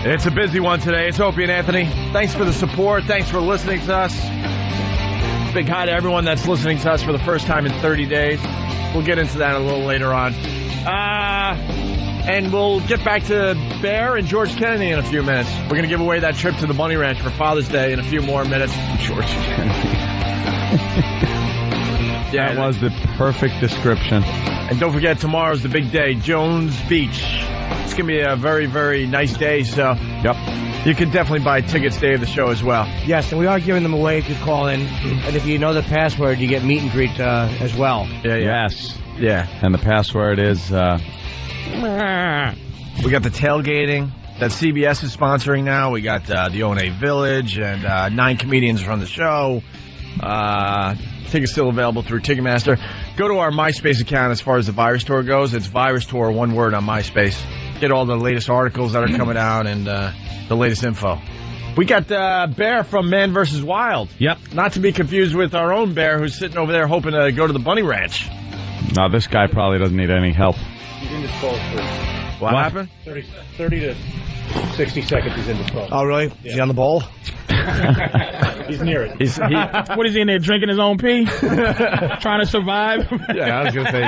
It's a busy one today. It's Opie and Anthony. Thanks for the support. Thanks for listening to us. Big hi to everyone that's listening to us for the first time in 30 days. We'll get into that a little later on. And we'll get back to Bear and George Kennedy in a few minutes. We're going to give away that trip to the Bunny Ranch for Father's Day in a few more minutes. George Kennedy. Yeah, that was the perfect description. And don't forget, tomorrow's the big day, Jones Beach. It's going to be a very, very nice day, so you can definitely buy tickets day of the show as well. Yes, and we are giving them away if you call in. And if you know the password, you get meet and greet as well. Yes. Yeah. And the password is... We got the tailgating that CBS is sponsoring now. We got the O&A Village and 9 comedians from the show. Tickets still available through Ticketmaster. Go to our MySpace account as far as the Virus Tour goes. It's Virus Tour, one word on MySpace. Get all the latest articles that are coming out and the latest info. We got Bear from Man vs. Wild. Yep. Not to be confused with our own Bear who's sitting over there hoping to go to the Bunny Ranch. No, this guy probably doesn't need any help. He's in this phone for What happened? 30 to 60 seconds he's in this phone. Oh, really? Yeah. Is he on the bowl? He's near it. What is he in there, drinking his own pee? Trying to survive? Yeah, I was going to say.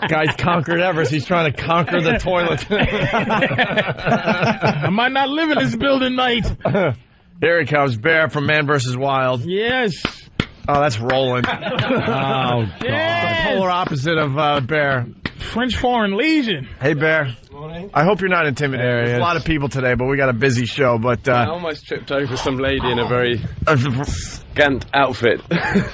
Guy's conquered Everest. He's trying to conquer the toilet. I might not live in this building, mate. Here he comes, Bear from Man vs. Wild. Yes. Oh, that's Roland. Oh, God. Yes. The polar opposite of Bear. French Foreign Legion. Hey, Bear. I hope you're not intimidated. There's a lot of people today, but we got a busy show. But I almost tripped over some lady in a very scant outfit.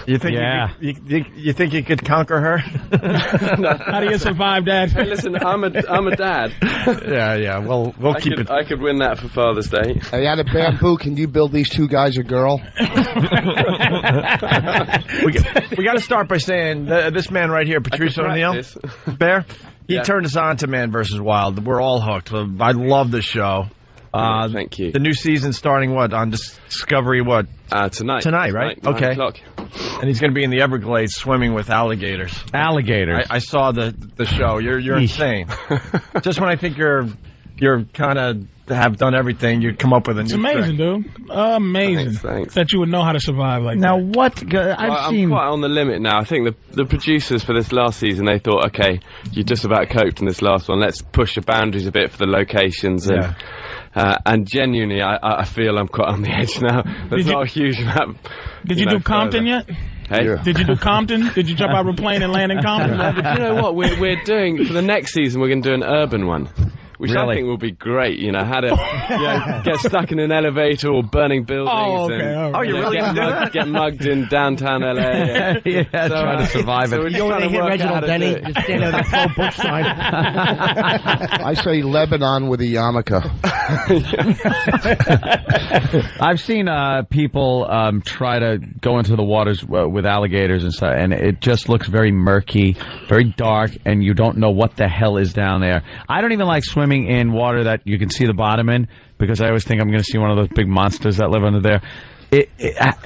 You think? Yeah. You think you could conquer her? How do you survive that? Hey, listen, I'm a dad. Yeah. Well, we'll keep it. I could win that for Father's Day. Hey, out of bamboo, can you build these two guys a girl? We got to start by saying this man right here, Patrice O'Neill, Bear. He turned us on to Man vs. Wild. We're all hooked. I love the show. Thank you. The new season starting on Discovery Tonight. Tonight, right? 9 okay. o'clock. And he's going to be in the Everglades swimming with alligators. Alligators. I saw the show. You're insane. Just when I think you're kind of have done everything, you come up with a new It's amazing, dude. Amazing. Thanks. That you would know how to survive like Now, that. what? I'm quite on the limit now. I think the producers for this last season, they thought, okay, you just about coped in this last one. Let's push the boundaries a bit for the locations. And genuinely, I feel I'm quite on the edge now. There's not a huge amount. Did you do Compton yet? Hey? Yeah. Did you do Compton? Did you jump out of a plane and land in Compton? But you know what? We're doing, for the next season, we're going to do an urban one. Which I Really? think will be great, how to get stuck in an elevator or burning buildings. Oh, okay. And, All right. you really gonna do that? get mugged in downtown LA. Trying to survive so it. we're You go trying and to hit work out how Reginald to Denny, do it. just stand there with a full book sign. I say Lebanon with a yarmulke. I've seen people try to go into the waters with alligators and stuff, and it just looks very murky, very dark, and you don't know what the hell is down there. I don't even like swimming in water that you can see the bottom in, because I always think I'm going to see one of those big monsters that live under there.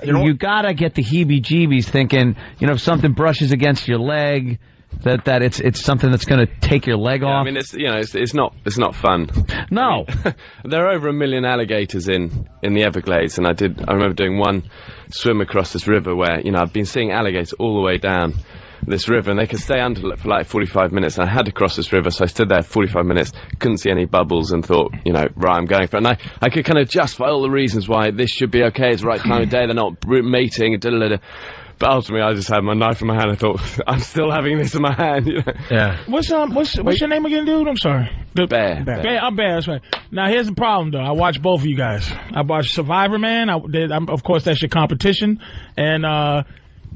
You gotta get the heebie-jeebies thinking, if something brushes against your leg, that it's something that's going to take your leg off. I mean, it's not fun. No. There are over 1 million alligators in the Everglades, and I remember doing one swim across this river where I've been seeing alligators all the way down this river, and they could stay under for like 45 minutes, and I had to cross this river, so I stood there 45 minutes, couldn't see any bubbles, and thought, right, I'm going for it. And I could kind of justify all the reasons why this should be okay, it's the right time of day, they're not mating, but ultimately I just had my knife in my hand and thought, I'm still having this in my hand. Yeah. What's your name again, dude? I'm sorry. Bear. I'm Bear, that's right. Now, here's the problem, though. I watch both of you guys. I watched Survivor Man. Of course, that's your competition. And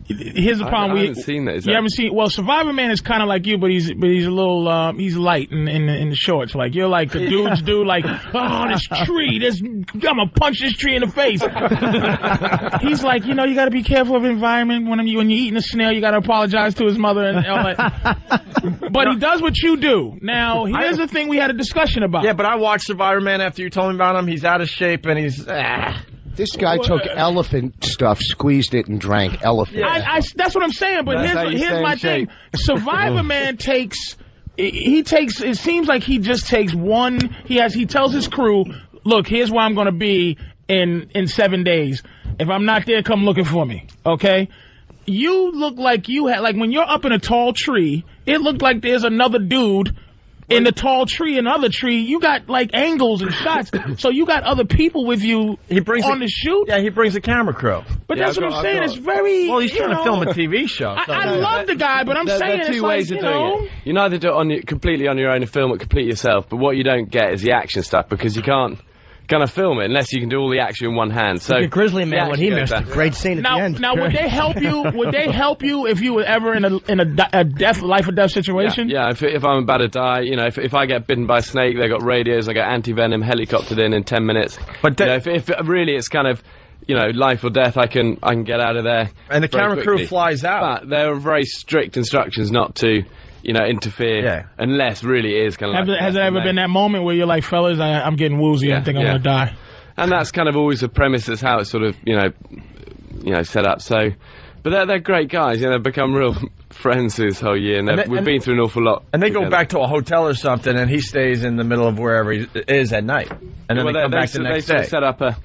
here's the problem. I haven't seen that. You haven't seen? Well, Survivor Man is kind of like you, but he's a little he's light in the shorts. Like you're like the dudes do. Like, oh, this tree, I'm gonna punch this tree in the face. He's like, you got to be careful of the environment when you're eating a snail. You got to apologize to his mother and all that. But he does what you do. Now, here's the thing we had a discussion about. Yeah, but I watched Survivor Man after you told me about him. He's out of shape and he's. This guy took elephant stuff, squeezed it, and drank elephant. That's what I'm saying, but here's my thing. Survivor Man takes he takes. It seems like he just takes one. He tells his crew, "Look, here's where I'm going to be in 7 days. If I'm not there, come looking for me." Okay. You look like you had, like when you're up in a tall tree, it looked like there's another dude in the tall tree, another tree. You got like angles and shots, so you got other people with you on the shoot. Yeah, he brings a camera crew. But that's what I'm saying. It's very. Well, he's trying to film a TV show. So I love the guy, but I'm saying there are two ways of doing it. You either do it completely on your own and film it completely yourself, but what you don't get is the action stuff because you can't gonna film it unless you can do all the action in one hand. So the Grizzly Man, when he missed a great scene at the end. Now, would they help you? Would they help you if you were ever in a life or death situation? Yeah. If I'm about to die, if I get bitten by a snake, they got radios, I got anti-venom helicoptered in 10 minutes. But if really it's kind of life or death, I can get out of there. And the camera crew flies out. But there are very strict instructions not to interfere unless really it is kind of Has there ever been that moment where you're like, fellas, I'm getting woozy, I think I'm going to die? And that's kind of always the premise. That's how it's sort of, set up. So, but they're great guys. They've become real friends this whole year, and we've been through an awful lot. And they go back to a hotel or something, and he stays in the middle of wherever he is at night. And then they come back the next day. They set up a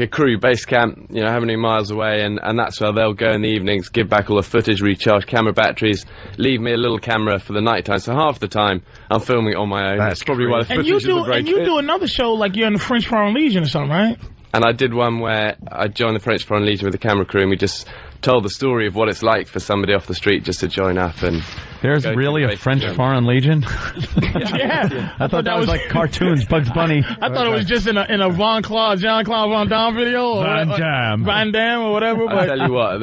crew base camp, how many miles away, and that's where they'll go in the evenings, give back all the footage, recharge camera batteries, leave me a little camera for the night time. So half the time I'm filming it on my own. That's probably why the footage is great. And you do another show like you're in the French Foreign Legion or something, right? And I did one where I joined the French Foreign Legion with the camera crew, and we just told the story of what it's like for somebody off the street just to join up. And there's really a French Foreign Legion? Yeah. I thought that was like cartoons, Bugs Bunny. I thought it was just in a Jean-Claude Van Damme video. Van Damme or whatever. I tell you what,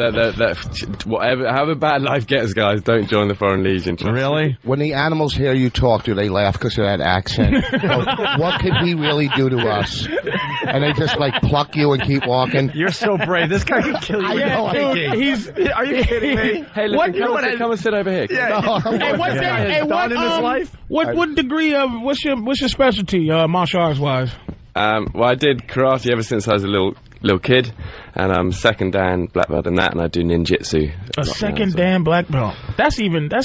however bad life gets, guys, don't join the Foreign Legion. Really? When the animals hear you talk, do they laugh because of that accent? What could he really do to us? And they just like pluck you and keep walking. You're so brave. This guy can kill you. Are you kidding me? Hey, listen, come and sit over here. Yeah. What degree of what's your specialty, martial arts wise? Well, I did karate ever since I was a little kid, and I'm second dan black belt in that, and I do ninjutsu. A second dan black belt. That's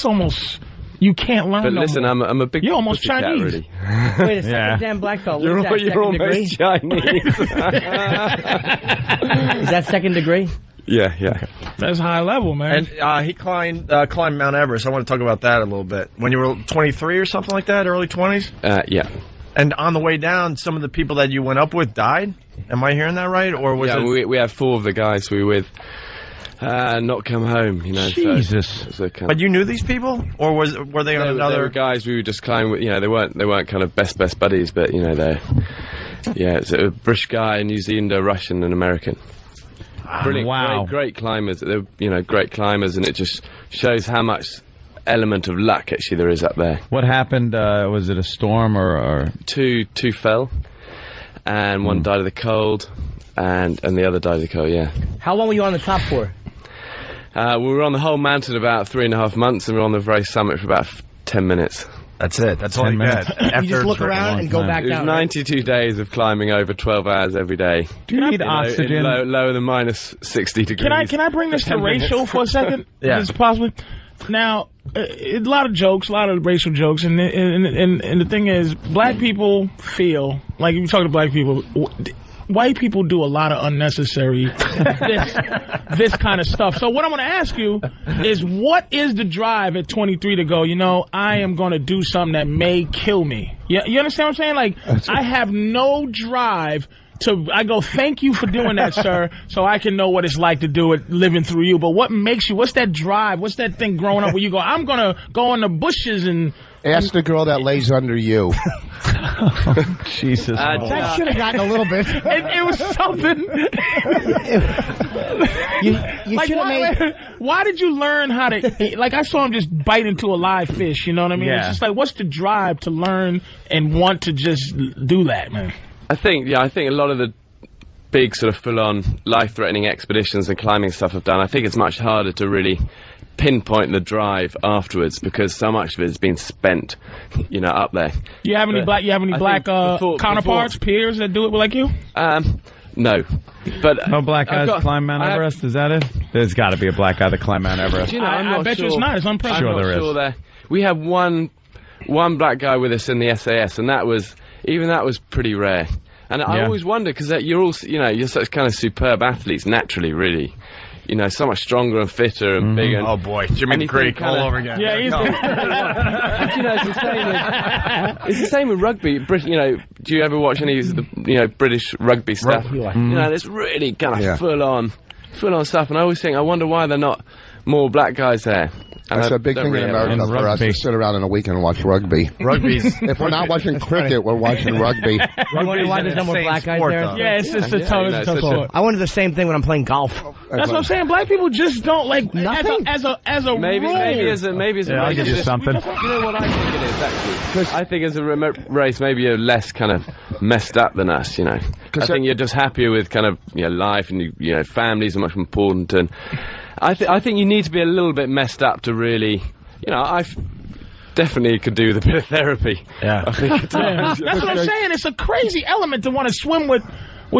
almost. You can't learn. But listen, I'm a big. You're almost Chinese. Really. Wait a second, Dan black belt. You're almost Chinese. Is that second degree? Yeah. That's high level, man. And he climbed Mount Everest. I want to talk about that a little bit. When you were 23 or something like that, early 20s. Yeah. And on the way down, some of the people that you went up with died. Am I hearing that right? Or was it? We had 4 of the guys we were with. Not come home, Jesus. So but you knew these people, or were they on another? They were guys we would just climb with. They weren't kind of best buddies, but they're it's a British guy, a New Zealander, Russian, and American. Brilliant, wow, great climbers. They're great climbers, and it just shows how much element of luck actually there is up there. What happened? Was it a storm or? Two fell, and one died of the cold, and the other died of the cold. Yeah. How long were you on the top for? We were on the whole mountain about 3.5 months, and we were on the very summit for about 10 minutes. That's it. That's all you get. You just look around and go back down. It was 92 days of climbing over 12 hours every day. Do you need oxygen? Lower than minus 60 degrees. Can I bring this to racial for a second? Yeah. Is it possible? Now, a lot of jokes, a lot of racial jokes, and the thing is, black people feel like if you talk to black people. White people do a lot of unnecessary this kind of stuff. So what I'm going to ask you is, what is the drive at 23 to go, I am going to do something that may kill me? You understand what I'm saying? Like, I have no drive I go, thank you for doing that, sir, so I can know what it's like to do it living through you. But what's that drive? What's that thing growing up where you go, I'm going to go in the bushes and... Ask the girl that lays under you. Jesus. That should have gotten a little bit. It was something. You should have made... Why did you learn how to... Like, I saw him just bite into a live fish, you know what I mean? Yeah. It's just like, what's the drive to learn and want to just do that, man? I think a lot of the big sort of full-on life-threatening expeditions and climbing stuff I've done, I think it's much harder to really pinpoint the drive afterwards because so much of it has been spent, up there. You have any black counterparts, peers that do it like you? No. But no black guys climb Mount Everest, is that it? There's got to be a black guy that climb Mount Everest. I bet you it's not. It's unprecedented. Sure there is. We have one one black guy with us in the SAS, and that was pretty rare. And I always wonder, because you're all, you're such kind of superb athletes naturally, really. So much stronger and fitter and bigger. Oh boy, Jimmy Greek all over again. Yeah, he's but, it's the same with rugby. Do you ever watch any of the British rugby stuff? It's really kind of full on stuff. And I always think, I wonder why they're not more black guys there. And that's a big thing in America for us to sit around on a weekend and watch rugby. If we're not watching cricket, we're watching rugby. Why there's no more black guys there? Yeah, it's just a tough sport. I wonder the same thing when I'm playing golf. That's what I'm saying. Black people just don't like nothing as a maybe rule. as a I'll give you something. You know what I think it is actually? I think as a race, maybe you're less kind of messed up than us. I think you're just happier with kind of life, and families are much more important. And I think you need to be a little bit messed up to really, I definitely could do with a bit of therapy. Yeah. That's what I'm saying. It's a crazy element to want to swim with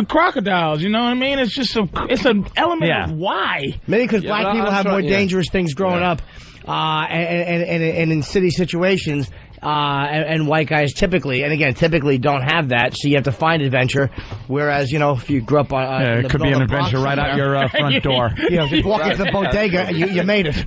crocodiles. You know what I mean? It's just it's an element of why. Maybe because black people have more dangerous things growing up, and in city situations. And white guys typically don't have that, so you have to find adventure. Whereas, if you grew up on, it could be an adventure right out your front door. Just walk into the bodega, you made it.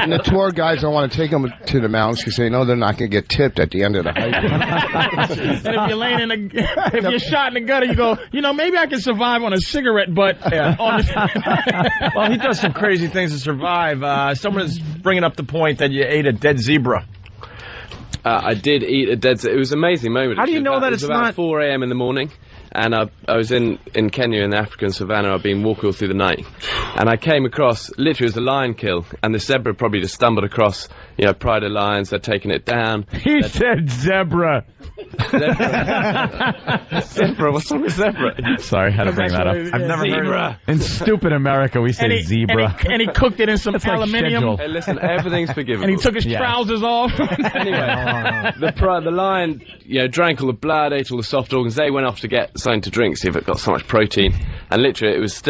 And the tour guys don't want to take them to the mountains because they know they're not going to get tipped at the end of the hike. And if you're laying if you're shot in the gutter, you go, maybe I can survive on a cigarette butt. Well, he does some crazy things to survive. Someone's bringing up the point that you ate a dead zebra. I did eat a dead zebra. It was an amazing moment. How do you know that it's about not 4 a.m. in the morning, and I was in Kenya in the African savannah. I've been walking all through the night, and I came across, literally it was a lion kill, and the zebra probably just stumbled across, pride of lions. They're taking it down. He said zebra. Zebra? What's wrong with zebra? Sorry, had to bring that up. I've never heard of it. In stupid America, we say zebra. And he cooked it in some aluminium. Like hey, listen, everything's forgivable. And he took his trousers off. Anyway, the lion, drank all the blood, ate all the soft organs. They went off to get something to drink, see if it got so much protein. And literally, it was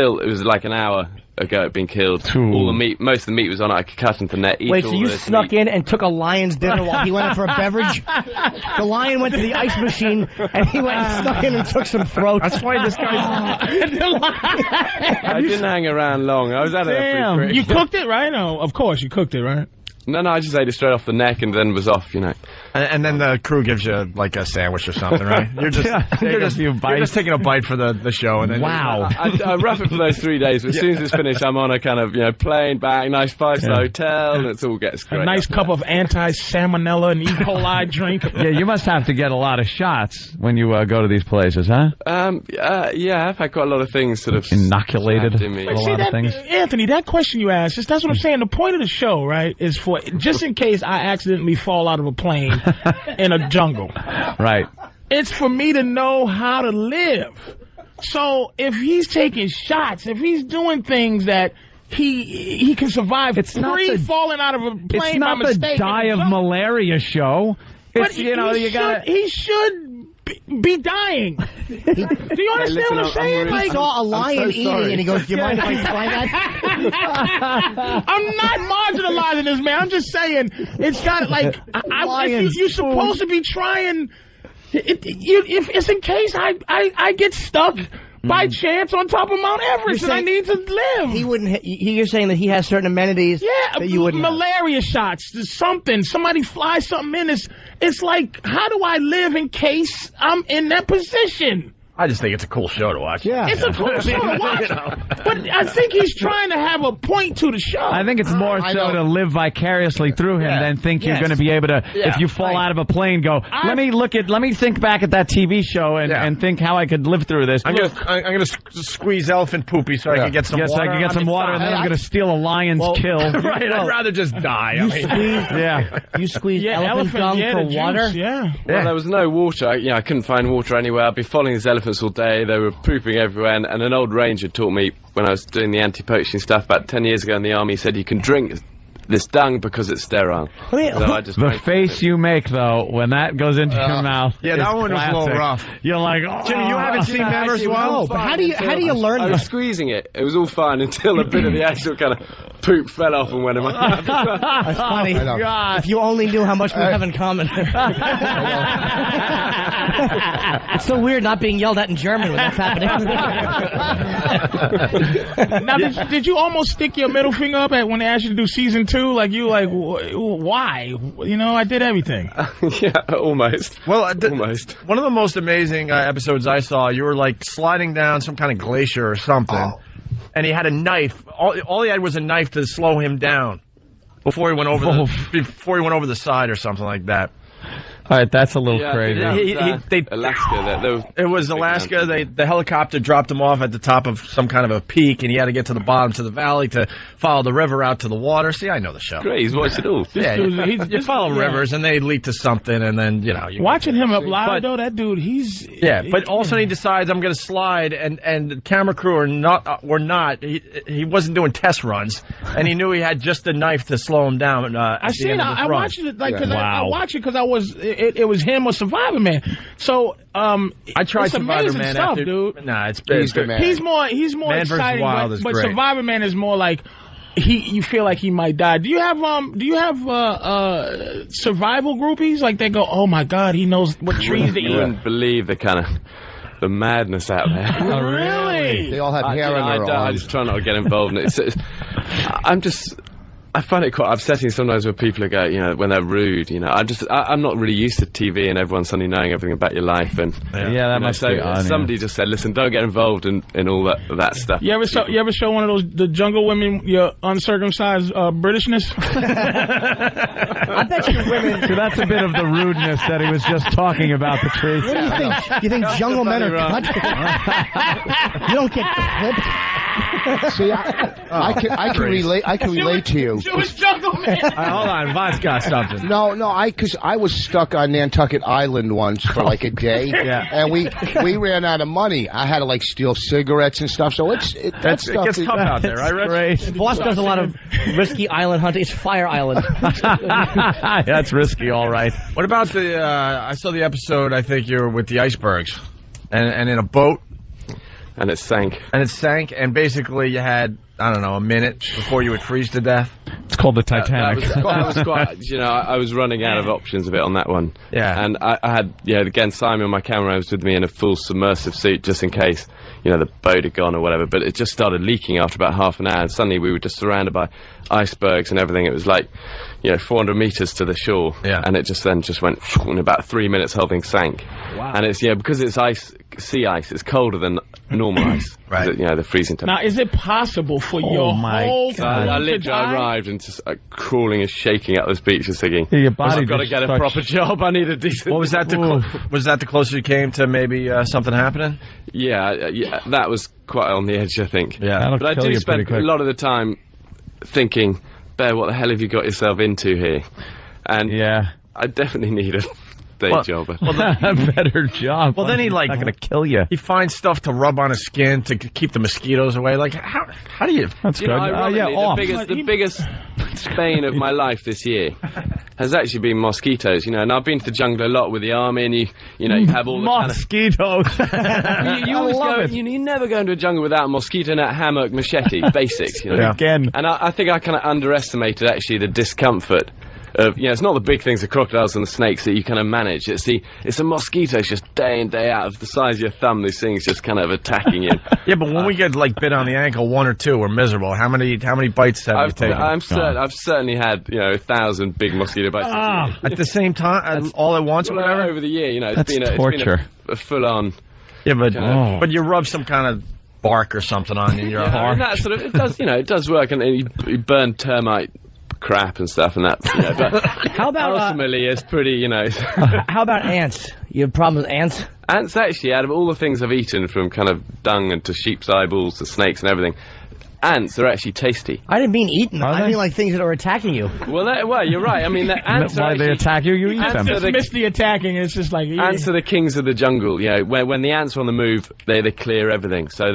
like an hour ago it'd been killed. All the meat, most of the meat was on it. I could cut into net. Wait, so you snuck in and took a lion's dinner while he went in for a beverage? The lion went to the ice machine and he went and snuck in and took some throats. That's why this guy's. I didn't hang around long. I was out of there pretty quick. You cooked it, right? No, of course you cooked it, right? No, I just ate it straight off the neck and then was off, And then the crew gives you like a sandwich or something, right? You're just you're just taking a bite for the show, and then I rough it for those 3 days. But as soon as it's finished, I'm on a kind of plane back, nice 5-star hotel, and it all gets great. A nice cup of anti-salmonella and E. coli drink. Yeah, you must have to get a lot of shots when you go to these places, huh? Yeah, I've had quite a lot of things sort of inoculated. In me. A lot of things. Anthony, that question you asked, that's what I'm saying. The point of the show, right, is for just in case I accidentally fall out of a plane in a jungle. Right. It's for me to know how to live. So if he's taking shots, if he's doing things that he can survive falling out of a plane by mistake. It's not the die of malaria show. But he should be dying. Do you understand what I'm saying? He saw a lion eating and he goes, do you mind if I try that? I'm not marginalizing this, man. I'm just saying it's got you're supposed to be trying. If it's in case I get stuck by chance on top of Mount Everest and I need to live. He wouldn't. You're saying that he has certain amenities. Yeah, that you wouldn't. Malaria shots. Something. Somebody flies something in. It's like, how do I live in case I'm in that position? I just think it's a cool show to watch. Yeah. It's a cool show to watch. But I think he's trying to have a point to the show. I think it's more so to live vicariously through him than think you're going to be able to, if you fall out of a plane, go, let me think back at that TV show and think how I could live through this. I'm gonna squeeze elephant poopy so I can get some water. Yes, I can get some water, and then I'm going to steal a lion's kill. Right, I'd rather just die. You squeeze elephant dung for water? Yeah. Well, there was no water. I couldn't find water anywhere. I'd be following these elephants all day. They were pooping everywhere, and an old ranger taught me when I was doing the anti-poaching stuff about 10 years ago in the army. He said you can drink this dung because it's sterile. The face you make, though, when that goes into your mouth. Yeah, that one was a little rough. You're like, oh. Jimmy, you haven't seen that as well? But how do you learn I this? was squeezing it. It was all fine until a bit of the actual kind of poop fell off and went in my mouth. That's funny. If you only knew how much we have in common. It's so weird not being yelled at in German when that's happening. Now, did you almost stick your middle finger up at when they asked you to do season 2? Like, why? You know, I did everything. Yeah, almost. Well, almost. One of the most amazing episodes I saw, you were like sliding down some kind of glacier or something, and he had a knife. All he had was a knife to slow him down before he went over the side or something like that. All right, that's a little crazy. Alaska. It was Alaska. The helicopter dropped him off at the top of some kind of a peak, and he had to get to the bottom to the valley to follow the river out to the water. See, I know the show. Great, he's watched it all. You follow rivers, and they lead to something, and then, you know. Watching him up live, though, that dude, he's... Yeah, but all of a sudden he decides, I'm going to slide, and the camera crew were not. He wasn't doing test runs, and he knew he had just a knife to slow him down. I watched it, like, because I watched it because I was... It was him or Survivor Man. So I tried Survivor Man stuff, after, dude. Nah, it's man. He's more Man exciting, but great. Survivor Man is more like you feel like he might die. Do you have survival groupies? Like they go, oh my God, he knows what trees to eat. You wouldn't believe the madness out there. Oh, really? They all have hair in their I arms. just try not to get involved in it. I find it quite upsetting sometimes when people go, you know, when they're rude, you know. I'm not really used to TV and everyone suddenly knowing everything about your life. And that must be on. Somebody just said, listen, don't get involved in all that stuff. You ever show one of the jungle women your uncircumcised Britishness? I bet you women... So that's a bit of the rudeness that he was just talking about, Patrice. What do you think? You think jungle men are cut? You don't get clipped. See, I can relate. I can relate to you. Jewish jungle man. Hold on, Von's got something. No, because I was stuck on Nantucket Island once for like a day, and we ran out of money. I had to like steal cigarettes and stuff. So it gets tough out there, right, Rich? Boss does a lot of risky island hunting. It's Fire Island. That's risky, all right. What about I saw the episode. I think you were with the icebergs, and in a boat. And it sank. And basically you had, I don't know, a minute before you would freeze to death. It's called the Titanic. I was running out of options a bit on that one. Yeah. And I had, again, Simon, my camera, was with me in a full submersive suit just in case, the boat had gone or whatever. But it just started leaking after about half an hour. And suddenly we were just surrounded by icebergs and everything. It was like, 400 meters to the shore. Yeah. And it just went, in about 3 minutes, the whole thing sank. Wow. And it's, because it's sea ice, it's colder than normal ice. Right. The freezing temperature. Now, is it possible for your whole crew to die? I arrived and just crawling and shaking up this beach, just thinking, your body I've got to get a proper job. I need a decent. What was that? Was that the closest you came to maybe something happening? Yeah, that was quite on the edge, I think. Yeah, but I do spend a lot of the time thinking, Bear, what the hell have you got yourself into here? And I definitely need a day job. A better job. Well, then he not going to kill you. He finds stuff to rub on his skin to keep the mosquitoes away. Like how do you? That's good. The biggest bane of my life this year has actually been mosquitoes. And I've been to the jungle a lot with the army, and you have all the mosquitoes. you always go. You never go into a jungle without a mosquito net, hammock, machete, basics. Again, and I think I kind of underestimated actually the discomfort of, it's not the big things, the crocodiles and the snakes that you kind of manage. It's the mosquitoes just day in, day out, of the size of your thumb. These things just kind of attacking you. Yeah, but when we get bit on the ankle, 1 or 2, we're miserable. How many bites have you taken? I've certainly had 1,000 big mosquito bites. At the same time, all at once, or whatever. Over the year, it's been torture. It's been a full on. Yeah, but you rub some kind of bark or something on your arm. That sort of, it does. It does work, and you burn termite crap and stuff and that, but how about ultimately it's pretty, How about ants? You have problems with ants? Ants, actually, out of all the things I've eaten, from kind of dung and to sheep's eyeballs to snakes and everything, ants are actually tasty. I didn't mean eaten. I mean like things that are attacking you. Well, you're right. I mean, the ants why they attack you, you eat them. Dismiss the attacking. It's just like ants are the kings of the jungle. When the ants are on the move, they clear everything. So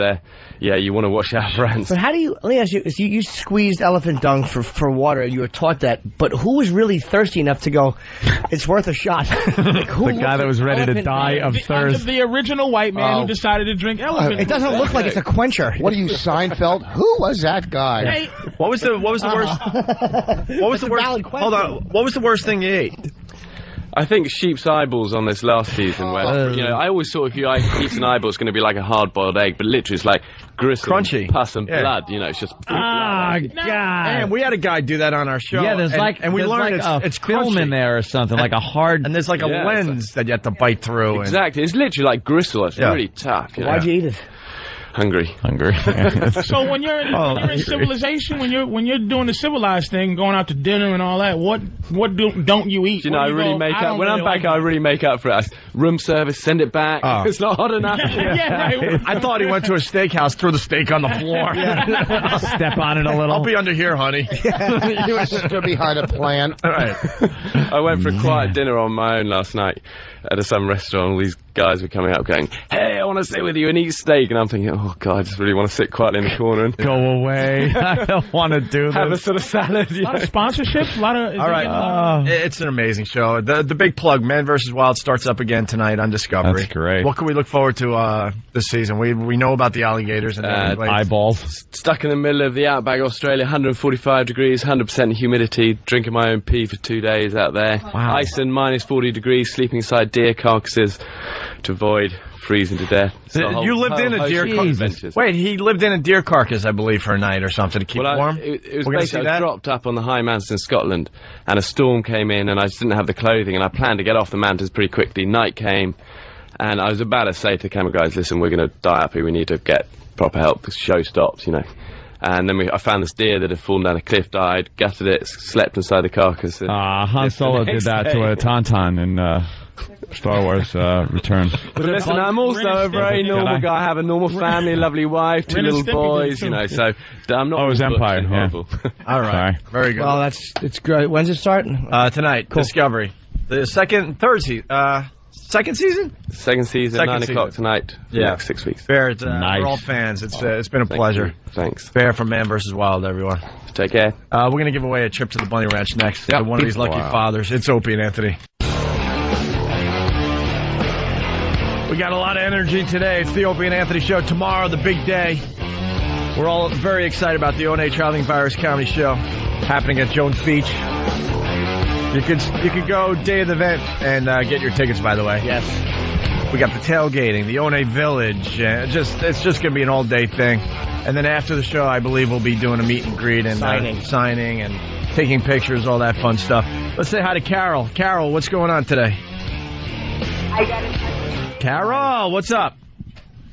you want to watch out for ants. But how do you? Let me ask you. You squeezed elephant dung for water. You were taught that. But who was really thirsty enough to go? It's worth a shot. The guy that was ready to die of thirst. The original white man who decided to drink elephant. It doesn't look like it's a quencher. What are you, Seinfeld? Who was that guy? Hey, What was the worst? What was the worst? Hold on. What was the worst thing you ate? I think sheep's eyeballs on this last season where, you know, I always thought if you eat an eyeball, it's going to be like a hard-boiled egg, but literally it's like gristle, crunchy, pus and blood, you know, it's just... God. And we had a guy do that on our show. Yeah, and we learned it's film crunchy. in there or something, like a hard... And there's like a lens that you have to bite through. Exactly, it's literally like gristle, it's really tough. Why'd you eat it? Hungry. So when you're in civilization, when you're doing the civilized thing, going out to dinner and all that, what don't you eat? You know, I really make up when I'm back. I really make up for it. Room service, send it back. It's not hot enough. Right. I thought he went to a steakhouse, threw the steak on the floor. Step on it a little. I'll be under here, honey. He was stood behind a plant. All right. I went for a quiet dinner on my own last night at some restaurant. All these guys were coming up going, "Hey, I want to sit with you and eat steak." And I'm thinking, oh God, I just really want to sit quietly in the corner and go away. I don't want to do this. Have a sort of salad. A lot of sponsorships, a lot of... All right. It's an amazing show. The big plug, Man vs. Wild, starts up again tonight on Discovery. That's great. What can we look forward to this season? We know about the alligators and eyeballs. Stuck in the middle of the outback, Australia, 145 degrees, 100% humidity, drinking my own pee for 2 days out there. Wow. Iceland, minus 40 degrees, sleeping inside deer carcasses to avoid freezing to death. You lived in a deer carcass. Wait, he lived in a deer carcass, I believe, for a night or something to keep warm? It was basically, I was dropped up on the high mountains in Scotland, and a storm came in, and I just didn't have the clothing, and I planned to get off the mountains pretty quickly. Night came, and I was about to say to the camera guys, listen, we're going to die up here, we need to get proper help, the show stops, you know. And then I found this deer that had fallen down a cliff, died, gutted it, slept inside the carcass. Han Solo did that to a tauntaun in Star Wars Return. But listen, I'm also a very normal guy. I have a normal family, a lovely wife, 2 little boys, you know, so I'm not... Oh, it was Empire, yeah. All right. Sorry. Very good. Well, it's great. When's it starting? Tonight, cool. Discovery. The second season? Second season, 9 o'clock tonight. Yeah. Next 6 weeks. Bear, we're all fans. It's been a pleasure. Thanks. Bear from Man vs. Wild, everyone. Take care. We're going to give away a trip to the Bunny Ranch next. To one of these lucky fathers. It's Opie and Anthony. We got a lot of energy today. It's the Opie and Anthony Show. Tomorrow, the big day. We're all very excited about the O&A Traveling Virus Comedy Show happening at Jones Beach. You could go day of the event and get your tickets, by the way. Yes. We got the tailgating, the O&A Village. It's just going to be an all-day thing. And then after the show, I believe we'll be doing a meet and greet and signing and taking pictures, all that fun stuff. Let's say hi to Carol. Carol, what's going on today? I got it. Carol, what's up?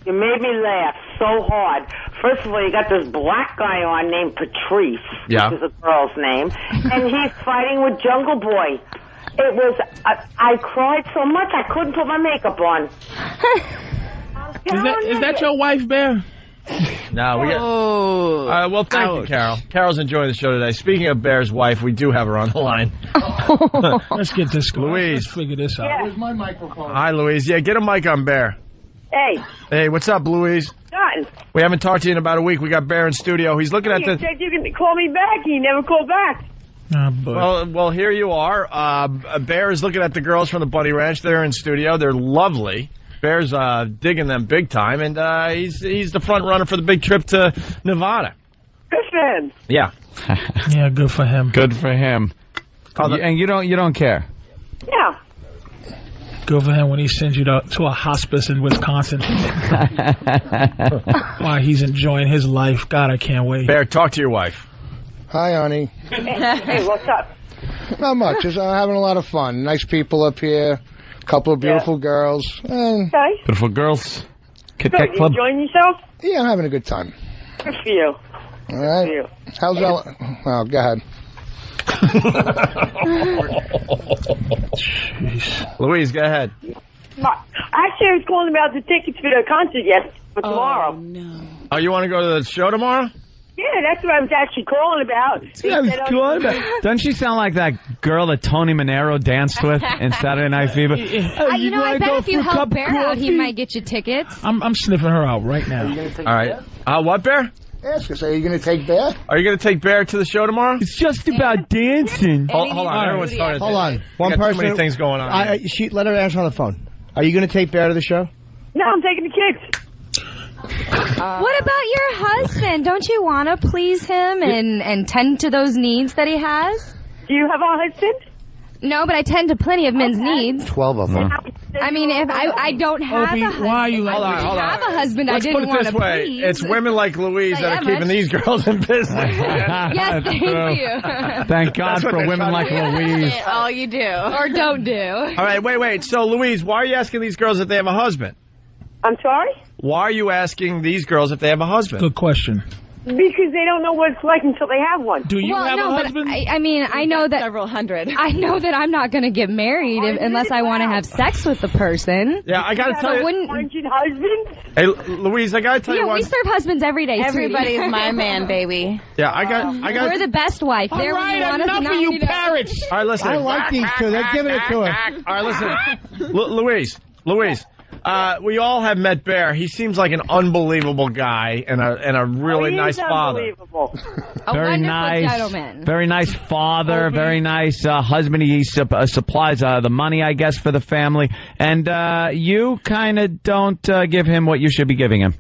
You made me laugh so hard. First of all, you got this black guy on named Patrice, which is a girl's name, and he's fighting with Jungle Boy. It was, I cried so much I couldn't put my makeup on. Is that your wife, Bear? No, we got... well, thank you, Carol. Carol's enjoying the show today. Speaking of Bear's wife, we do have her on the line. Let's get this going. Louise. Let's figure this out. Yeah. Where's my microphone? Hi, Louise. Yeah, get a mic on Bear. Hey. Hey, what's up, Louise? Nothing. We haven't talked to you in about a week. We got Bear in studio. He's looking at the... You said you can call me back. You never called back. Well, here you are. Bear is looking at the girls from the Bunny Ranch. They're in studio. They're lovely. Bear's digging them big time, and he's the front runner for the big trip to Nevada. Good for him. Yeah. Yeah, good for him. Good for him. And you don't care. Yeah. Good for him when he sends you to a hospice in Wisconsin. While he's enjoying his life. God, I can't wait. Bear, talk to your wife. Hi, honey. Hey, what's up? Not much. Just having a lot of fun. Nice people up here. A couple of beautiful girls. Okay. Beautiful girls. Kit Good. Kat You Club. enjoying yourself? Yeah, I'm having a good time. Good for you. All right. Good for you. How's Ella? Oh, go ahead. Louise, go ahead. Actually, I was calling about the tickets for the concert for tomorrow. No. Oh, you want to go to the show tomorrow? Yeah, that's what I was actually calling about. Doesn't she sound like that girl that Tony Manero danced with in Saturday Night Fever? I bet if you help Bear out, he might get you tickets. I'm sniffing her out right now. All right. What, Bear? Ask us, are you going to take Bear? Are you going to take Bear to the show tomorrow? It's just about dancing. Hold on, everyone started. Hold on. One person. Too many things going on. Let her answer on the phone. Are you going to take Bear to the show? No, I'm taking the kids. What about your husband? Don't you want to please him and tend to those needs that he has? Do you have a husband? No, but I tend to plenty of men's needs. 12 of them. I mean, if I don't have Opie, a husband, why are you like Hold on, I hold on. have a husband. Let's I didn't put it want this to way. please. It's women like Louise that are keeping these girls in business. Yes, thank you. Thank God for women like Louise. All you do. Or don't do. All right, wait. So, Louise, why are you asking these girls if they have a husband? I'm sorry? Why are you asking these girls if they have a husband? Good question. Because they don't know what it's like until they have one. Do you have no, a but husband? I mean, I know that several hundred. I know that I'm not going to get married unless I want to have sex with the person. Yeah, I got to tell you. Husband? Hey, Louise, I got to tell you Yeah, one. we serve husbands every day. Everybody's sweetie. my man, baby. Yeah, I got. We're the best wife. All There when you right, want us, enough not of you when don't. parrots. All right, listen. I like these two. They're giving it to her. All right, listen. Louise. We all have met Bear. He seems like an unbelievable guy and a really nice father. Unbelievable. A Very wonderful nice, gentleman. very nice father, very nice husband. He supplies the money, I guess, for the family. And you kind of don't give him what you should be giving him.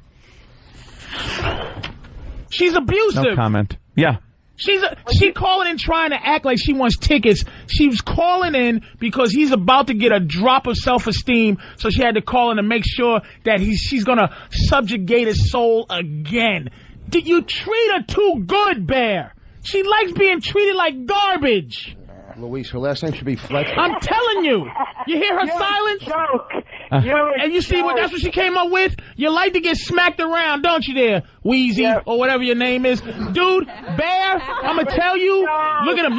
She's abusive. No comment. Yeah. She calling in trying to act like she wants tickets. She was calling in because he's about to get a drop of self-esteem, so she had to call in to make sure that she's going to subjugate his soul again. Did you treat her too good, Bear? She likes being treated like garbage. Louise, her last name should be Fletcher. I'm telling you. You hear her silence? Joke. And you see that's what she came up with? You like to get smacked around, don't you there, Wheezy, or whatever your name is? Dude, Bear, I'm going to tell you, look at him.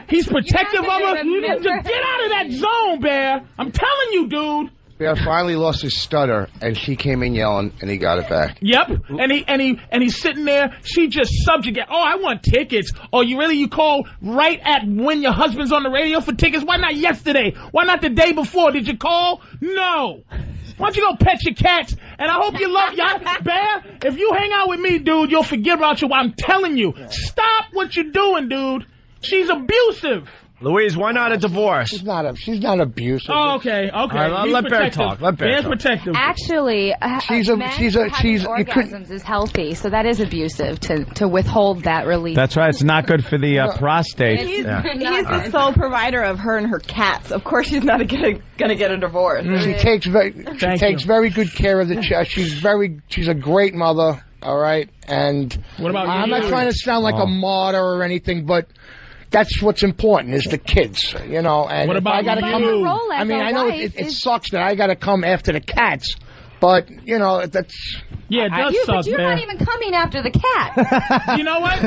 He's protective of her. Get out of that zone, Bear. I'm telling you, dude. Bear finally lost his stutter, and she came in yelling, and he got it back. Yep, and he's sitting there. She just subjugate. Oh, I want tickets. Oh, you call right at when your husband's on the radio for tickets? Why not yesterday? Why not the day before? Did you call? No. Why don't you go pet your cats? And I hope you love y'all. Bear, if you hang out with me, dude, you'll forget about you. I'm telling you. Stop what you're doing, dude. She's abusive. Louise, why not a divorce? She's not abusive. Oh, okay. All right, let Bear talk. Bear's protective. Actually, she's orgasms is healthy, so that is abusive to withhold that release. That's right. It's not good for the prostate. He's the sole provider of her and her cats. Of course, she's not going to get a divorce. She takes very good care of the child. She's a great mother. All right, and what about I'm not trying to sound like a martyr or anything, but that's what's important is the kids, you know. And what about I gotta come? I mean, I know it sucks that I got to come after the cats, but you know that's. Yeah, it does suck, but you're not even coming after the cat. You know what?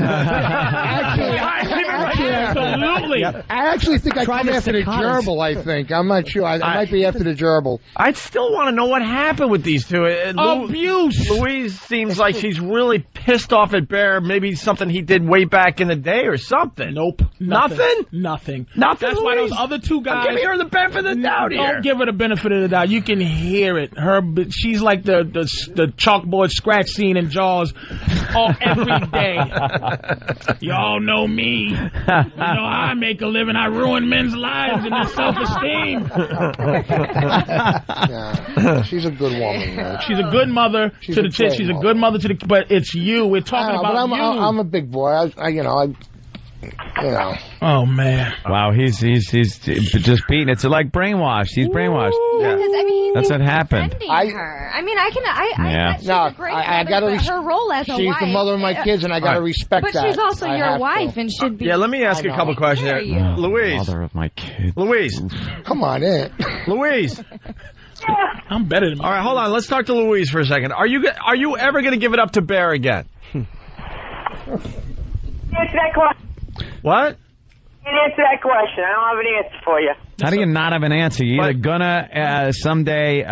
Absolutely. I actually think I come after the gerbil. I think I'm not sure. I might be after the gerbil. I still want to know what happened with these two. Abuse. Louise seems like she's really pissed off at Bear. Maybe something he did way back in the day or something. Nope. Nothing. That's Louise? why those other two guys. I'm giving her the benefit of the doubt here. Don't give her the benefit of the doubt. You can hear it. She's like the chalkboard scratch scene in Jaws every day. Y'all know me. You know how I make a living. I ruin men's lives and their self-esteem. Yeah. She's a good woman, man. She's a good mother to the kids. She's a good mother to the. But it's you. We're talking about you. I'm a big boy. You know. Oh man! Wow, he's just beating. It's like brainwashed. He's brainwashed. Yeah. I mean, that's what happened. Her. I mean, she's a great I got to her role as a wife. She's the mother of my kids, and I got to respect but that. But she's also your wife, and should be. Yeah, let me ask you a couple questions here. Louise. Mother of my kids. Louise. Come on in. Louise. I'm better than. All right, hold on. Let's talk to Louise for a second. Are you ever going to give it up to Bear again? Answer that question. What? Answer that question. I don't have an answer for you. How do you not have an answer? You're either gonna someday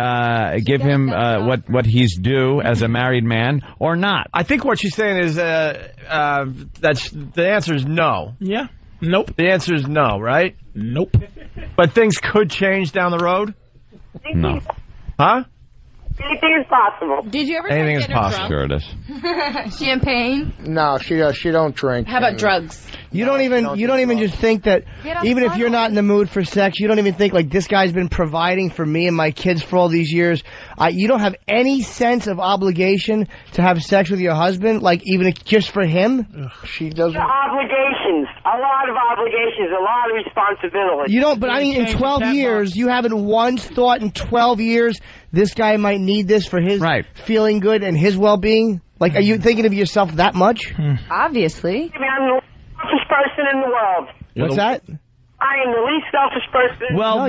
give him what he's due as a married man, or not. I think what she's saying is that's the answer is no. Yeah. Nope. The answer is no, right? Nope. But things could change down the road. No. Huh? Anything is possible. Did you ever Anything is possible. Sure it is. Champagne? No, she don't drink. How about drugs? You don't even just think that, even if you're not in the mood for sex, you don't even think, like, this guy's been providing for me and my kids for all these years. You don't have any sense of obligation to have sex with your husband, like, even just for him? She doesn't. Obligations. A lot of obligations. A lot of responsibility. You don't, but I mean, in 12 years, you haven't once thought in 12 years this guy might need this for his feeling good and his well-being? Like, are you thinking of yourself that much? Obviously. I mean, I'm the selfish person in the world. What's that? I am the least selfish person. Well,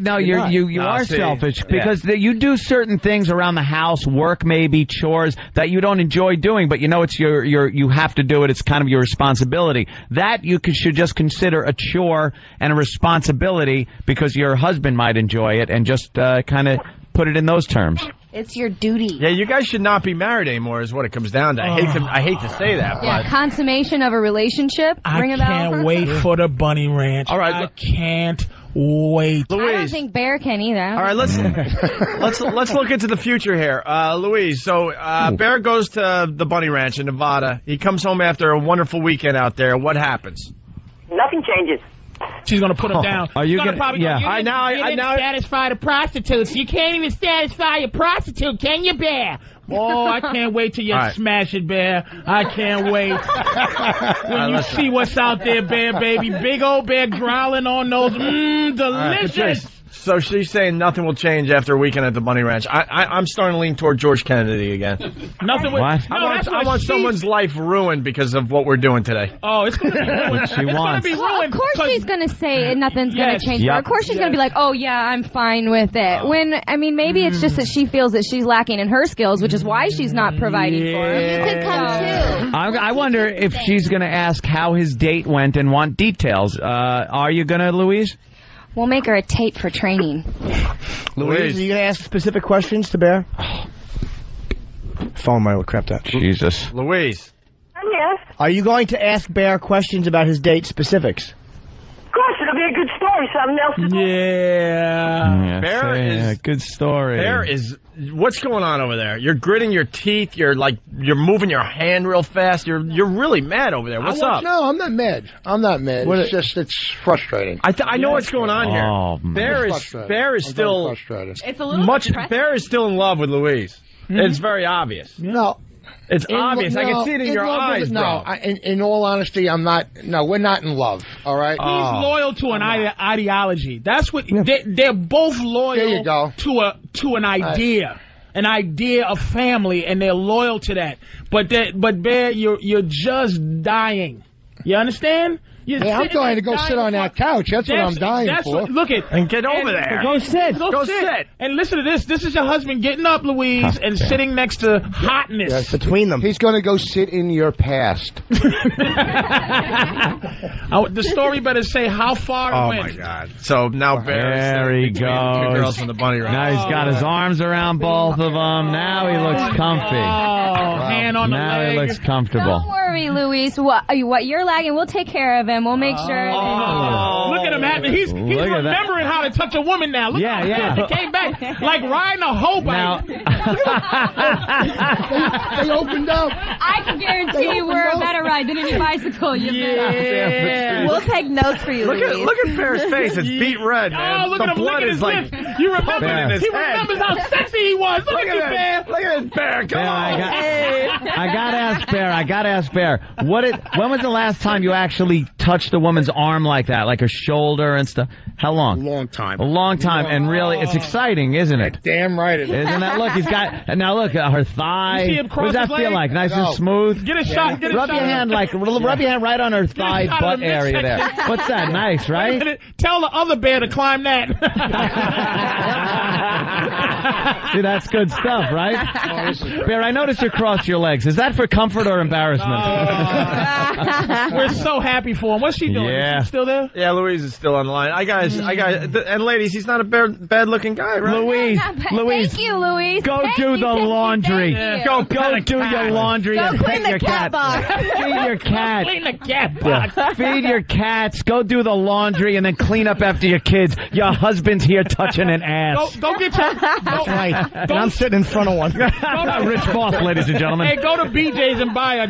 no, you are selfish because you do certain things around the house, work maybe, chores that you don't enjoy doing, but you know it's you have to do it. It's kind of your responsibility. That you should just consider a chore and a responsibility because your husband might enjoy it, and just kind of put it in those terms. It's your duty. Yeah, you guys should not be married anymore is what it comes down to. I hate to say that, Yeah, but consummation of a relationship. I can't wait for the bunny ranch. All right, I can't wait. Louise. I don't think Bear can either. All right, let's look into the future here. Louise, so Bear goes to the bunny ranch in Nevada. He comes home after a wonderful weekend out there. What happens? Nothing changes. She's gonna put him down. Are you gonna? Yeah. You didn't satisfy the prostitutes. You can't even satisfy your prostitute, can you, Bear? Oh, I can't wait till you smash it, Bear. I can't wait. When you see what's out there, Bear, baby. Big old Bear growling on those. Delicious. So she's saying nothing will change after a weekend at the bunny ranch. I'm starting to lean toward George Kennedy again. Nothing. What? I want someone's life ruined because of what we're doing today. Oh, it's going to be ruined. She wants. Well, of course she's going to say nothing's going to change. Yep. Of course she's going to be like, oh, yeah, I'm fine with it. When, I mean, maybe it's just that she feels that she's lacking in her skills, which is why she's not providing for him. You could come too. I wonder if she's going to ask how his date went and want details. Are you going to, Louise? We'll make her a tape for training. Louise, are you going to ask specific questions to Bear? Phone might have crapped out. Jesus. Louise. Yes. Are you going to ask Bear questions about his date specifics? Of course, it'll be a good story. Something else. Yeah. Bear is good story. Bear is. What's going on over there? You're gritting your teeth. You're moving your hand real fast. You're really mad over there. What's up? No, I'm not mad. It's frustrating. I know what's going on here. Oh, Bear is still frustrated. It's a little Bear is still in love with Louise. Mm-hmm. It's very obvious. No. It's obvious. I can see it in your eyes, bro. No, in all honesty, I'm not. No, we're not in love. All right. He's loyal to an ideology. That's what they're both loyal. There you go. To an idea. An idea of family, and they're loyal to that. But Bear, you're just dying. You understand? I'm dying to go sit on that couch. That's what I'm dying for. Look it. And get over there. Go sit. Go sit. And listen to this. This is your husband getting up, Louise, and sitting next to hotness. Yes, between them. He's going to go sit in your past. The story better say how far it went. Oh, my God. So now Bear there he goes. Two girls from the bunny ranch. Now he's got his arms around both of them. Now he looks comfy. Hand on the leg. Now he looks comfortable. Don't worry, Louise. What you're lagging, we'll take care of him. We'll make sure. Look at him happening. He's remembering how to touch a woman now. Look how he came back like riding a hope. Now, they opened up. I can guarantee you we're a better ride than any bicycle you've been on. We'll take notes for you, Louise. Look at Bear's face. It's beat red, man. Oh, look at him. Look at his lips. You remember his he head. remembers how sexy he was. Look at you, Bear. Look at this Bear. Come on. I gotta ask Bear. When was the last time you actually touched a woman's arm like that, like her shoulder and stuff? How long? A long time. A long time, and really, it's exciting, isn't it? Damn right it is. Isn't that? Look, he's got. And now look, her thigh. You see him What does that cross his feel leg? like? Nice and smooth. Get a shot. Rub your hand right on her thigh shot of butt the area midsection. there. What's that? Nice, right? Tell the other bear to climb that. See, that's good stuff, right? Bear, I noticed you crossed your legs. Is that for comfort or embarrassment? We're so happy for him. What's she doing? Yeah. Is she still there? Yeah, Louise is still on the line. And ladies, he's not a bad-looking guy, right? Louise, Thank you, Louise. go do the laundry. Go do your laundry and pet your cat. Feed your cat. Clean the cat box. Feed your cats. Go do the laundry and then clean up after your kids. Your husband's here touching an ass. Go get That's right. And I'm sitting in front of one. Rich Moth, ladies and gentlemen. Hey, go to BJ's and buy a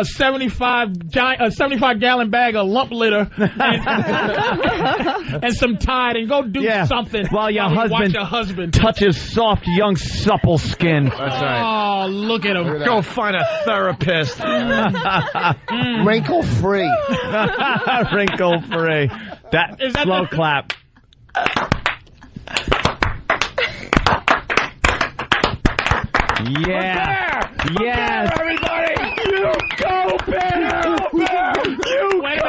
75-gallon bag of lump litter and some Tide and go do something while your husband touches soft, young, supple skin. That's right. Oh, look at him. Go find a therapist. Wrinkle free. Wrinkle free. That slow clap. Yeah. Yes. Everybody. You go, Bear. Wait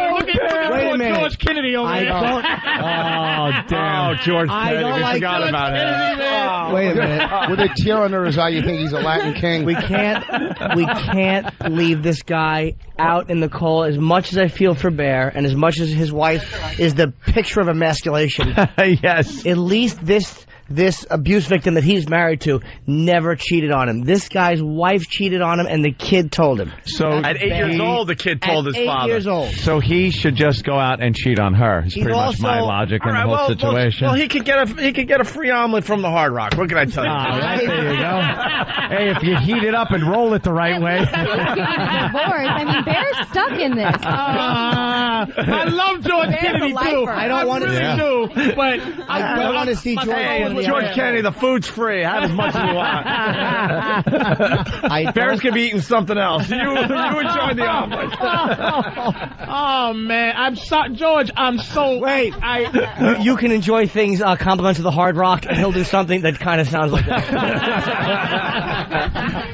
a minute. George Kennedy over there. Oh, damn. George Kennedy. don't like forgot George about him. Wait a minute. With a tear under his eye, you think he's a Latin king. We can't leave this guy out in the cold. As much as I feel for Bear, and as much as his wife is the picture of emasculation. Yes. At least this abuse victim that he's married to never cheated on him. This guy's wife cheated on him, and the kid told him. So at 8 years old, the kid told his father. 8 years old. So he should just go out and cheat on her. It's pretty much my logic in the whole situation. Well, he could get a free omelet from the Hard Rock. What can I tell you? Right, there you go. Hey, if you heat it up and roll it the right way. I mean, Bear's stuck in this. I love George Kennedy too. I don't want to do, but I don't want to see George Kennedy, the food's free. Have as much as you want. Bears could be eating something else. You enjoy the omelet. Oh man, I'm sorry, George. I'm so wait. You can enjoy things compliments of the Hard Rock, and he'll do something that kind of sounds like that.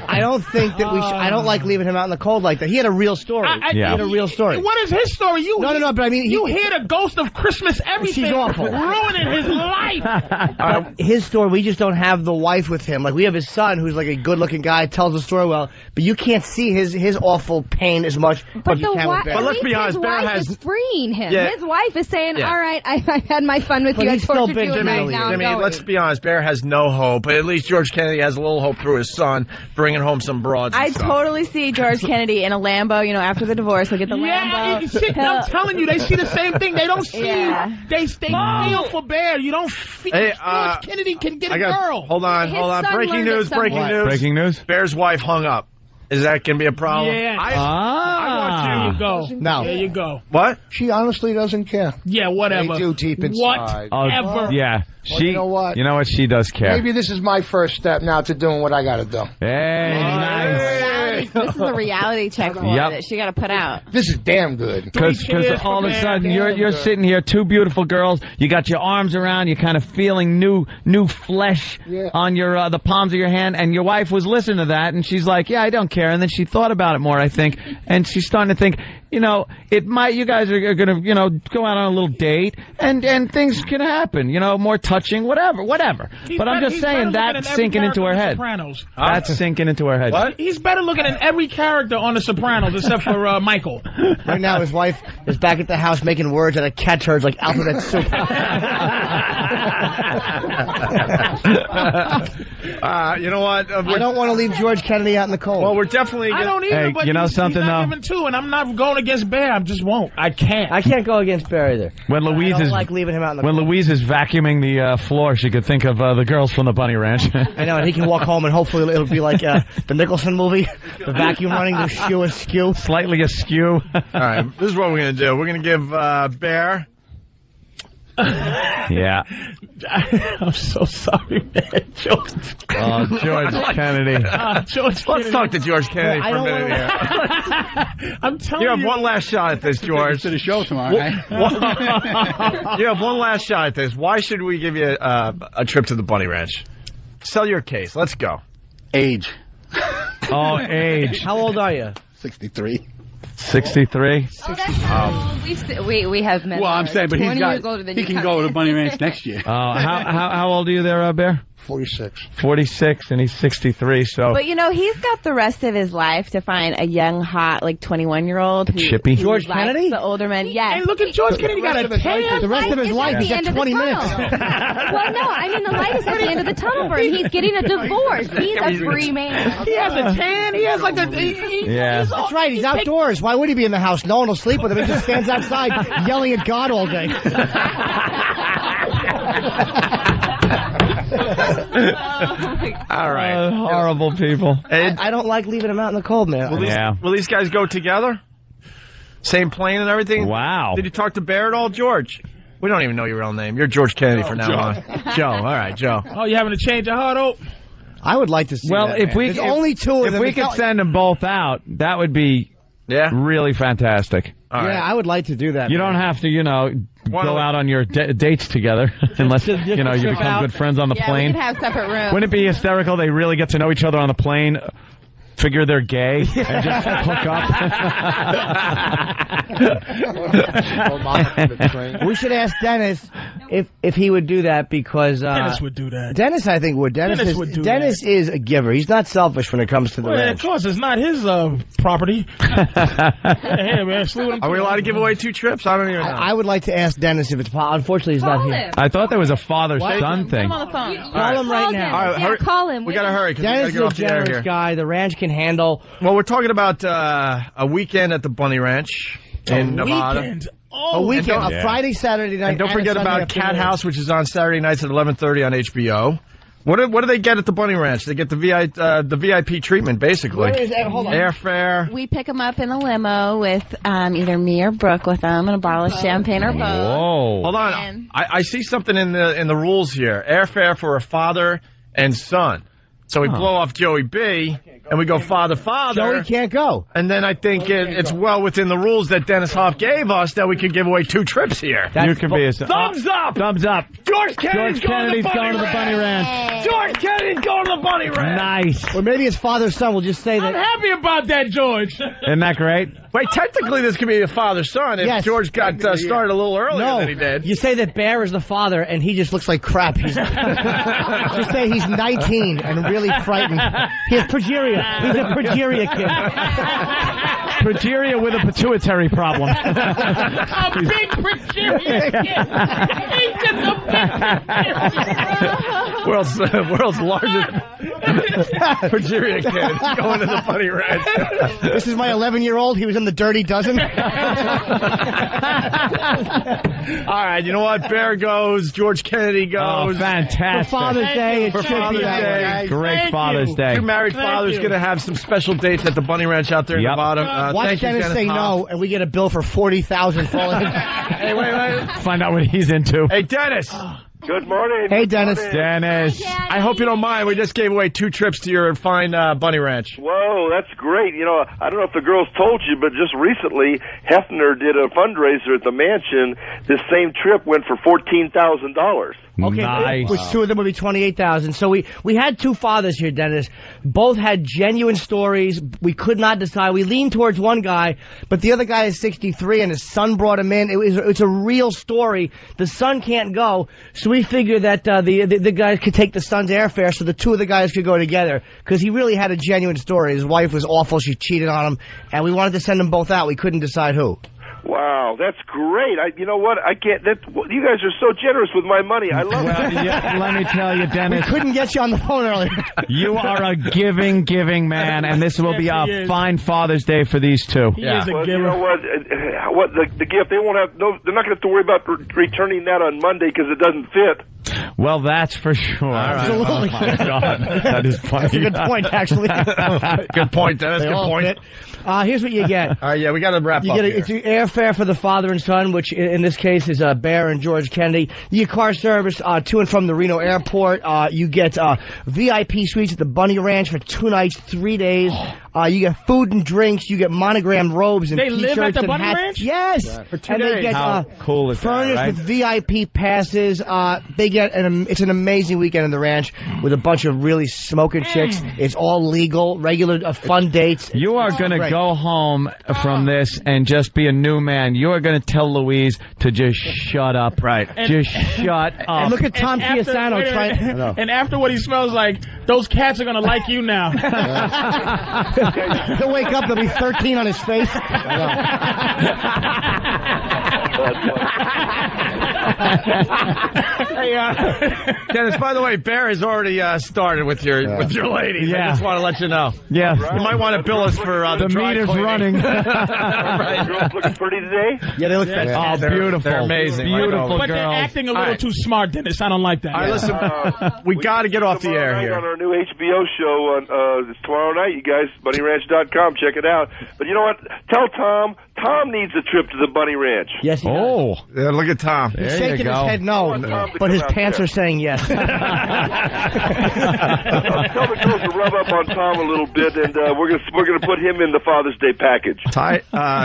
I don't think that I don't like leaving him out in the cold like that. He had a real story. He had a real story. What is his story? No. But I mean, you hear the ghost of Christmas everything. She's awful, ruining his life. His story, we just don't have the wife with him. Like, we have his son, who's like a good-looking guy, tells the story well, but you can't see his awful pain as much. But you can with Bear. But let's be honest, his Bear wife has is freeing him. Yeah. His wife is saying, Yeah. "All right, I've had my fun with you. I he's still tortured been you enough. Now I'm Jimmy, going." let's be honest. Bear has no hope, but at least George Kennedy has a little hope through his son, bringing home some broads. I and stuff. totally see George Kennedy in a Lambo, after the divorce. He'll get the Lambo. I'm telling you, they see the same thing. They don't see. Yeah. They feel for Bear. You don't feel. George Kennedy can get a girl. Hold on. Breaking news. Breaking news. Bear's wife hung up. Is that going to be a problem? Yeah. I want There you. you go. No. There you go. What? She honestly doesn't care. Yeah, whatever. They do deep inside. Whatever. Yeah. Well, you know what? You know what? She does care. Maybe this is my first step now to doing what I got to do. Hey, nice. This is a reality check for her that she got to put out. This is damn good. Because all of a sudden you're sitting here, two beautiful girls. You got your arms around. You're kind of feeling new flesh on your the palms of your hand. And your wife was listening to that, and she's like, "Yeah, I don't care." And then she thought about it more, I think, and she's starting to think, it might. You guys are going to, go out on a little date, and things can happen. More touching, whatever. But I'm just saying that's sinking into her head. That's sinking into her head. What? He's better looking than every character on The Sopranos except for Michael. Right now, his wife is back at the house making words out of cat turds like alphabet soup. You know what? I don't want to leave George Kennedy out in the cold. Well, we're definitely. I don't either. Hey, but you know something he's not though? giving two, and I'm not going against Bear. I just won't. I can't. I can't go against Bear either. When Louise I don't is like leaving him out in the when cold. Louise is vacuuming the floor, she could think of the girls from the Bunny Ranch. I know, and he can walk home, and hopefully it'll be like the Nicholson movie, the vacuum running, the shoe askew. Slightly askew. All right, this is what we're going to do. We're going to give Bear. Yeah. I'm so sorry, man. George Kennedy. Let's talk to George Kennedy for a minute here. I'm telling you. You have one last shot at this, George. To the show tomorrow, right? You have one last shot at this. Why should we give you a trip to the Bunny Ranch? Sell your case. Let's go. Age. Oh, age. How old are you? 63. 63. Oh, that's we have men. Well, I'm saying, but he can go to Bunny Ranch next year. How old are you there, Bear? 46. 46, and he's 63, so... But, he's got the rest of his life to find a young, hot, 21-year-old who... Chippy? George Kennedy? The older men, yes. Hey, look at George Kennedy. Got a tan. The rest of his life, he's got 20 minutes. Well, no, I mean, the light is at the end of the tunnel for him. He's getting a divorce. He's a free man. He has a tan. He has like a... Yeah. That's right, he's outdoors. Why would he be in the house? No one will sleep with him. He just stands outside yelling at God all day. All right. Horrible people. I don't like leaving them out in the cold, man. Will these guys go together? Same plane and everything? Wow. Did you talk to Bear at all, George? We don't even know your real name. You're George Kennedy from now on. Joe. All right, Joe. Oh, you having a change of heart, Ope? I would like to see that, if man. There's only two of them. If we could send them both out, that would be really fantastic. I would like to do that. You don't have to, go out on your dates together unless, you become good friends on the plane. We could have separate rooms. Wouldn't it be hysterical? They really get to know each other on the plane, figure they're gay, and just hook up. We should ask Dennis if he would do that because Dennis would do that. Dennis, I think, would. Dennis is a giver. He's not selfish when it comes to the ranch. Of course, it's not his property. Hey, man, are we allowed to give away 2 trips? I don't even know. I would like to ask Dennis if it's possible. Unfortunately, he's not here. I thought there was a father-son thing. Call him on the phone. Call him right now. All right, hurry. Call him. We got to hurry. Dennis is a generous guy. The ranch can handle. Well, we're talking about a weekend at the Bunny Ranch in Nevada. A weekend, a Friday, Saturday night. And don't forget about Cat House, which is on Saturday nights at 11:30 on HBO. What do they get at the Bunny Ranch? They get the VIP treatment, basically. Hold on. Airfare. We pick them up in a limo with either me or Brooke with them and a bottle of champagne or both. Whoa. Hold on. I see something in the rules here. Airfare for a father and son. So we blow off Joey B, and we go father. Joey can't go. And then I think it's well within the rules that Dennis Hoff gave us that we could give away 2 trips here. You can be a thumbs up. Thumbs up. George Kennedy's going to the Bunny Ranch. George Kennedy's going to the Bunny Ranch. Nice. Or maybe his father's son will just say that. I'm happy about that, George. Isn't that great? Wait, technically this could be a father-son if George got started a little earlier than he did. You say that Bear is the father, and he just looks like crap. Just say he's 19 and really frightened. He has progeria. He's a progeria kid. Progeria with a pituitary problem. A big progeria kid. He's just a big progeria. World's largest progeria kid going to the Bunny Ranch. This is my 11-year-old. He was in the Dirty Dozen. All right, you know what? Bear goes. George Kennedy goes. Oh, fantastic. For Father's Day. For Father's Day. Great Father's Day. 2 married fathers going to have some special dates at the Bunny Ranch out there in Nevada. Watch Dennis say no, and we get a bill for $40,000 falling. Hey, wait. Find out what he's into. Hey, Dennis. Good morning. Hey, Dennis. Dennis. I hope you don't mind. We just gave away 2 trips to your fine Bunny Ranch. Whoa, that's great. I don't know if the girls told you, but just recently, Hefner did a fundraiser at the mansion. This same trip went for $14,000. Okay, nice. Which 2 of them would be $28,000. So we had 2 fathers here, Dennis. Both had genuine stories. We could not decide. We leaned towards one guy, but the other guy is 63, and his son brought him in. It's a real story. The son can't go, so we figured that the guys could take the son's airfare, so the 2 of the guys could go together, because he really had a genuine story. His wife was awful. She cheated on him, and we wanted to send them both out. We couldn't decide who. Wow, that's great. You know what? I can't. You guys are so generous with my money. I love it. Yeah, let me tell you, Dennis. We couldn't get you on the phone earlier. You are a giving man, and this will be a fine Father's Day for these 2. He is a giver. You know what? The gift, they won't have. No, they're not going to have to worry about returning that on Monday because it doesn't fit. Well, that's for sure. Absolutely. Oh, my God. That is funny. That's a good point, actually. Good point, Dennis. Good point. Here's what you get. All right, we got to wrap up here. It's airfare for the father and son, which in this case is Bear and George Kennedy. You get car service to and from the Reno airport. You get VIP suites at the Bunny Ranch for 2 nights, 3 days. You get food and drinks. You get monogrammed robes and T-shirts live at the and Bunny hats. Ranch? Yes, for 2 and days. They get How cool is furnished that, right? with VIP passes. They get it's an amazing weekend in the ranch with a bunch of really smoking chicks. It's all legal, regular fun dates. You are going to go home from this and just be a new man. You are going to tell Louise to just shut up. Right. Just shut up. And look at Tom Chiasano trying. And after what he smells like, those cats are going to like you now. He'll wake up, there'll be 13 on his face. Hey, Dennis, by the way, Bear has already started with your ladies. I just want to let you know. Yeah. You might want to bill us for the meter's running. Right. Girls looking pretty today? Yeah, they look fantastic. Oh, beautiful. They're amazing. Beautiful But girls. they're acting a little too smart, Dennis. I don't like that. All right, listen, we got to get off the air here. On our new HBO show on it's tomorrow night, you guys, bunnyranch.com, check it out. But you know what? Tell Tom needs a trip to the Bunny Ranch. Yes, he does. Yeah, look at Tom. He's shaking his head no, but his pants are saying yes. Tell the girls to rub up on Tom a little bit, and we're gonna put him in the Father's Day package.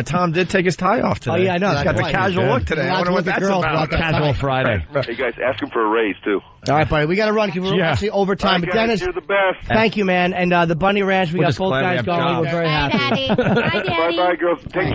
Tom did take his tie off today. Oh, yeah, I know. He's got the casual look today. I wonder what that's about. Casual Friday. Hey, guys, ask him for a raise, too. All right, buddy, we got to run because we're actually overtime. But Dennis, you're the best. Thank you, man. And the Bunny Ranch, we got both guys going. We're very happy. Bye, girls. Take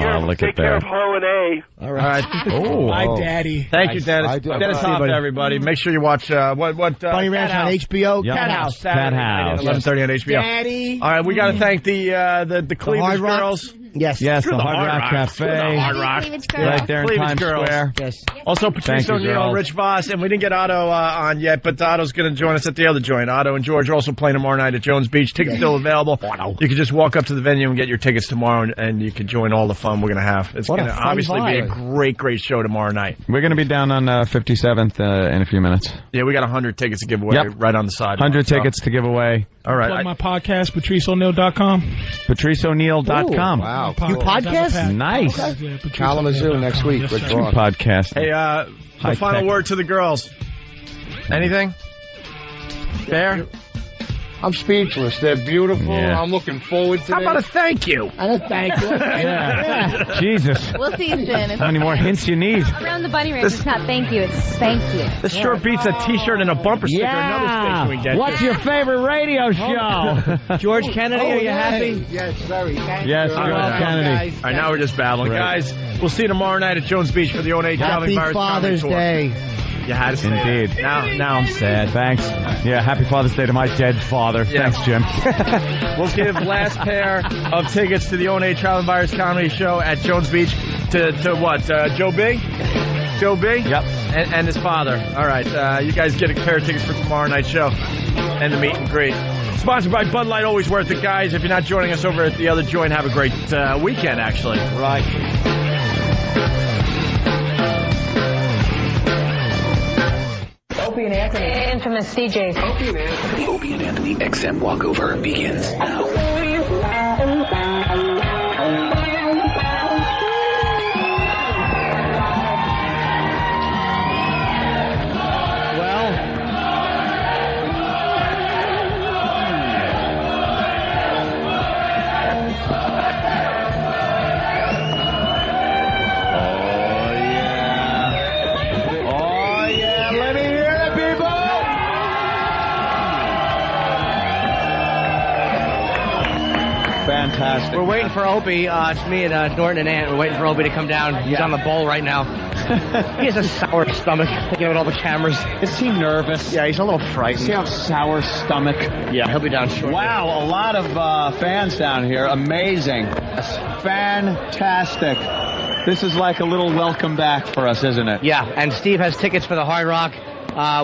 care of Ho and A. All right. Bye, Daddy. Thank you, Dennis. Dennis Hoff, everybody. Make sure you watch what Bunny Ranch on HBO. Cat House. Saturday Cat House. 11:30 on HBO. Daddy. All right, we got to thank the Cleavage girls. Yes, the Screw Hard Rock Cafe. Hard Rock. Right there in Cleavage Times girls. Square. Yes. Also, Patrice O'Neill, Rich Voss, and we didn't get Otto on yet, but Otto's going to join us at the other joint. Otto and George are also playing tomorrow night at Jones Beach. Tickets still available. You can just walk up to the venue and get your tickets tomorrow, and you can join all the fun we're going to have. It's going to obviously be a great show tomorrow night. We're going to be down on 57th in a few minutes. Yeah, we got 100 tickets to give away right on the side. 100 tickets to give away. All right. Plug my podcast, PatriceO'Neill.com. PatriceO'Neill.com. Wow. You podcast? Nice. Kalamazoo next week. With Podcast. Hey, the final word to the girls. Anything? Bear? I'm speechless. They're beautiful. Yeah. I'm looking forward to it. How about a thank you? And a thank you. Yeah. Jesus. We'll see you soon. How many more hints you need? Around the Bunny Ranch, it's not thank you, it's thank you. This sure beats a T-shirt and a bumper sticker. Another station we get. What's your favorite radio show? George Kennedy, are you happy? Yes, very. Thank Yes, you. George Kennedy. All right, now we're just babbling. Right. Guys, we'll see you tomorrow night at Jones Beach for the 08 Traveling Happy Virus Father's Comedy Tour. Day. You had to say Indeed. that. Now I'm sad. Thanks. Yeah, happy Father's Day to my dead father. Yeah. Thanks, Jim. We'll give last pair of tickets to the 08 Traveling Virus Comedy Show at Jones Beach to what? Joe B? Joe B? Yep. And his father. All right. You guys get a pair of tickets for tomorrow night's show and the meet and greet. Sponsored by Bud Light. Always worth it, guys. If you're not joining us over at the other joint, have a great weekend, actually. Right. Opie and Anthony. Infamous DJs. Opie and Anthony. The Opie and Anthony XM walkover begins now. Fantastic. We're waiting for Opie. It's me and Norton and Ant. We're waiting for Opie to come down. He's on the bowl right now. He has a sour stomach, thinking about all the cameras. Is he nervous? Yeah, he's a little frightened. Does he have sour stomach? Yeah, he'll be down shortly. Wow, a lot of fans down here. Amazing. Fantastic. This is like a little welcome back for us, isn't it? Yeah, and Steve has tickets for the Hard Rock,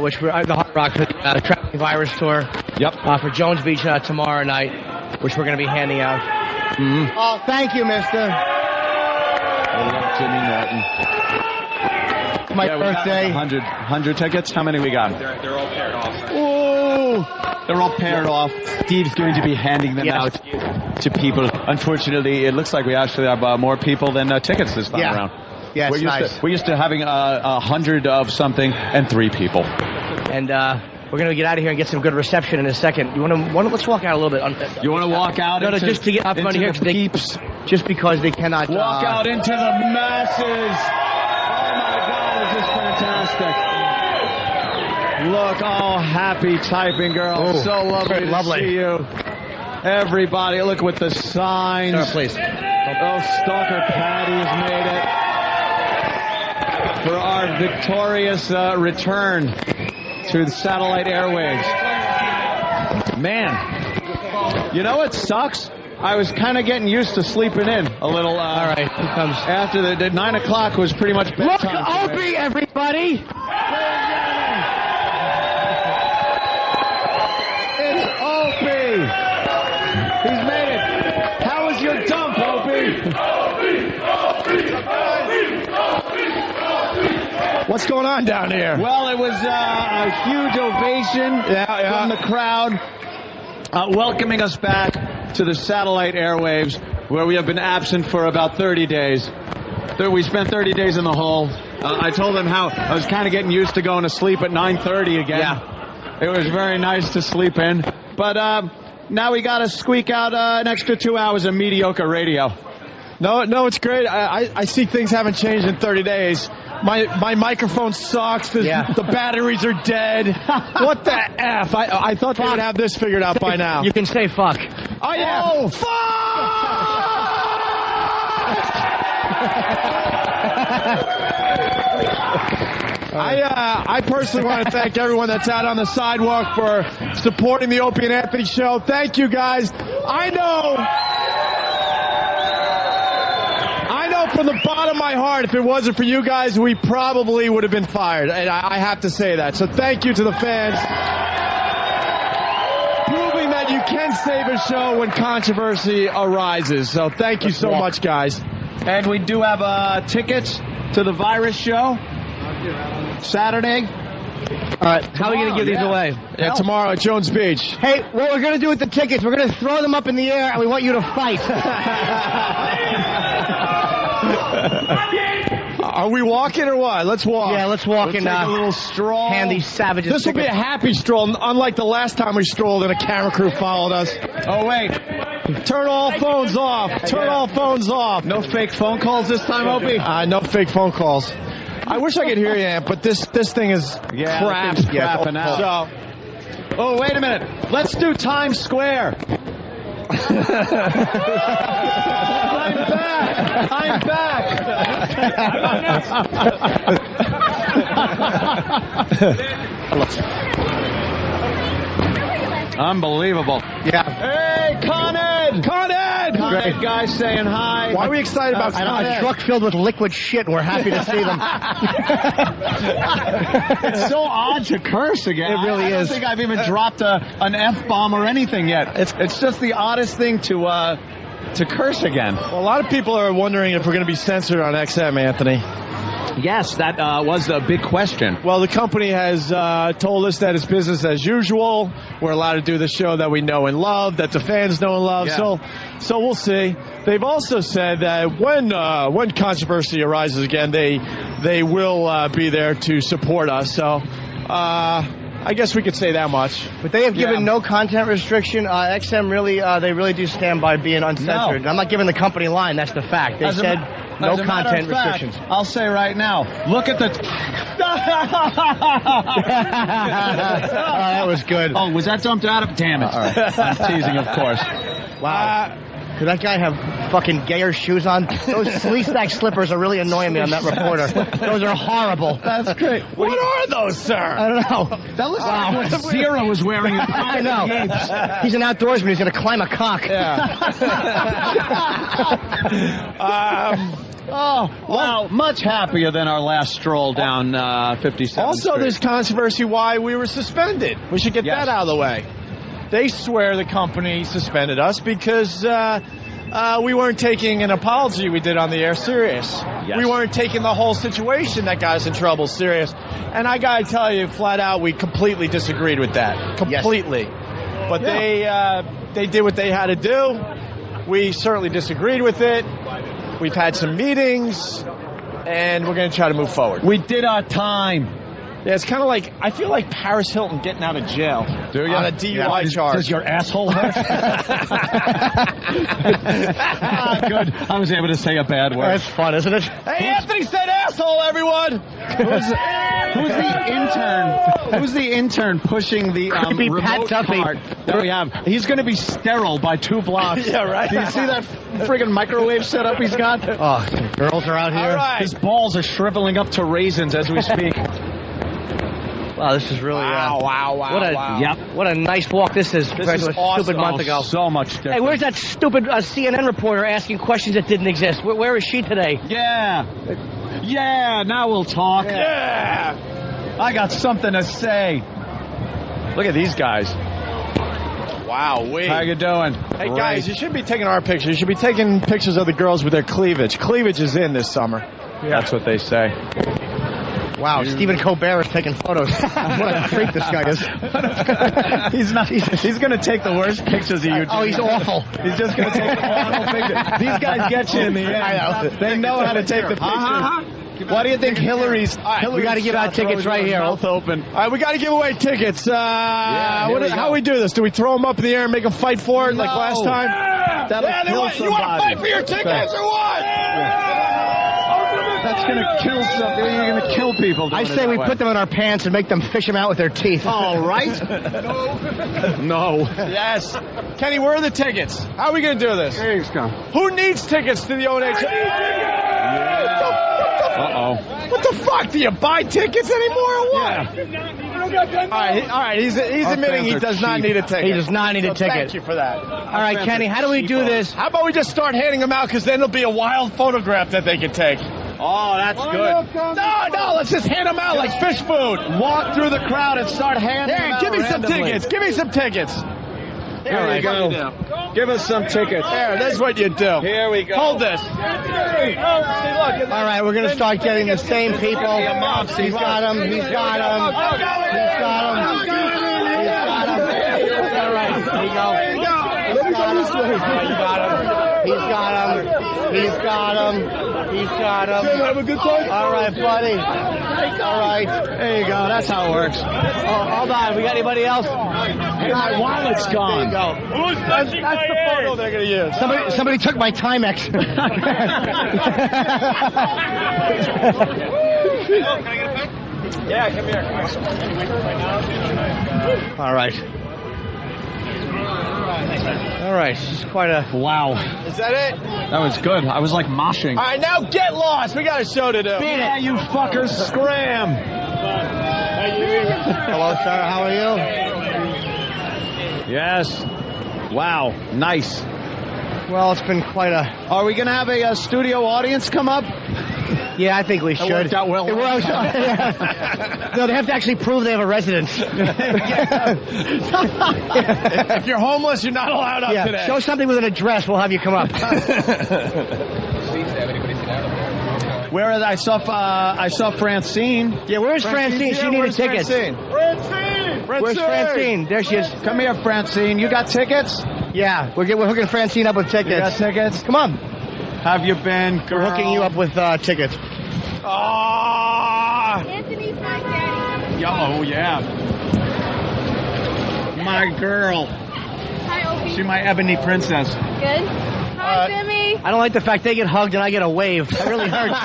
which we're the Hard Rock for the Traveling Virus Tour. Yep. For Jones Beach tomorrow night, which we're going to be handing out. Mm-hmm. Oh, thank you, mister. I love Jimmy Norton. My birthday. 100 tickets? How many we got? They're all paired off. Ooh, they're all paired off. Steve's going to be handing them out to people. Unfortunately, it looks like we actually have more people than tickets this time around. Yeah, it's we're used to having 100 of something and 3 people. And we're going to get out of here and get some good reception in a second. You want to let's walk out a little bit. You want to walk out? No, just to get up front here. Just because they cannot walk out into the masses. Oh my God, is this fantastic! Look, happy typing girls. So lovely to see you. Everybody, look with the signs. Sir, please. Stalker Patty has made it for our victorious return to the satellite airwaves. Man, you know what sucks? I was kind of getting used to sleeping in a little. All right, here comes. After the 9 o'clock was pretty much bedtime. Look, Opie, everybody! What's going on down here? Well, it was a huge ovation from the crowd welcoming us back to the satellite airwaves, where we have been absent for about 30 days. We spent 30 days in the hole. I told them how I was kind of getting used to going to sleep at 9:30 again. Yeah. It was very nice to sleep in. But now we got to squeak out an extra 2 hours of mediocre radio. No, it's great. I see things haven't changed in 30 days. My microphone sucks. The batteries are dead. What the F? I thought they would have this figured out by now. You can say fuck. Oh, yeah. Oh, fuck! I personally want to thank everyone that's out on the sidewalk for supporting the Opie and Anthony show. Thank you, guys. I know from the bottom of my heart, if it wasn't for you guys, we probably would have been fired. And I have to say that. So thank you to the fans. Proving that you can save a show when controversy arises. So thank you so much, guys. And we do have tickets to the Virus show Saturday. All right, how are we going to give these away? Yeah, tomorrow at Jones Beach. Hey, what we're going to do with the tickets, we're going to throw them up in the air, and we want you to fight. Are we walking or what? Let's walk. Yeah, let's walk We'll and take a little stroll. hand these savages. This will be a happy stroll, unlike the last time we strolled and a camera crew followed us. Oh, wait. Turn all phones off. Turn all phones off. No fake phone calls this time, Opie? No fake phone calls. I wish I could hear you, Amp, but this thing is crap. Crapping out. So, oh, wait a minute. Let's do Times Square. I'm back. Unbelievable. Yeah. Hey, Con Ed! Con Ed! Con Ed guys saying hi. Why are we excited about Con Ed? A truck filled with liquid shit, and we're happy to see them. It's so odd to curse again. It really I don't is. think I've even dropped an F-bomb or anything yet. It's just the oddest thing to curse again. Well, a lot of people are wondering if we're going to be censored on XM, Anthony. Yes, that was a big question. Well, the company has told us that it's business as usual. We're allowed to do the show that we know and love, that the fans know and love. Yeah. So we'll see. They've also said that when controversy arises again, they will be there to support us. So I guess we could say that much. But they have given no content restriction. XM they really do stand by being uncensored. No. I'm not giving the company line. That's the fact. They said no content restrictions. I'll say right now, look at the... That was good. Oh, was that dumped out of... Damn it. All right. I'm teasing, of course. Wow. Could that guy have fucking gayer shoes on? Those sleeve-stack slippers are really annoying me on that reporter. Those are horrible. That's great. What are those, sir? I don't know. That looks like what Zero was wearing in I know. He's an outdoorsman. He's going to climb a cock. Yeah. Oh, wow. Much happier than our last stroll down 57th Also, Street. there's controversy why we were suspended. We should get that out of the way. They swear the company suspended us because we weren't taking an apology we did on the air serious. Yes. We weren't taking the whole situation that got us in trouble serious. And I got to tell you, flat out, we completely disagreed with that. Completely. Yes. But they did what they had to do. We certainly disagreed with it. We've had some meetings, and we're going to try to move forward. We did our time. Yeah, it's kind of like, I feel like Paris Hilton getting out of jail. Do you? On a DUI charge. Does your asshole hurt? Good. I was able to say a bad word. That's fun, isn't it? Hey, Anthony said asshole, everyone! Who's the intern? Who's the intern pushing the remote cart that we have? He's going to be sterile by 2 blocks. Yeah, right. Do you see that friggin' microwave setup he's got? Oh, girls are out here. All right. His balls are shriveling up to raisins as we speak. Wow, this is really wow. What a nice walk this is compared to a stupid month ago. So much different. Hey, where's that stupid CNN reporter asking questions that didn't exist? Where is she today? Yeah, now we'll talk. Yeah. I got something to say. Look at these guys. Wow, How you doing? Hey, guys, you should be taking our pictures. You should be taking pictures of the girls with their cleavage. Cleavage is in this summer. That's what they say. Wow, Stephen Colbert is taking photos. What a freak this guy is. He's not. He's going to take the worst pictures of you. Oh, he's awful. He's just going to take the awful pictures. These guys get you in the end. I know. They know how to take the pictures. Why do you think Hillary's? We got to give out tickets right here. Mouth open. All right, we got to give away tickets. How do we do this? Do we throw them up in the air and make them fight for it like last time? That'll kill somebody. You want to fight for your tickets or what? That's going to kill somebody. You're going to kill people. I say we put them in our pants and make them fish them out with their teeth. All right. No. Yes. Kenny, where are the tickets? How are we going to do this? Here you go. Who needs tickets to the ONA? Uh-oh. What the fuck? Do you buy tickets anymore or what? All right. He's admitting he does not need a ticket. He does not need a ticket. Thank you for that. All right, Kenny, how do we do this? How about we just start handing them out, because then there'll be a wild photograph that they can take. Oh, that's good. No, let's just hand them out like fish food. Walk through the crowd and start handing them out give me some randomly. tickets. Give me some tickets. Here we go. Give us some tickets. There, that's what you do. Here we go. Hold this. All right, we're going to start getting the same people. He's got them. He's got them. He's got them. He's got them. All right, here you go. He's got them. He's got them. He's got them. He's got them. Have a good time. All right, buddy. All right. There you go. That's how it works. Oh, hold on. We got anybody else? Hey, my wallet's gone. There you go. That's the photo they're going to use. Somebody took my Timex. Yeah, come here. All right. All right. This is quite a... Wow. Is that it? That was good. I was like moshing. All right, now get lost. We got a show to do. Yeah, you fuckers. Scram. Hello, sir. How are you? Yes. Wow. Nice. Well, it's been quite a... Are we going to have a studio audience come up? Yeah, I think we should. It worked out well. No, they have to actually prove they have a residence. If you're homeless, you're not allowed up today. Show something with an address. We'll have you come up. Where is I saw Francine. Yeah, where's Francine? She needed tickets. Where's Francine? There she is. Come here, Francine. You got tickets? Yeah, we're hooking Francine up with tickets. You got tickets? Come on. Have you been, girl? We're hooking you up with tickets. Anthony's my daddy. Oh, yeah. My girl. Hi, Opie. She my ebony princess. Good. Hi, Jimmy. I don't like the fact they get hugged and I get a wave. That really hurts.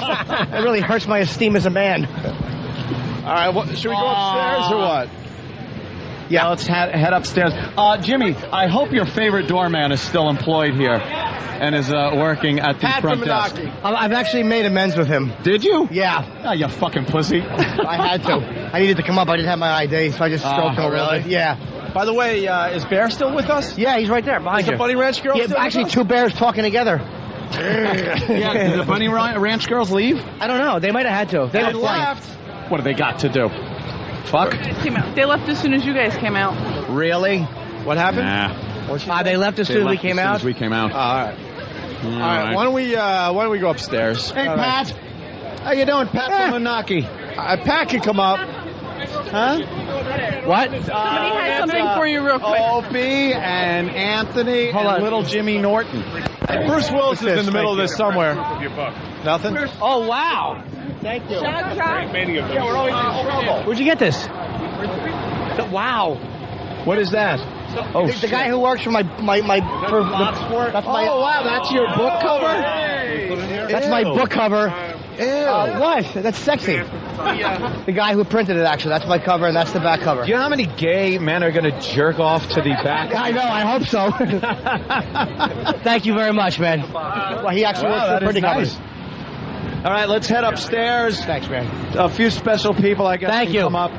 That really hurts my esteem as a man. All right, should we go upstairs or what? Yeah, let's head upstairs. Jimmy, I hope your favorite doorman is still employed here and is working at the front desk. I've actually made amends with him. Did you? Yeah. Oh, you fucking pussy. I had to. I needed to come up. I didn't have my ID, so I just stroked him. Really? Yeah. By the way, is Bear still with us? Yeah, he's right there behind Is you. the Bunny Ranch girl still actually with us? two bears talking together. Yeah, did the Bunny Ranch girls leave? I don't know. They might have had to. They left. What do they got to do? Fuck? They left as soon as you guys came out. Really? What happened? Nah. They left as soon as we came out? As we came out. All right. All right. Why don't we go upstairs? Hey, All Pat. How you doing, Pat from Menaki? Pat can come up. Huh? What? Somebody has something for you real quick. Opie and Anthony and little Jimmy Norton. Bruce Willis is in the middle of this somewhere. Nothing? Oh, wow. Thank you. Yeah, we're always in trouble. Where'd you get this? Wow. What is that? The guy who works for my that's my wow, that's your book cover? That's my book cover. What? That's sexy. The guy who printed it, actually. That's my cover, and that's the back cover. Do you know how many gay men are going to jerk off to the back? I know. I hope so. Thank you very much, man. Well, he actually works for printing covers. All right, let's head upstairs. Thanks, man. A few special people, I guess, Thank you. come up.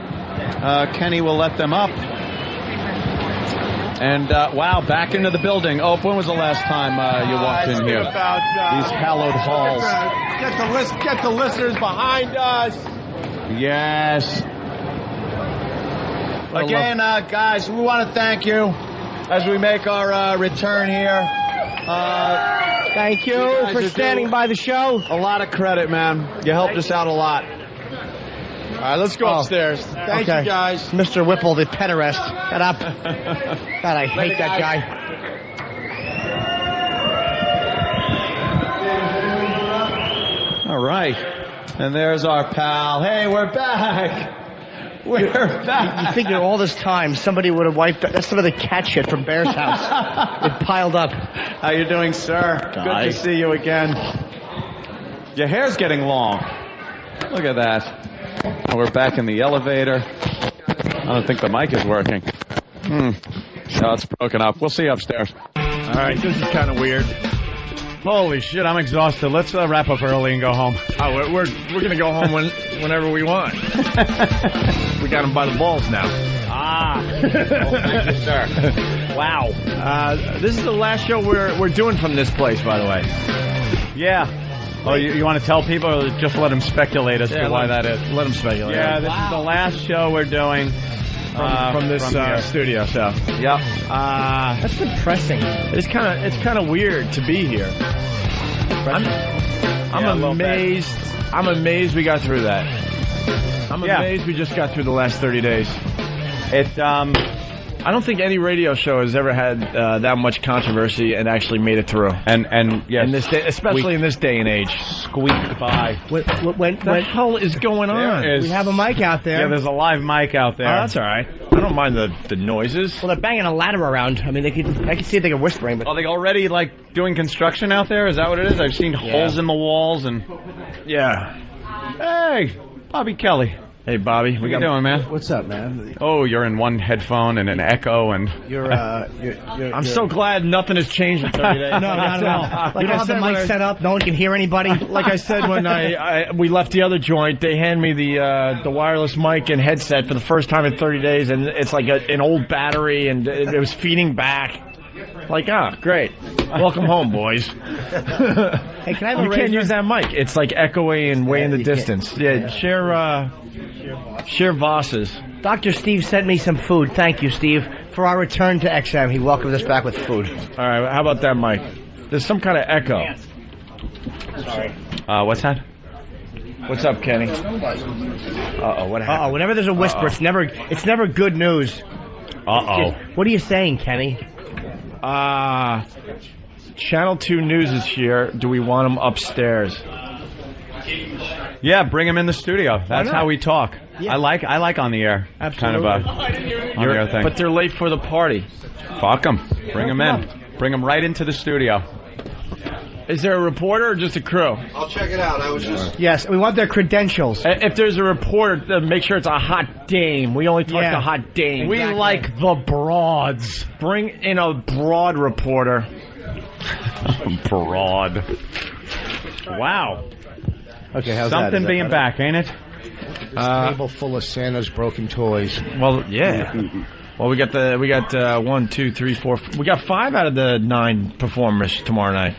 Kenny will let them up. And, wow, back into the building. Oh, when was the last time you walked in here? These hallowed halls. Get the listeners behind us. Yes. Again, guys, we want to thank you as we make our return here. Thank you for standing by the show. A lot of credit, man. You helped us out a lot. All right, let's go upstairs. Thank you, guys. Mr. Whipple, the pederast. Get up. God, I hate that guy. All right. And there's our pal. Hey, we're back. We're back. You figure all this time somebody would have wiped. That's some of the cat shit from Bear's house. It piled up. How you doing, sir? Good to see you again. Your hair's getting long. Look at that. We're back in the elevator. I don't think the mic is working. No, it's broken up. We'll see you upstairs. All right, this is kind of weird. Holy shit, I'm exhausted. Let's wrap up early and go home. Oh, we're going to go home whenever we want. We got them by the balls now. Thank you, sir. Wow. This is the last show we're doing from this place, by the way. Yeah. Oh, you want to tell people or just let them speculate as to why that is? Let them speculate. Yeah, this is the last show we're doing from this studio. So, yep. That's depressing. It's kind of weird to be here. I'm amazed. I'm amazed we got through that. I'm amazed we just got through the last 30 days. I don't think any radio show has ever had that much controversy and actually made it through. And yes, in this day, especially in this day and age, squeaked by. What the hell is going on? We have a mic out there. Yeah, there's a live mic out there. Oh, that's all right. I don't mind the noises. Well, they're banging a ladder around. I mean, I can see if they can whispering. But are they already doing construction out there? Is that what it is? I've seen holes in the walls and. Yeah. Hey, Bobby Kelly. Hey, Bobby. What you doing, man? What's up, man? Oh, you're in one headphone and an echo, and I'm so glad nothing has changed in 30 days. No, not at all. Like I have the mic set up, no one can hear anybody. Like I said when we left the other joint, they hand me the wireless mic and headset for the first time in 30 days, and it's like an old battery, and it was feeding back. Like, great. Welcome home, boys. Hey, can I have You can't use that mic. It's like echoing and way in the distance. Yeah, share Vosses. Dr. Steve sent me some food. Thank you, Steve. For our return to XM, he welcomed us back with food. All right, how about that mic? There's some kind of echo. Sorry. What's that? What's up, Kenny? Uh-oh, what happened? Whenever there's a whisper, it's never good news. Uh-oh. What are you saying, Kenny? Channel 2 News is here. Do we want them upstairs? Yeah, bring them in the studio. That's how we talk. Yeah. I like on the air. Absolutely. Kind of on the air thing. But they're late for the party. Fuck them. Bring them in. Bring them right into the studio. Is there a reporter or just a crew? I'll check it out. I was just... Yes, we want their credentials. If there's a reporter, make sure it's a hot dame. We only talk to hot dames. We like the broads. Bring in a broad reporter. Broad. Wow. Okay, how's something that? being back, ain't it? This table full of Santa's broken toys. Well, yeah. Well, we got 1, 2, 3, 4. We got 5 out of the 9 performers tomorrow night.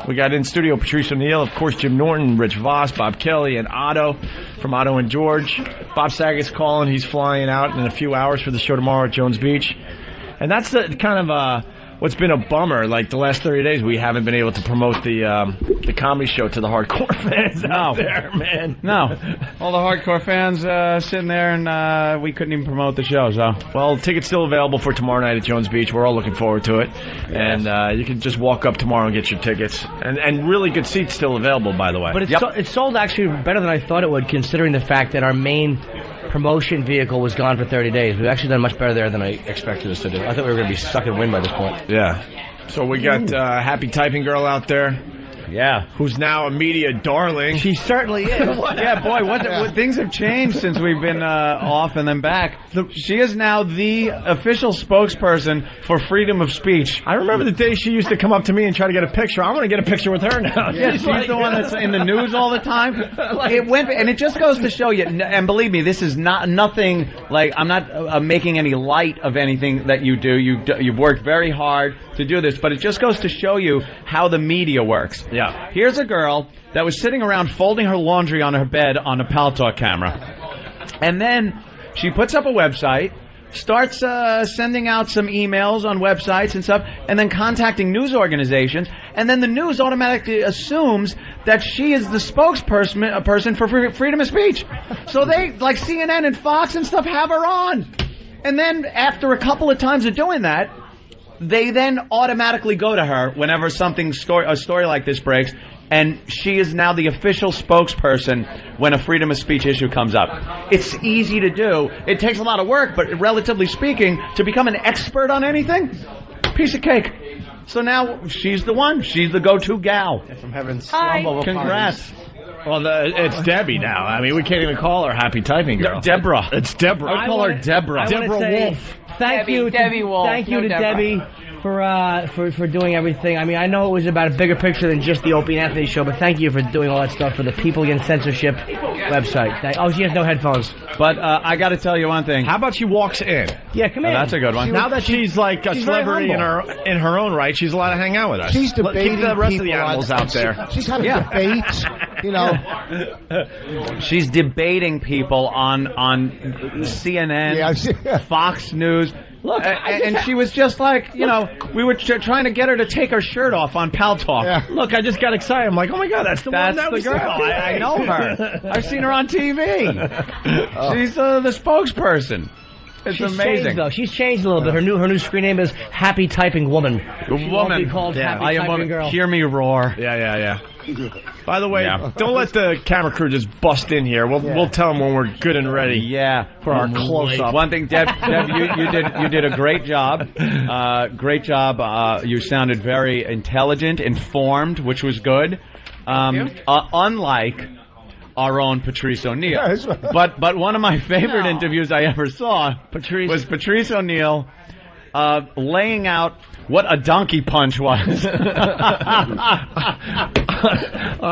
We got in studio Patrice O'Neill, of course, Jim Norton, Rich Voss, Bob Kelly, and Otto from Otto and George. Bob Saget's calling. He's flying out in a few hours for the show tomorrow at Jones Beach. And that's the kind of what's been a bummer. Like the last 30 days, we haven't been able to promote the comedy show to the hardcore fans out there, man. No. All the hardcore fans sitting there, and we couldn't even promote the show. So, well, tickets still available for tomorrow night at Jones Beach. We're all looking forward to it. Yes. And you can just walk up tomorrow and get your tickets. And really good seats still available, by the way. But it's sold actually better than I thought it would, considering the fact that our main promotion vehicle was gone for 30 days. We've actually done much better there than I expected us to do. I thought we were going to be stuck in wind by this point. Yeah. So we got Happy Typing Girl out there. Yeah. Who's now a media darling. She certainly is. Yeah, boy, what things have changed since we've been off and then back. She is now the official spokesperson for freedom of speech. I remember the day she used to come up to me and try to get a picture. I want to get a picture with her now. Yeah, she's the one that's in the news all the time. It just goes to show you, and believe me, this is nothing, like, I'm not making any light of anything that you do. You've worked very hard to do this, but it just goes to show you how the media works. Yeah. Here's a girl that was sitting around folding her laundry on her bed on a Pal Talk camera. And then she puts up a website, starts sending out some emails on websites and stuff, and then contacting news organizations. And then the news automatically assumes that she is the spokesperson person for freedom of speech. So they, like CNN and Fox and stuff, have her on. And then after a couple of times of doing that, they then automatically go to her whenever a story like this breaks, and she is now the official spokesperson when a freedom of speech issue comes up. It's easy to do. It takes a lot of work, but relatively speaking, to become an expert on anything, piece of cake. So now she's the one. She's the go-to gal. From heaven's slumber. Congrats. Well, it's Debbie now. I mean, we can't even call her Happy Typing Girl. Deborah. It's Deborah. I call her Deborah. Deborah Wolf. Thank you, Debbie Wolf. Thank you to Deborah. Debbie for doing everything. I mean, I know it was about a bigger picture than just the Opie and Anthony show, but thank you for doing all that stuff for the People Against Censorship website. Oh, she has no headphones. But I got to tell you one thing. How about she walks in? Yeah, come in. That's a good one. Now that she's like a celebrity in her own right, she's allowed to hang out with us. She's debating Keep the rest of the people animals out there. She's having debates, you know. She's debating people on CNN, Fox News. Look, and she was just like, you know, we were trying to get her to take her shirt off on Pal Talk. Yeah. Look, I just got excited. I'm like, oh my God, that's the one that was girl. I know her. I've seen her on TV. She's the spokesperson. It's She's amazing. Changed, though. She's changed a little bit. Her new screen name is Happy Typing Woman. She won't be called Happy Typing Girl. Hear me roar. Yeah. By the way, don't let the camera crew just bust in here. We'll tell them when we're good and ready. Yeah, for our close up. One thing, Deb, you did a great job. Great job. You sounded very intelligent, informed, which was good. Unlike our own Patrice O'Neill. Yeah, that's right. But one of my favorite interviews I ever saw was Patrice O'Neill laying out what a donkey punch was on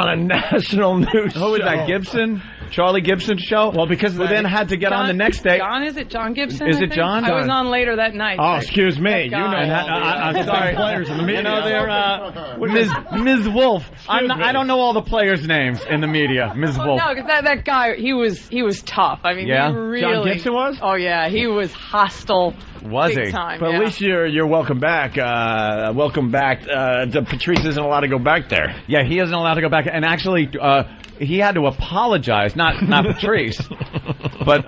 a national news show. Who was that, Gibson? Charlie Gibson's show? Well, because we then had to get on the next day. Is it John Gibson? Is it John? I was on later that night. Oh, excuse me. You know I'm sorry. Players in the media. You know, they're Ms. Wolf. I don't know all the players' names in the media. Ms. Wolf. No, because that guy, he was tough. I mean, he really. John Gibson was? Oh yeah, he was hostile. Was big he? Time, but at least you're welcome back. Welcome back. Patrice isn't allowed to go back there. Yeah, he isn't allowed to go back. And actually, he had to apologize. Not Patrice, but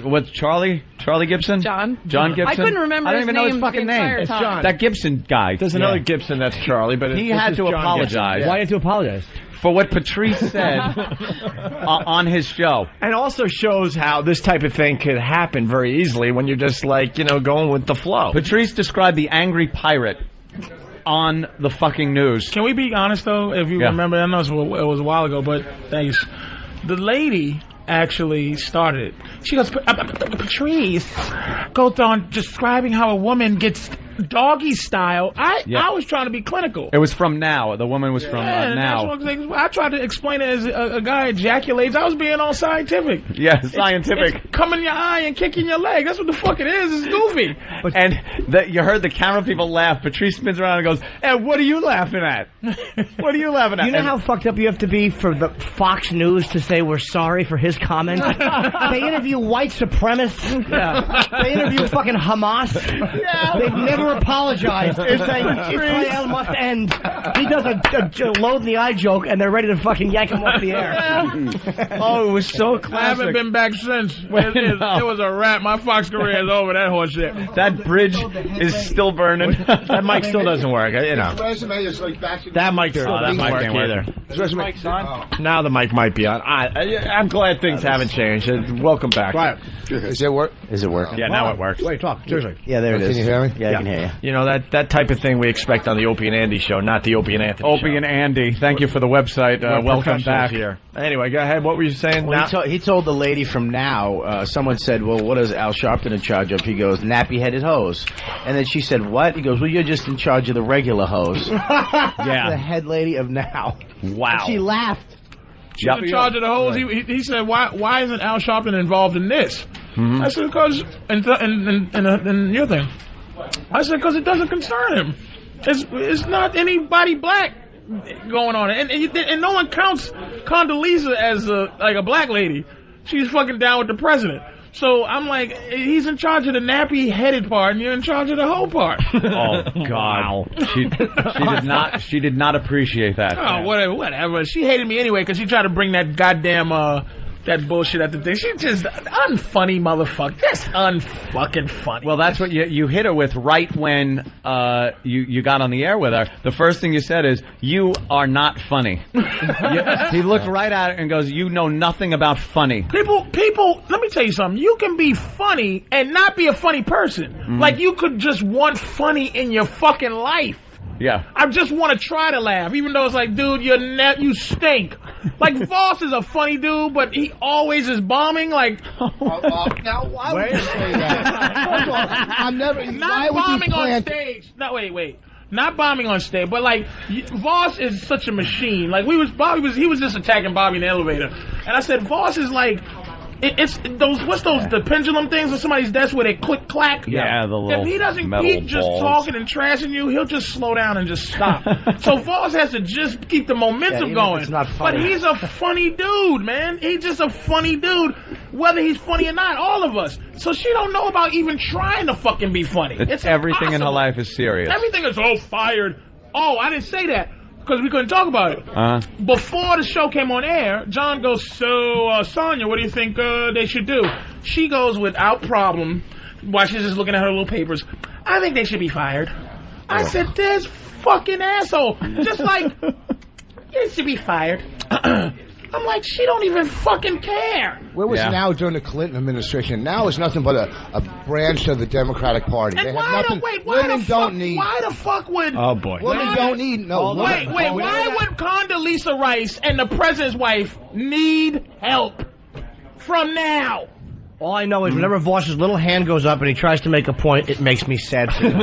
what's Charlie Gibson? John Gibson. I couldn't remember. I don't even know his the fucking name. entire It's time. John. That Gibson guy. There's another Gibson that's Charlie, but he had to apologize. Why did you apologize? For what Patrice said on his show. And also shows how this type of thing could happen very easily when you're just like, going with the flow. Patrice described the angry pirate on the fucking news. Can we be honest, though? If you remember, I know it was a while ago, but thanks. The lady actually started it. She goes, Patrice goes on describing how a woman gets doggy style. I was trying to be clinical. It was from Now. The woman was from Now. I tried to explain it as a guy ejaculates. I was being all scientific. Yeah, scientific. It's come in your eye and kick in your leg. That's what the fuck it is. It's goofy. And you heard the camera people laugh. Patrice spins around and goes, "Hey, what are you laughing at? What are you laughing at?" You know how fucked up you have to be for the Fox News to say we're sorry for his comment? They interview white supremacists. They interview fucking Hamas. They've never apologized. They're saying Israel must end. He does a load in the eye joke, and they're ready to fucking yank him off the air. Oh, it was so classic. I haven't been back since. It was a wrap. My Fox career is over. That horse shit. That bridge is still burning. That mic still doesn't work. His resume is like back to that mic still doesn't work either. His resume Now the mic might be on. I'm glad things haven't changed. Welcome back. Right. Is it work? Is it working? Yeah, now it works. Wait, talk. Seriously. Yeah, there it is. Can you hear me? Yeah, I can hear you. You know, that type of thing we expect on the Opie and Andy show, not the Opie and Anthony show. Opie and Andy, thank you for the website. Welcome back. Here. Anyway, go ahead. What were you saying? Well, he told the lady from Now, someone said, well, what is Al Sharpton in charge of? He goes, nappy-headed hose. And then she said, what? He goes, well, you're just in charge of the regular hose. Yeah. The head lady of Now. Wow. And she laughed. She's in charge of the hose. He said, why isn't Al Sharpton involved in this? Mm-hmm. I said, because, and your thing. I said, because it doesn't concern him. It's not anybody black going on. And no one counts Condoleezza as a black lady. She's fucking down with the president. So I'm like, he's in charge of the nappy-headed part, and you're in charge of the whole part. Oh God, she did not appreciate that. Oh, whatever. She hated me anyway because she tried to bring that goddamn that bullshit at the thing. She's just unfunny motherfucker. Just unfucking funny. Well, that's what you hit her with right when you got on the air with her. The first thing you said is, "You are not funny." He looked right at her and goes, "You know nothing about funny." People. Let me tell you something. You can be funny and not be a funny person. Mm-hmm. Like you could just want funny in your fucking life. Yeah. I just want to try to laugh, even though it's like, dude, you stink. Like, Voss is a funny dude, but he always is bombing. Like, now, why would you say that? I'm never. Not bombing on stage. No, wait. Not bombing on stage, but like, Voss is such a machine. Like, he was just attacking Bobby in the elevator. And I said, Voss is like, it's those, the pendulum things on somebody's desk where they click clack? Yeah, the little if he doesn't metal keep just balls. talking and trashing you, he'll just slow down and just stop. So Voss has to just keep the momentum going. It's not funny. But he's a funny dude, man. He's just a funny dude, whether he's funny or not, all of us. So she don't know about even trying to fucking be funny. It's everything in her impossible. life is serious. Everything is fired. Oh, I didn't say that. Because we couldn't talk about it. Before the show came on air, John goes, so, Sonya, what do you think they should do? She goes, without problem, while she's just looking at her little papers, I think they should be fired. I said, this fucking asshole. Just like, they should be fired. I'm like, she don't even fucking care. Where was now during the Clinton administration? Now it's nothing but a branch of the Democratic Party. And they have nothing. Why the fuck would... Oh, boy. Women don't need... No. Wait, why would Condoleezza Rice and the president's wife need help from now? All I know is whenever Voss's little hand goes up and he tries to make a point, it makes me sad for him.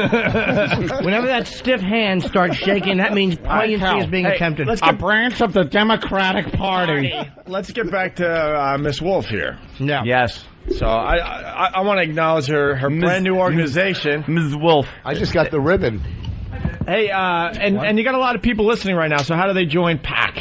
Whenever that stiff hand starts shaking, that means poignancy is being attempted. A branch of the Democratic Party. Let's get back to Miss Wolf here. Yeah. Yes. So I want to acknowledge her brand new organization, Ms. Wolf. I just got the ribbon. Hey, and you got a lot of people listening right now. So how do they join PAC?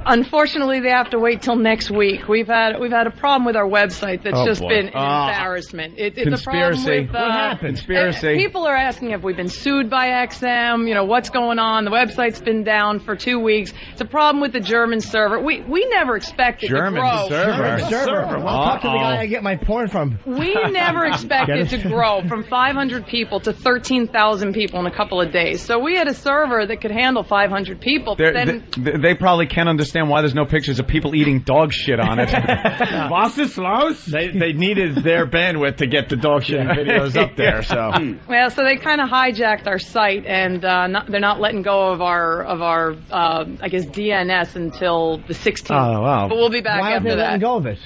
Unfortunately, they have to wait till next week. We've had a problem with our website that's just been an embarrassment. It's Conspiracy. a problem with, what happened? Conspiracy. People are asking if we've been sued by XM. You know, what's going on? The website's been down for 2 weeks. It's a problem with the German server. We never expected to grow. German server. Well, talk to the guy I get my porn from. We never expected to grow from 500 people to 13,000 people in a couple of days. So we had a server that could handle 500 people. But then they probably can't understand why there's no pictures of people eating dog shit on it. They needed their bandwidth to get the dog shit videos up there. So so they kind of hijacked our site, and they're not letting go of our I guess DNS until the 16th. Oh wow! But we'll be back Why after are they that. letting go of it?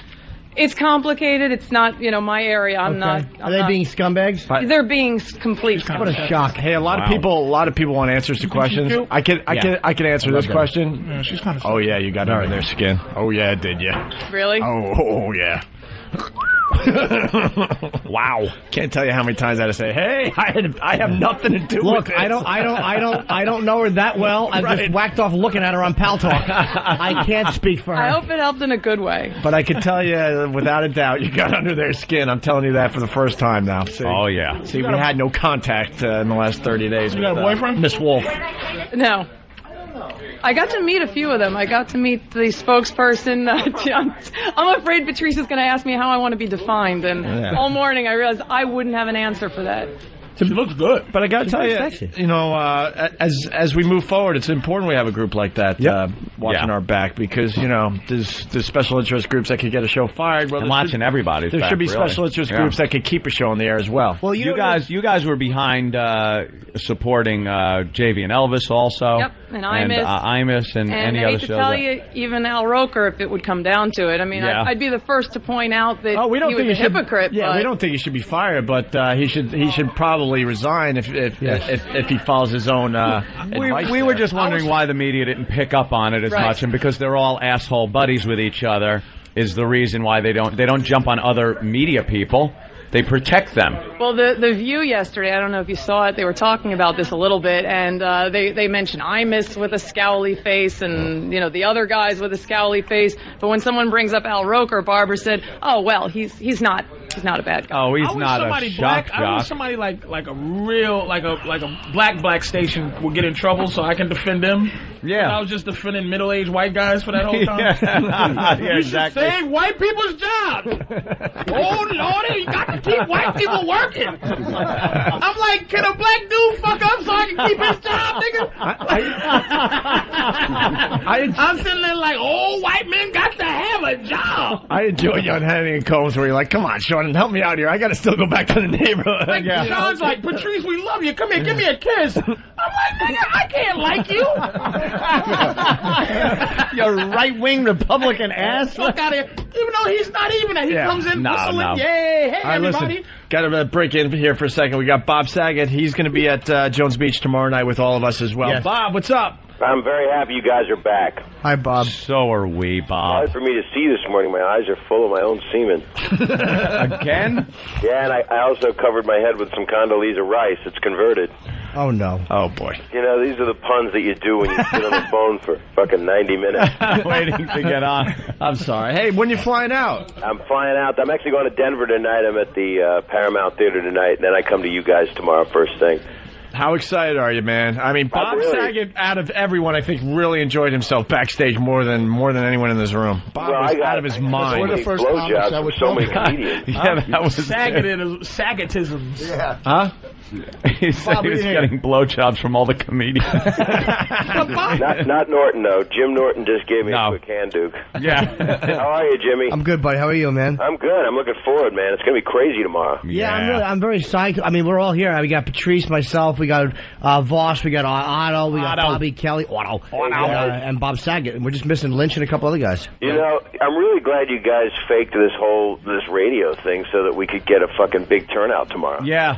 It's complicated. It's not, my area. I'm not. Are they being scumbags? They're being complete scumbags. What a shock! Hey, a lot of people want answers to questions. I can answer this question. Yeah, she's kind of. Oh yeah, you got under their skin. Oh yeah, did you? Really? Oh yeah. Wow! Can't tell you how many times I had to say, "Hey, I have nothing to do with this." I don't know her that well. I just whacked off looking at her on Pal Talk. I can't speak for her. I hope it helped in a good way. But I can tell you, without a doubt, you got under their skin. I'm telling you that for the first time now. See? Oh yeah. See, we had no contact in the last 30 days. You got a boyfriend? Miss Wolf. No. I got to meet a few of them. I got to meet the spokesperson. I'm afraid Patrice is going to ask me how I want to be defined, and all morning I realized I wouldn't have an answer for that. She looks good. But I got to tell you, as we move forward, it's important we have a group like that watching our back, because, there's special interest groups that could get a show fired. Well, I'm watching everybody's There back, should be really. special interest groups that could keep a show on the air as well. Well, you guys were behind supporting JV and Elvis also. Yep, and Imus. Imus and any I other hate to shows. tell you, even Al Roker, if it would come down to it. I mean, I'd be the first to point out that he was a hypocrite. Yeah, we don't think he should be fired, but he should probably resign if he follows his own advice. We were just wondering why the media didn't pick up on it as much, and because they're all asshole buddies with each other is the reason why they don't jump on other media people. They protect them. Well, the View yesterday, I don't know if you saw it, they were talking about this a little bit, and they mentioned Imus with a scowly face and, the other guys with a scowly face. But when someone brings up Al Roker, Barbara said, oh, well, he's not a bad guy. Oh, he's not a shock jock. I wish somebody like a real, like a black station would get in trouble so I can defend them. Yeah. I was just defending middle-aged white guys for that whole time. Yeah, exactly. You should save white people's jobs. Oh, Lordy, you got to keep white people working. I'm like, can a black dude fuck up so I can keep his job, nigga? I'm sitting there like, white men got to have a job. I enjoy you on Hannity and Combs where you're like, come on, Sean, help me out here. I got to still go back to the neighborhood. Like, Sean's like, Patrice, we love you. Come here, give me a kiss. I'm like, nigga, I can't like you. You right-wing Republican ass. Fuck out of here. Even though he's not even that. He comes in whistling, yay, hey, everybody. Listen, got to break in here for a second. We got Bob Saget. He's going to be at Jones Beach tomorrow night with all of us as well. Yes. Bob, what's up? I'm very happy you guys are back. Hi, Bob. So are we, Bob. Hard for me to see this morning. My eyes are full of my own semen. Again? Yeah, and I also covered my head with some Condoleezza Rice. It's converted. Oh, no. Oh, boy. These are the puns that you do when you sit on the phone for fucking 90 minutes. Waiting to get on. I'm sorry. Hey, when you flying out? I'm flying out. I'm actually going to Denver tonight. I'm at the Paramount Theater tonight, and then I come to you guys tomorrow first thing. How excited are you, man? I mean, Bob Saget, out of everyone, I think really enjoyed himself backstage more than anyone in this room. Bob was out of his mind. We're the first blowjobs from so many comedians. That was Sagetisms. Yeah. Huh? He said he was getting blowjobs from all the comedians. Not Norton, though. Jim Norton just gave me a quick hand, Duke. Yeah. How are you, Jimmy? I'm good, buddy. How are you, man? I'm good. I'm looking forward, man. It's going to be crazy tomorrow. Yeah, I'm very psyched. I mean, we're all here. We got Patrice, myself, we got Voss, we got Otto, we got Bobby Kelly, and Bob Saget. And we're just missing Lynch and a couple other guys. I'm really glad you guys faked this radio thing so that we could get a fucking big turnout tomorrow. Yeah.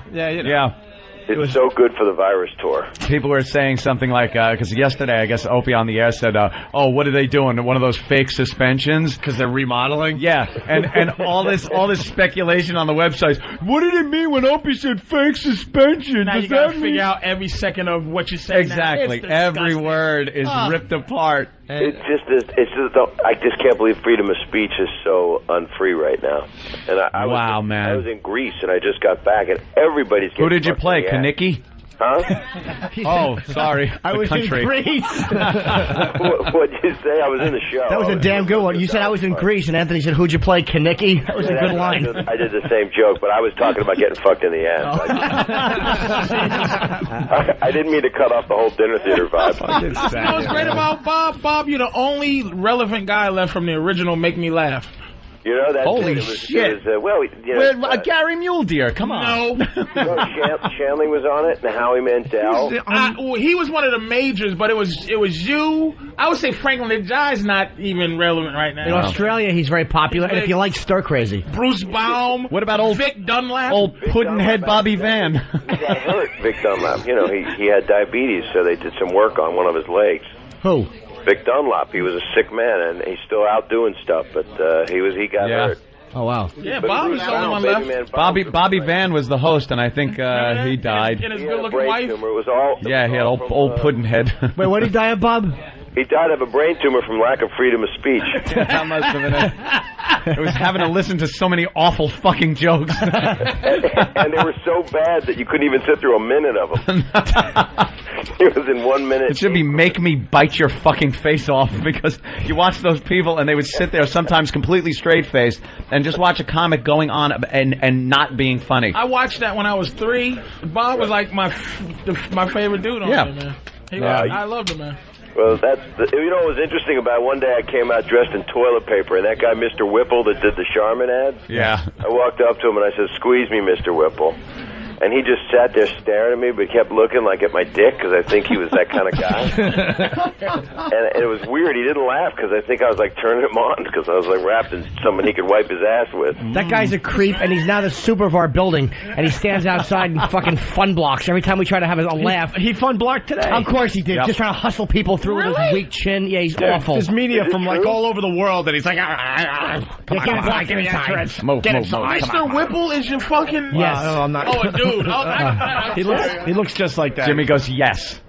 It was so good for the virus tour. People were saying something like, because yesterday, I guess Opie on the air said, what are they doing? One of those fake suspensions? Because they're remodeling? Yeah, and all this speculation on the websites. What did it mean when Opie said fake suspension? Now you got to figure out every second of what you say. Exactly. Every word is ripped apart. I just can't believe freedom of speech is so unfree right now. And I was in Greece and I just got back and everybody's getting. Who did you play, Kaniki? Huh? Oh, sorry. I was in Greece. What'd you say? I was in the show. That was a damn good one. You said I was in Greece, and Anthony said, "Who'd you play, Kaniki?" That was a good line. I did the same joke, but I was talking about getting fucked in the ass. I didn't mean to cut off the whole dinner theater vibe. You know what's great about Bob? Bob, you're the only relevant guy left from the original Make Me Laugh. Holy shit! Gary Muledeer, come on. No. Shanley was on it, and Howie Mandel. He was one of the majors, but it was you. I would say Franklin Ajay's not even relevant right now. In Australia, he's very popular, and if you like Stir Crazy. Bruce Baum. What about old Vic Dunlap? Old Puddinhead Bobby Van. He got hurt, Vic Dunlap. He had diabetes, so they did some work on one of his legs. Who? Vic Dunlap. He was a sick man, and he's still out doing stuff, but he got hurt. Oh, wow. Yeah, Bob was the only one left. Bobby Van was the host, and I think he died. And his good-looking wife. Tumor. It was all. Yeah, he had old Puddinhead. Wait, what did he die of, Bob? He died of a brain tumor from lack of freedom of speech. That must have been it. It was having to listen to so many awful fucking jokes. and they were so bad that you couldn't even sit through a minute of them. It was in 1 minute. It should be make me bite your fucking face off, because you watch those people and they would sit there sometimes completely straight-faced and just watch a comic going on and not being funny. I watched that when I was 3. Bob was like my favorite dude on there, man. I loved him, man. Well, what was interesting about it? One day I came out dressed in toilet paper, and that guy, Mr. Whipple, that did the Charmin ads. Yeah. I walked up to him and I said, "Squeeze me, Mr. Whipple." and he just sat there staring at me, but kept looking like at my dick because I think he was that kind of guy. and it was weird. He didn't laugh because I think I was like turning him on because I was like wrapped in someone he could wipe his ass with. That guy's a creep, and he's now the super of our building, and he stands outside and fucking fun blocks every time we try to have a laugh. He fun blocked today. Of course he did. Just trying to hustle people through with his weak chin. Yeah, he's awful. There's media from like all over the world that he's like, come on, get inside. Mr. Whipple is your fucking... Yes. I'm not. Oh, dude. He looks just like that. Jimmy goes, yes.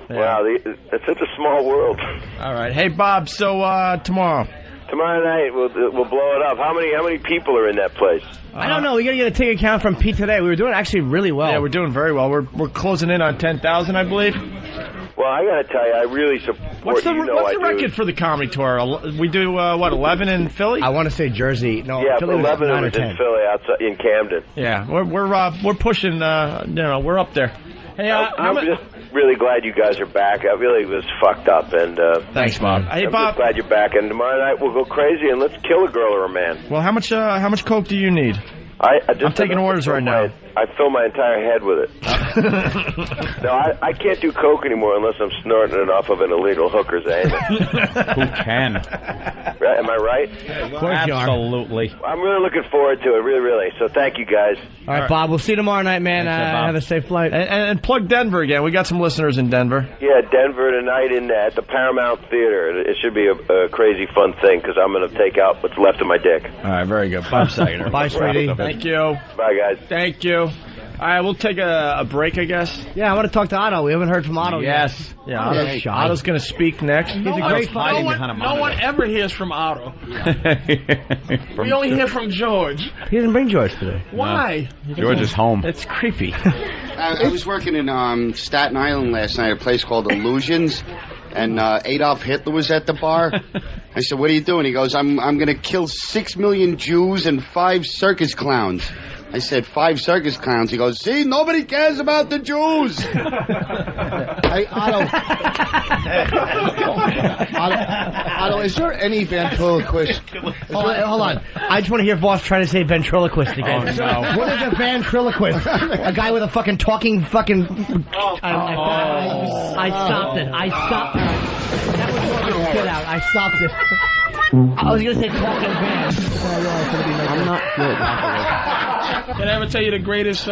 Wow, it's such a small world. All right. Hey, Bob, so tomorrow. Tomorrow night, we'll blow it up. How many people are in that place? I don't know. We got to get a ticket count from Pete today. We were doing actually really well. Yeah, we're doing very well. We're closing in on 10,000, I believe. Well, I got to tell you, I really support What's the record for the comedy tour? We do, 11 in Philly? I want to say Jersey. No, yeah, Philly 11 was 9 or was 10. in Philly, outside in Camden. Yeah, we're pushing, we're up there. Hey, I'm just really glad you guys are back. I really was fucked up, and thanks, Bob. Hey, I'm Bob. just glad you're back. And tomorrow night we'll go crazy and let's kill a girl or a man. Well, how much coke do you need? I'm taking orders right now. I fill my entire head with it. No, I can't do coke anymore unless I'm snorting it off of an illegal hooker's anus. Who can? Right, am I right? Absolutely. I'm really looking forward to it, really, really. So thank you, guys. All right, Bob. We'll see you tomorrow night, man. Have a safe flight. And plug Denver again. We got some listeners in Denver. Yeah, Denver tonight at the Paramount Theater. It should be a crazy fun thing because I'm going to take out what's left of my dick. All right, very good. Bob Sager. Bye, sweetie. Thank you. Bye, guys. Thank you. All right, we'll take a break, I guess. Yeah, I want to talk to Otto. We haven't heard from Otto yet. Yeah, Otto's going to speak next. He's a great fighter. No one ever hears from Otto. We only hear from George. He didn't bring George today. Why? George is home. It's creepy. I was working in Staten Island last night at a place called Illusions, and Adolf Hitler was at the bar. I said, "What are you doing?" He goes, "I'm going to kill 6 million Jews and 5 circus clowns." I said, 5 circus clowns. He goes, "See, nobody cares about the Jews." Hey, Otto, is there any ventriloquist? Hold on. I just want to hear Voss trying to say ventriloquist again. Oh, no. What is a ventriloquist? A guy with a fucking talking fucking... I stopped it. That was more of a spit out. I stopped it. I was going to say talking van. I'm not good. Did I ever tell you the greatest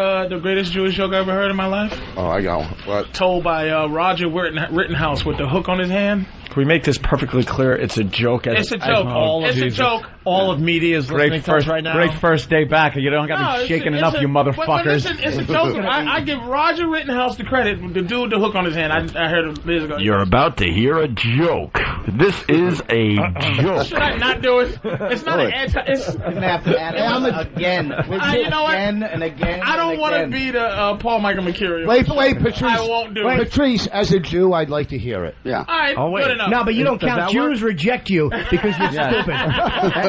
Jewish joke I ever heard in my life? Oh, I got one. What? Told by Roger Rittenhouse with the hook on his hand. Can we make this perfectly clear? It's a joke. It's a joke. It's a joke. All of media is listening to us right now. Great first day back. You don't got to be shaking it up, you motherfuckers. But listen, it's a joke. I give Roger Rittenhouse the credit. The dude with the hook on his hand. I heard it years ago. You're about to hear a joke. This is a joke. Should I not do it? It's not an anti... It's... Again. You know what? Again and again. I don't want to be the Paul Michael Mercury. Wait, Patrice. I won't do it. Patrice, as a Jew, I'd like to hear it. Yeah. All right, good enough. No, but you don't count. Jews reject you because you're stupid.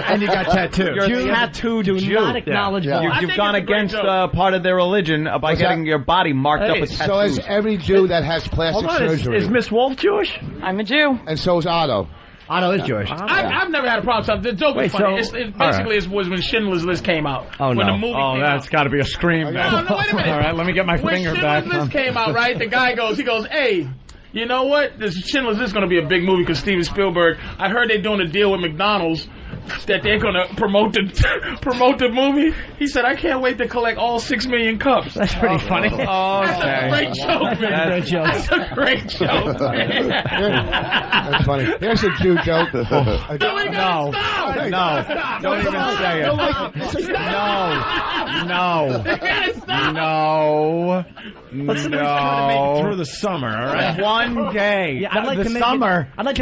And you got tattooed. You're a tattooed do Jew. not acknowledge them. You've gone against part of their religion by getting your body marked up with tattoos. So is every Jew that has plastic surgery. Is Miss Wolf Jewish? I'm a Jew. And so is Otto. Otto is Jewish. I've never had a problem. So the joke is funny. It was when Schindler's List came out. Oh, no. When the movie came out. That's got to be a scream. No, wait a minute. All right, let me get my finger back. When Schindler's List came out, right, the guy goes, hey, you know what? This Schindler's List is going to be a big movie because Steven Spielberg, I heard they're doing a deal with McDonald's that they're going to promote the movie. He said, I can't wait to collect all 6 million cups. That's pretty funny. That's a great joke, man. That's a great joke, man. That's funny. Here's a Jew joke. No. Don't even say it. No. Let's try to make it through the summer, all right? One day. Yeah, I'd like to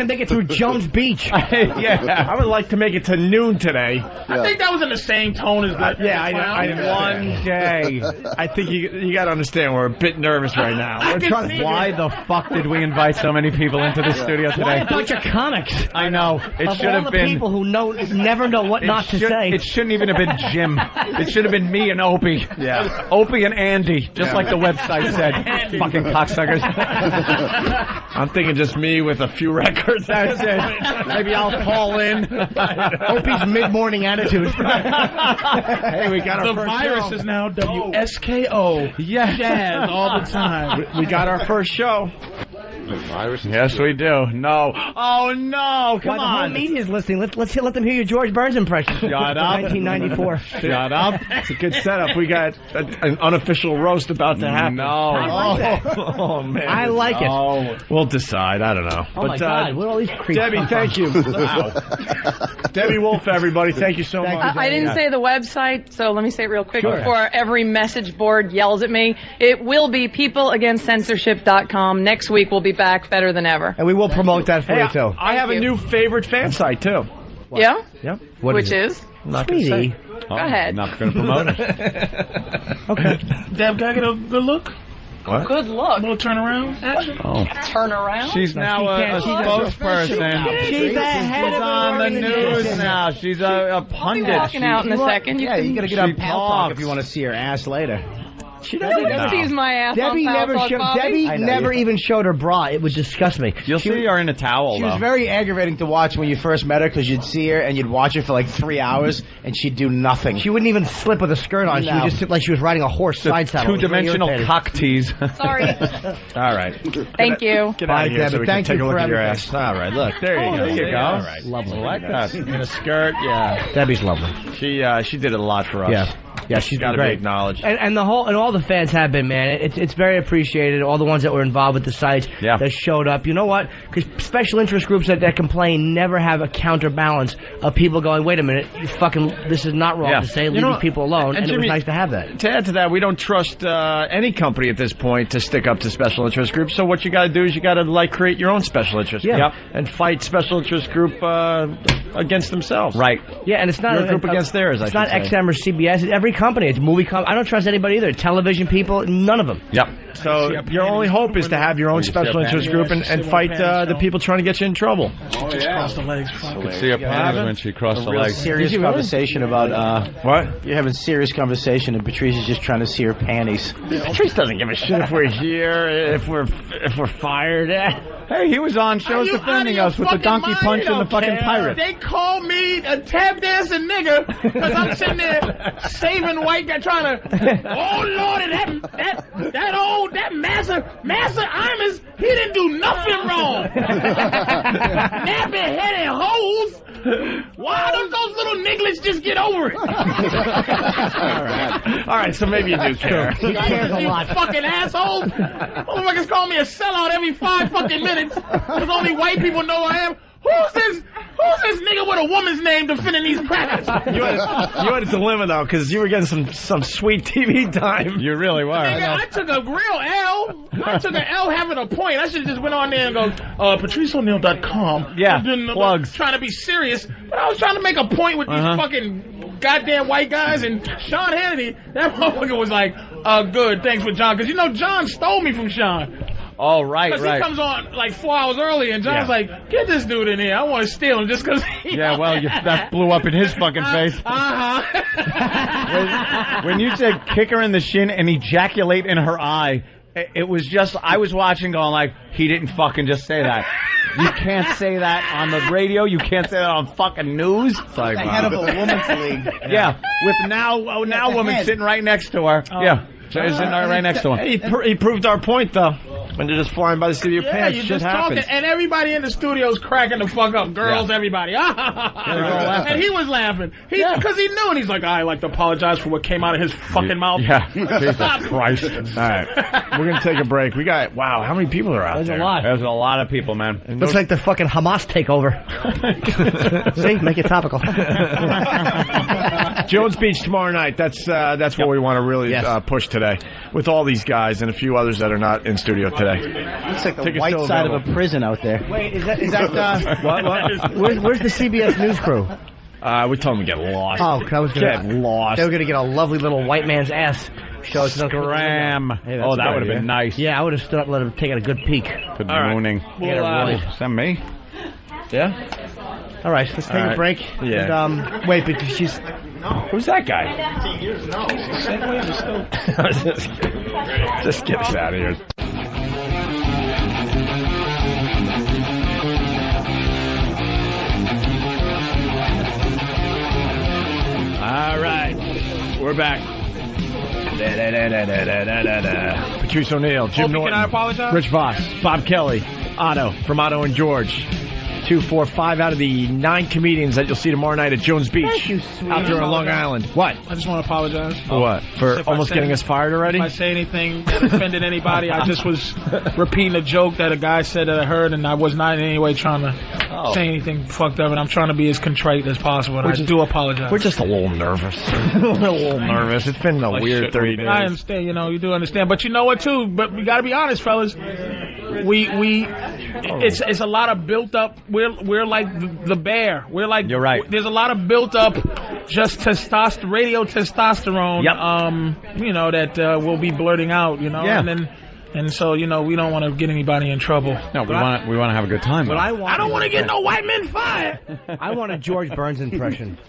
make it through Jones Beach. I would like to make it to noon today. I think that was in the same tone as that. I one day. I think you got to understand we're a bit nervous right now. Why the fuck did we invite so many people into the studio today? Why a bunch of comics? I know. It should have been people who never know what not to say. It shouldn't even have been Jim. It should have been me and Opie. Yeah. Opie and Andy, just like the website said. Fucking cocksuckers. I'm thinking just me with a few records. That's it. Maybe I'll call in. Opie's mid-morning attitude. Hey, we got our the first virus show. is now WSKO. Yes. Jazz all the time. We got our first show. Yes, we do. No. Oh, no. Come The whole on. media's listening. Let them hear your George Burns impression. Shut up. 1994. Shut up. It's a good setup. We got an unofficial roast about to happen. No. I like that. Oh, man. I like it. Oh, we'll decide. I don't know. Oh, my God. What are all these creeps Debbie, come thank from? you. Wow. Debbie Wolf, everybody. Thank you so much. I didn't say the website, so let me say it real quick Sure. before every message board yells at me. It will be peopleagainstcensorship.com. Next week we'll be back better than ever. And we will promote that for Hey, you, too. I have a new favorite fan site, too. Yeah? Yep. Which is? I'm not going to say. Go ahead. Not going to promote it. Okay. Deb, can I get a good look? What? Good look. A little turnaround action? Oh. Turn around. She's now a spokesperson. She's the head She's of on the organization. news now. She's a I'll be pundit. walking out in a second. Yeah, you gotta get on She Pal Talk if talks. you want to see her ass later. She Nobody doesn't. sees my ass Debbie on never Pal Talk, showed. Bobby. Debbie I know, never yeah. even showed her bra. It would disgust me. You'll see her in a towel, She though. was very aggravating to watch when you first met her because you'd see her and you'd watch her for like 3 hours and she'd do nothing. She wouldn't even slip with a skirt on. She No. would just sit like she was riding a horse side saddle. It was really Two-dimensional irritating. cock tease. Sorry. All right. Thank you. Get Bye, out of here so Debbie. we Thank can take you a look for at your everything. ass. All right, look. There you go. there you go. All right. Lovely. I like that. In a skirt, yeah. Debbie's lovely. She did a lot for us. Yeah. Yeah, she's got to be great. acknowledged. And all the fans have been, man. It's very appreciated. All the ones that were involved with the sites that showed up. You know what? Because special interest groups that complain never have a counterbalance of people going, wait a minute, this is not wrong to say, leave these people alone. And it was Jimmy, nice to have that. To add to that, we don't trust any company at this point to stick up to special interest groups. So what you got to do is you got to create your own special interest group and fight special interest group against themselves. Right. Yeah, and it's not your group against theirs. It's not XM or CBS. It's every company. It's movie company. I don't trust anybody either. Television people, none of them. Yep. So your only hope is to have your own special interest group and fight the people trying to get you in trouble. Oh, yeah. Cross the legs. You could see her panties when she crossed the legs. Serious conversation about what? You're having serious conversation and Patrice is just trying to see her panties. Patrice doesn't give a shit if we're here, if we're fired. Hey, he was on shows defending us with the donkey punch and the fucking pirate. They call me a tap dancing nigga because I'm sitting there saving white guy trying to. Oh Lord, that Master Imus, he didn't do nothing wrong. Nappy headed hoes. Why don't those little nigglets just get over it? All right, so maybe you do care. He cares a lot. You fucking assholes. Motherfuckers call me a sellout every 5 fucking minutes because only white people know I am. Who's this nigga with a woman's name defending these crackers? You had a dilemma though, because you were getting some sweet TV time. You really were. Nigga, I took a real L. I took an L having a point. I should have just went on there and go, PatriceO'Neal.com. Yeah, plugs. Trying to be serious, but I was trying to make a point with these fucking goddamn white guys. And Sean Hannity, that motherfucker was like, good, thanks for John. Because, John stole me from Sean. Oh, right. Because he comes on like 4 hours early, and John's like, get this dude in here. I want to steal him just because that blew up in his fucking face. When you said kick her in the shin and ejaculate in her eye, it was just, I was watching going like, he didn't fucking just say that. You can't say that on the radio. You can't say that on fucking news. The head of a women's league. Yeah, with now woman sitting right next to her. Yeah. So he's sitting right next to him. He proved our point, though. When you're just flying by the seat of your pants, you shit just happens. talking, and everybody in the studio's cracking the fuck up. Girls, everybody. And he was laughing. Because he knew, and he's like, I like to apologize for what came out of his fucking mouth. Yeah. Jesus Christ. All right. We're going to take a break. We got, wow, how many people are out there? There's a lot. There's a lot of people, man. Looks like the fucking Hamas takeover. See? Make it topical. Jones Beach tomorrow night. That's what we want to really push today. With all these guys and a few others that are not in studio today. Looks like the white side of a prison out there. Wait, is that what? Where's the CBS News crew? We told them to get lost. Oh, I was gonna get lost. They were gonna get a lovely little white man's ass. Show us Scram. Hey, that would have been nice. Yeah, I would have stood up and let him take a good peek. Good morning. Well, send me. Yeah? All right, let's take a break. Yeah. And, wait, because she's... Who's that guy? Just get us out of here. All right. We're back. Patrice O'Neill, Jim Norton, can I apologize? Rich Voss, Bob Kelly, Otto from Otto and George. 2, 4, 5 out of the 9 comedians that you'll see tomorrow night at Jones Beach out there on Long Island. What? I just want to apologize. For what? For almost getting us fired already? If I say anything that offended anybody, I just was repeating a joke that a guy said that I heard, and I was not in any way trying to say anything fucked up, and I'm trying to be as contrite as possible, and I do apologize. We're just a little nervous. We're a little nervous. It's been a weird 30 days. I understand, you do understand. But you know what, too? But we got to be honest, fellas. It's a lot of built up. We're like the bear. We're like. You're right. There's a lot of built up, just radio testosterone. Yep. That we'll be blurting out. Yeah. And so we don't want to get anybody in trouble. No, we want to have a good time. But I don't want to get no white men fired. I want a George Burns impression.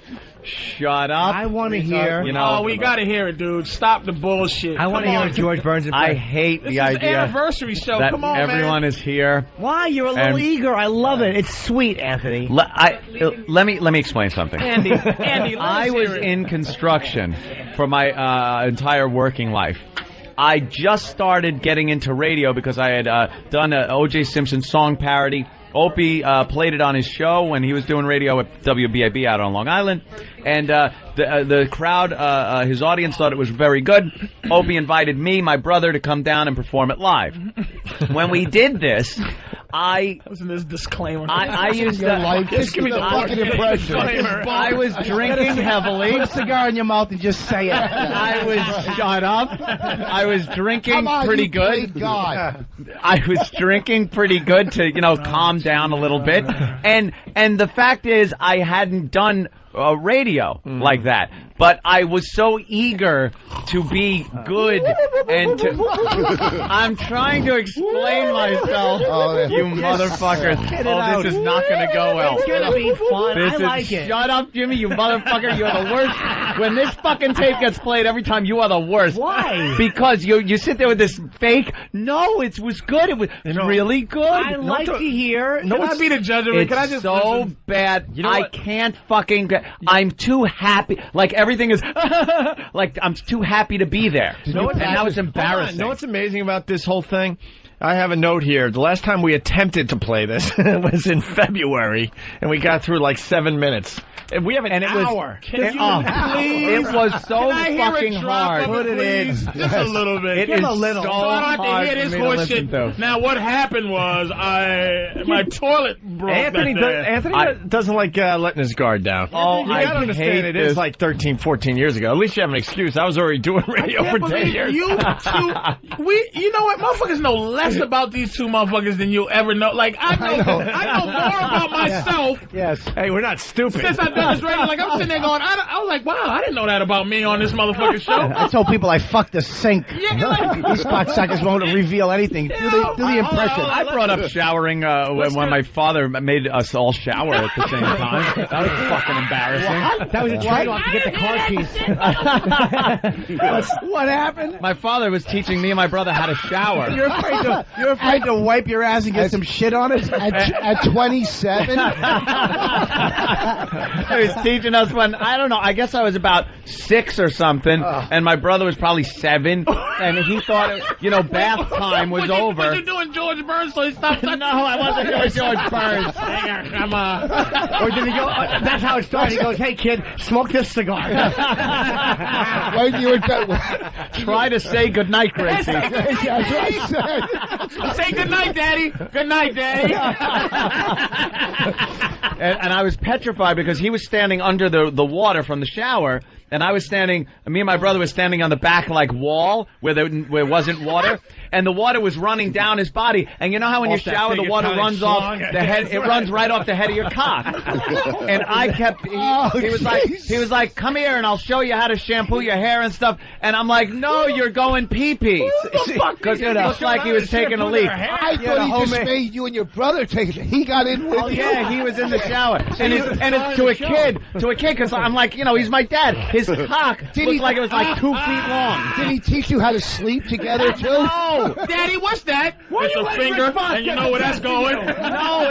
Shut up. I want to hear. We got to hear it, dude. Stop the bullshit. I want to hear a George Burns impression. I hate the This is idea anniversary show. that Come on, everyone man. is here. Why? You're a little eager. I love it. It's sweet, Anthony. Let me explain something. Andy, I was in construction for my entire working life. I just started getting into radio because I had done an O.J. Simpson song parody. Opie played it on his show when he was doing radio at WBAB out on Long Island. And the crowd, his audience thought it was very good. Opie invited me, my brother, to come down and perform it live. When we did this, I was in this disclaimer. I used Just give me the fucking impression. I was drinking heavily. Put a cigar in your mouth and just say it. I was shut up. I was drinking pretty good. God. I was drinking pretty good to calm down a little bit. And the fact is, I hadn't done radio like that. But I was so eager to be good and to... I'm trying to explain myself, you motherfuckers. This is not going to go well. It's going to be fun. I like it. Shut up, Jimmy, you motherfucker. You're the worst. When this fucking tape gets played every time, you are the worst. Why? Because you sit there with this fake... No, it was good. It was really good. I like to hear... Can I be the judge of it? It's Can I just so listen? bad. I can't fucking... I'm too happy. Like, everything is... like, I'm too happy to be there. And that was embarrassing. You know what's amazing about this whole thing? I have a note here. The last time we attempted to play this was in February, and we got through like 7 minutes. And we have an hour. It was so fucking hard. Put it in. Just a little bit. It is so So I don't have to hear this horseshit. Now, what happened was my toilet broke. Anthony doesn't like letting his guard down. Oh, you gotta understand, it is like 13, 14 years ago. At least you have an excuse. I was already doing radio for 10 years. You know what? Motherfuckers know less about these two motherfuckers than you'll ever know. Like, I know more about myself. Yes. Hey, we're not stupid. Since I've done this radio, like, I'm sitting there going, I was like, wow, I didn't know that about me on this motherfucking show. I told people I fucked the sink. Yeah, These cocksuckers won't reveal anything. Do the impression. I brought up showering when my father made us all shower at the same time. That was fucking embarrassing. That was a trade-off to get the car keys. What happened? My father was teaching me and my brother how to shower. You're afraid to wipe your ass and get some shit on it? At 27? He was teaching us when, I don't know, I guess I was about 6 or something, and my brother was probably 7, and he thought, bath time was over. Was you doing George Burns, so he stopped? No, I wasn't doing George Burns. Come on. Or did he go, that's how it started. He goes, hey, kid, smoke this cigar. Try to say goodnight, Gracie. Say goodnight, Daddy. Good night, Daddy. And I was petrified because he was standing under the water from the shower, and I was standing, me and my brother was standing on the back wall where there wasn't water, and the water was running down his body. And you know how when you shower, the water runs off the head, it runs right off the head of your cock. And I kept, he was like, come here and I'll show you how to shampoo your hair and stuff. And I'm like, no, you're going pee-pee. Because it looked like he was taking a leak. I thought he just made you and your brother take it. He got in with you. Yeah, he was in the shower. And it's to a kid, because I'm like, he's my dad. His cock looked like it was like 2 feet long. Did he teach you how to sleep together, too? No. Daddy, what's that? What's a finger, and you know where that's going. No,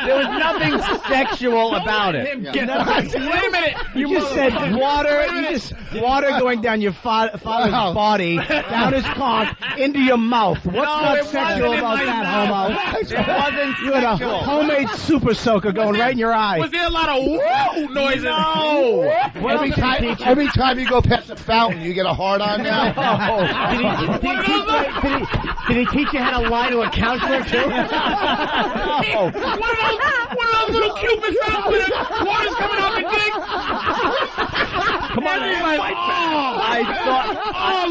there was nothing sexual about it. Wait a minute. You just said water. You just water going down your father's body, down his cock, into your mouth. What's not sexual about that, homo? It wasn't You had a sexual. homemade super soaker going right in your eye. Was there a lot of woo noises? No. Every time you go past the fountain, you get a hard on now. Did he teach you how to lie to a counselor too? One of those little cupids out with the water's coming out the dick. Come on,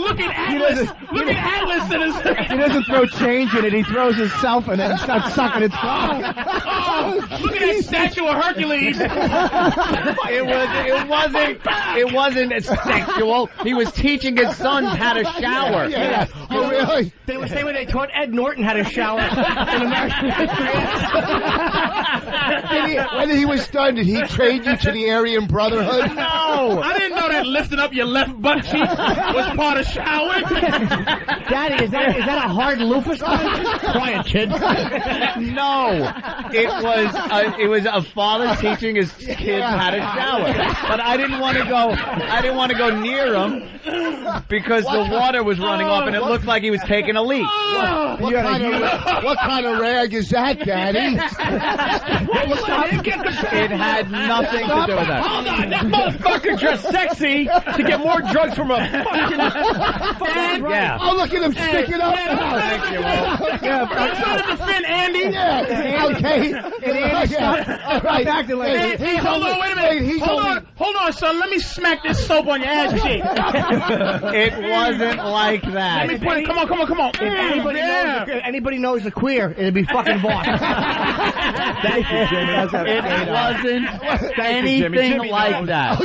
look at Atlas. Look at Atlas in his. He doesn't throw change in it. He throws himself in it and starts sucking its cock. Look at that statue of Hercules. It wasn't sexual. He was teaching his sons how to shower. Yeah. Oh, really? They would say when they taught Ed Norton how to shower in American history. When he was done, did he train you to the Aryan Brotherhood? No. I didn't know that lifting up your left butt cheek was part of showering. Daddy, is that a hard lupus? Quiet, kid. No, it was a father teaching his kids how to shower. But I didn't want to go. I didn't want to go near him because the water was running off and it looked like he was taking a leak. What kind of rag is that, Daddy? It had nothing to do with that. Hold on, that motherfucker dressed sexy to get more drugs from a fucking yeah. Oh, look at him sticking up. Thank you, I'm trying to defend Andy. Yeah. Okay. And Andy, stop acting like Hey, hold on, wait a minute. Hold on, son. Let me smack this soap on your ass cheek. It wasn't like that. Let me put it. Come on. If anybody knows a queer, it'd be fucking Vaughn. It wasn't anything like that.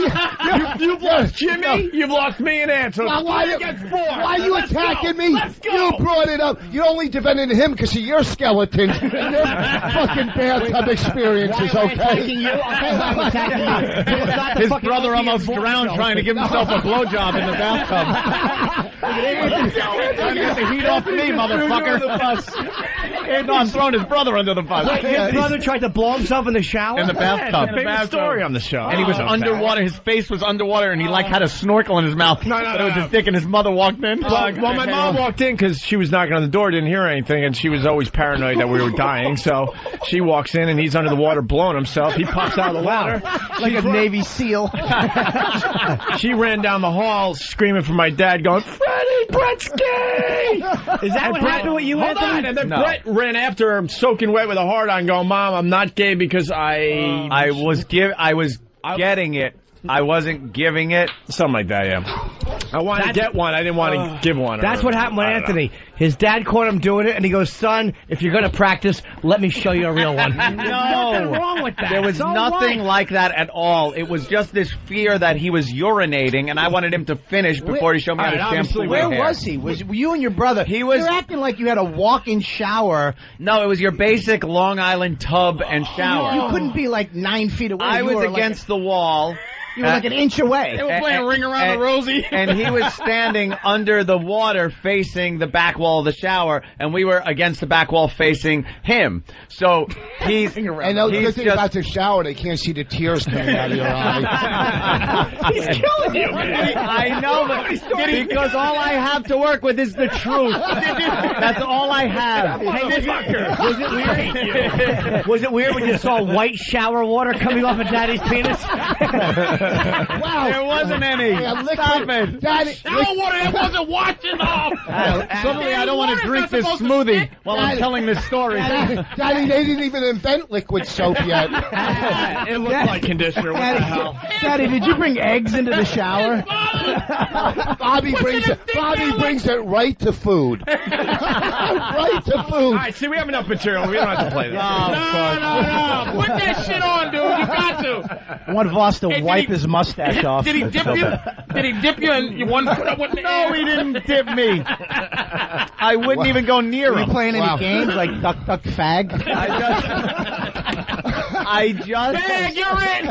You've lost Jimmy. You've lost me and Ant. So Why are you attacking me? You brought it up. You only defended him because of your skeleton. Your fucking bathtub experiences, okay? His brother almost drowned trying to give himself a blowjob in the bathtub. Trying to get the heat off me, motherfucker. I'm throwing his brother under the bus. His brother tried to blow himself in the shower? In the bathtub. Famous story on the show. And he was underwater. His face was underwater, and he had a snorkel in his mouth. But it was his dick, and his mother walked in. Well, my mom walked in because she was knocking on the door, didn't hear anything, and she was always paranoid that we were dying. So she walks in, and he's under the water blowing himself. He pops out of the water like a Navy SEAL. She ran down the hall screaming for my dad, going, "Freddie, Brett's gay!" Is that what happened with you, Hold Anthony? on. And then Brett ran after her, soaking wet with a hard on, going, "Mom, I'm not gay because I was getting it. I wasn't giving it. Something like that, yeah. I wanted to get one. I didn't want to give one. That's what happened with Anthony. His dad caught him doing it, and he goes, "Son, if you're going to practice, let me show you a real one." No. There's nothing wrong with that. There was nothing like that at all. It was just this fear that he was urinating, and I wanted him to finish before he showed me how to shampoo my Where hair. was he? Was you and your brother? You're acting like you had a walk-in shower. No, it was your basic Long Island tub and shower. You couldn't be like 9 feet away. I was against the wall. You were like an inch away. They were playing Ring Around the Rosie. And he was standing under the water facing the back wall of the shower, and we were against the back wall facing him. So he's... And the good thing about the shower, they can't see the tears coming out of your eyes. He's killing you. I know, but because all I have to work with is the truth. That's all I have. Was it weird? Was it weird when you saw white shower water coming off of Daddy's penis? Wow. There wasn't any. Stop it. Daddy, Shower water that wasn't washing off. Suddenly I don't want to drink this smoothie while I'm telling this story. Daddy, they didn't even invent liquid soap yet. It looked like conditioner. What the hell? Daddy, did you bring eggs into the shower? Bobby brings it right to food. Right to food. All right, see, we have enough material. We don't have to play this. No. Put that shit on, dude. You got to. I want Voss to wipe his mustache off. Did he dip you? Did he dip you and you one foot up with the No, he didn't dip me. I wouldn't even go near Are you him. playing any games like Duck Duck Fag? I just... Bag, you're in!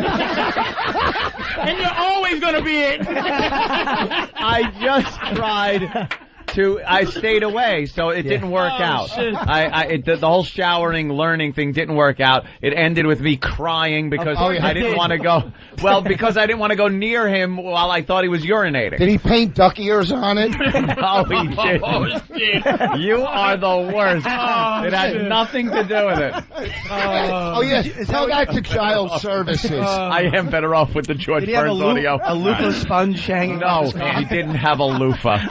And you're always going to be it. I just tried to... I stayed away, so it didn't work out. Shit. The whole showering, learning thing didn't work out. It ended with me crying because I didn't want to go... Well, because I didn't want to go near him while I thought he was urinating. Did he paint duck ears on it? No, he didn't. Oh, shit. You are the worst. It had nothing to do with it. Yes. Tell that to child services. I am better off with the George Did he have Burns audio. a loofah sponge hanging? No, he didn't have a loofah.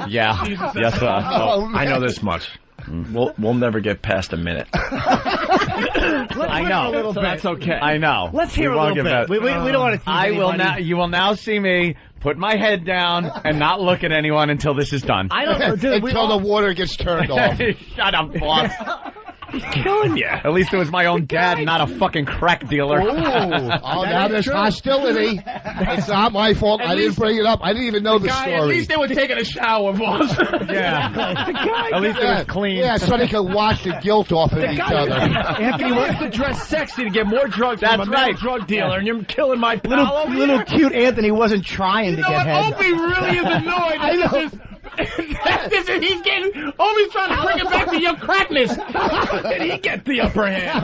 Yeah. Yes, sir. I know this much. We'll never get past a minute. I know. So that's okay. I know. Let's hear a little bit. We don't want to tease anybody. You will now see me put my head down and not look at anyone until this is done. I don't. Dude, Until the water gets turned off. Shut up, boss. He's killing you. At least it was my own dad, not a fucking crack dealer. Now there's hostility. It's not my fault. I didn't bring it up. I didn't even know the story. At least they were taking a shower, boss. Yeah. At least it was clean. Yeah, so they could wash the guilt off of each other. Anthony wants to dress sexy to get more drugs from a male drug dealer, and you're killing my pal. Little cute Anthony wasn't trying to get head. Opie really is annoyed. I know. He's getting. Opie's trying to bring it back to your crackness. Did he get the upper hand?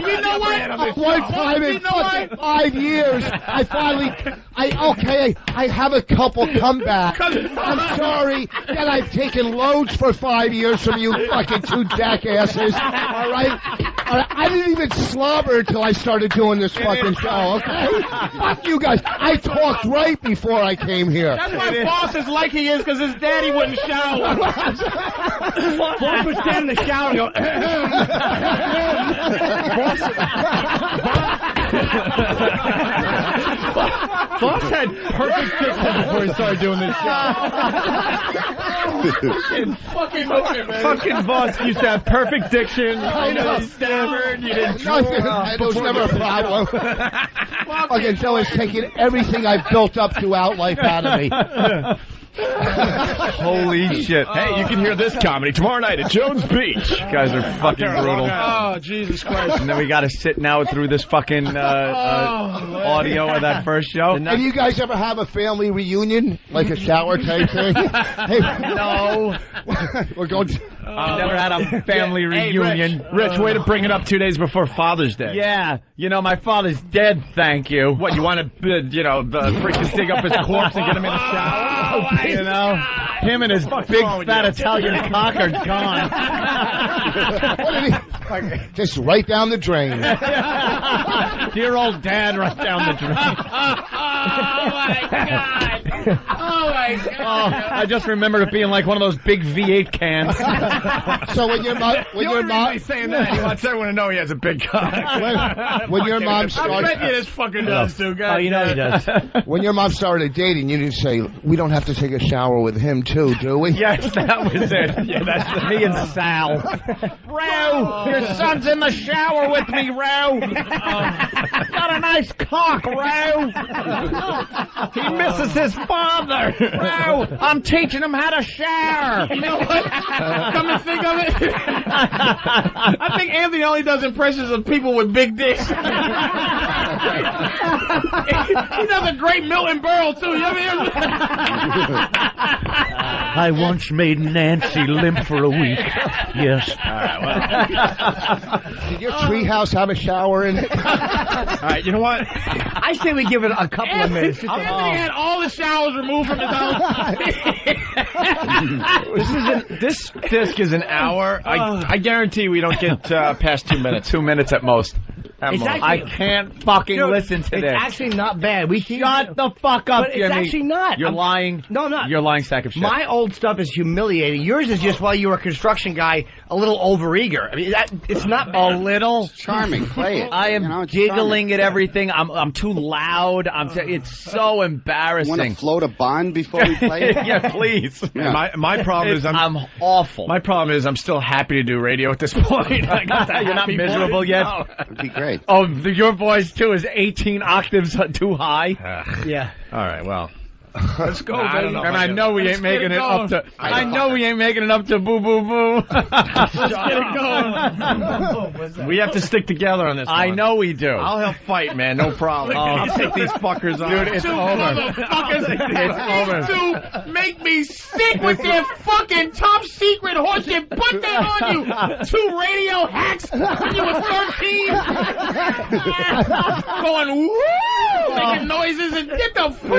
You know what? One time in fucking 5 years, I finally, I have a couple come back. I'm sorry that I've taken loads for 5 years from you fucking two jackasses. All right? I didn't even slobber until I started doing this fucking show, okay? Fuck you guys. I talked right before I came here. That's why boss is like he is, because his daddy wouldn't shower. Boss would stand in the shower and go, Boss had perfect diction before he started doing this show. Fucking boss used to have perfect diction. I know. Stammered. You didn't It was never a problem. Fucking Joe is taking everything I've built up throughout life out of me. Holy shit. Hey, you can hear this comedy tomorrow night at Jones Beach. You guys are fucking brutal. Oh, Jesus Christ. And then we got to sit now through this fucking audio of that first show. Have you guys ever have a family reunion? Like a shower type thing? Hey, no. We're going I've never had a family reunion. Rich, way to bring it up 2 days before Father's Day. Yeah. You know, my father's dead, thank you. What, you want to, freaking dig up his corpse and get him in the shower? You know, him and his big fat Italian cock are gone. What did he? Just right down the drain. Dear old dad, right down the drain. Oh my God! I just remember it being like one of those big V8 cans. So when your mom, He's saying that, he wants everyone to know he has a big cock. when your mom started, I bet you this fucking does too, guys. Oh, you know he does. When your mom started dating, you didn't say, "We don't have to take a shower with him too, do we?" Yes, that was it. Yeah, that's me and Sal. Row, your son's in the shower with me, Row. Got a nice cock, Row. He misses his father. Row, I'm teaching him how to shower. You know what? Come and think of it. I think Anthony only does impressions of people with big dicks. He does a great Milton Berle, too. You ever hear him? I once made Nancy limp for a week. Yes. Did your treehouse have a shower in it? All right, you know what? I say we give it a couple of minutes. Anthony had all the showers removed from his house. This disc is an hour. I guarantee we don't get past 2 minutes. 2 minutes at most. I can't fucking listen to this. It's actually not bad. Shut the fuck up, but Jimmy. It's actually not. You're lying. No, I'm not. You're a lying sack of shit. My old stuff is humiliating. Yours is just, while you were a construction guy, a little overeager. I mean, it's not bad. A little charming. Play it. I am giggling at everything. I'm too loud. It's so embarrassing. Want to float a bond before we play it? Yeah, please. Yeah. My problem is I'm awful. My problem is I'm still happy to do radio at this point. You're not miserable yet? No. That'd be great. Oh, your voice too is 18 octaves too high. Yeah. All right. Well. Let's go, I baby. don't know. And I know we ain't making it up to. I know we ain't making it up to boo boo boo. Let's get it going. We have to stick together on this one. I know we do. I'll help fight, man. No problem. I'll take these fuckers on. Dude, it's Two over. motherfuckers It's need to make me sick with their fucking top secret horseshit. Put that on you. Two radio hacks when you were 13. Going woo, making noises and put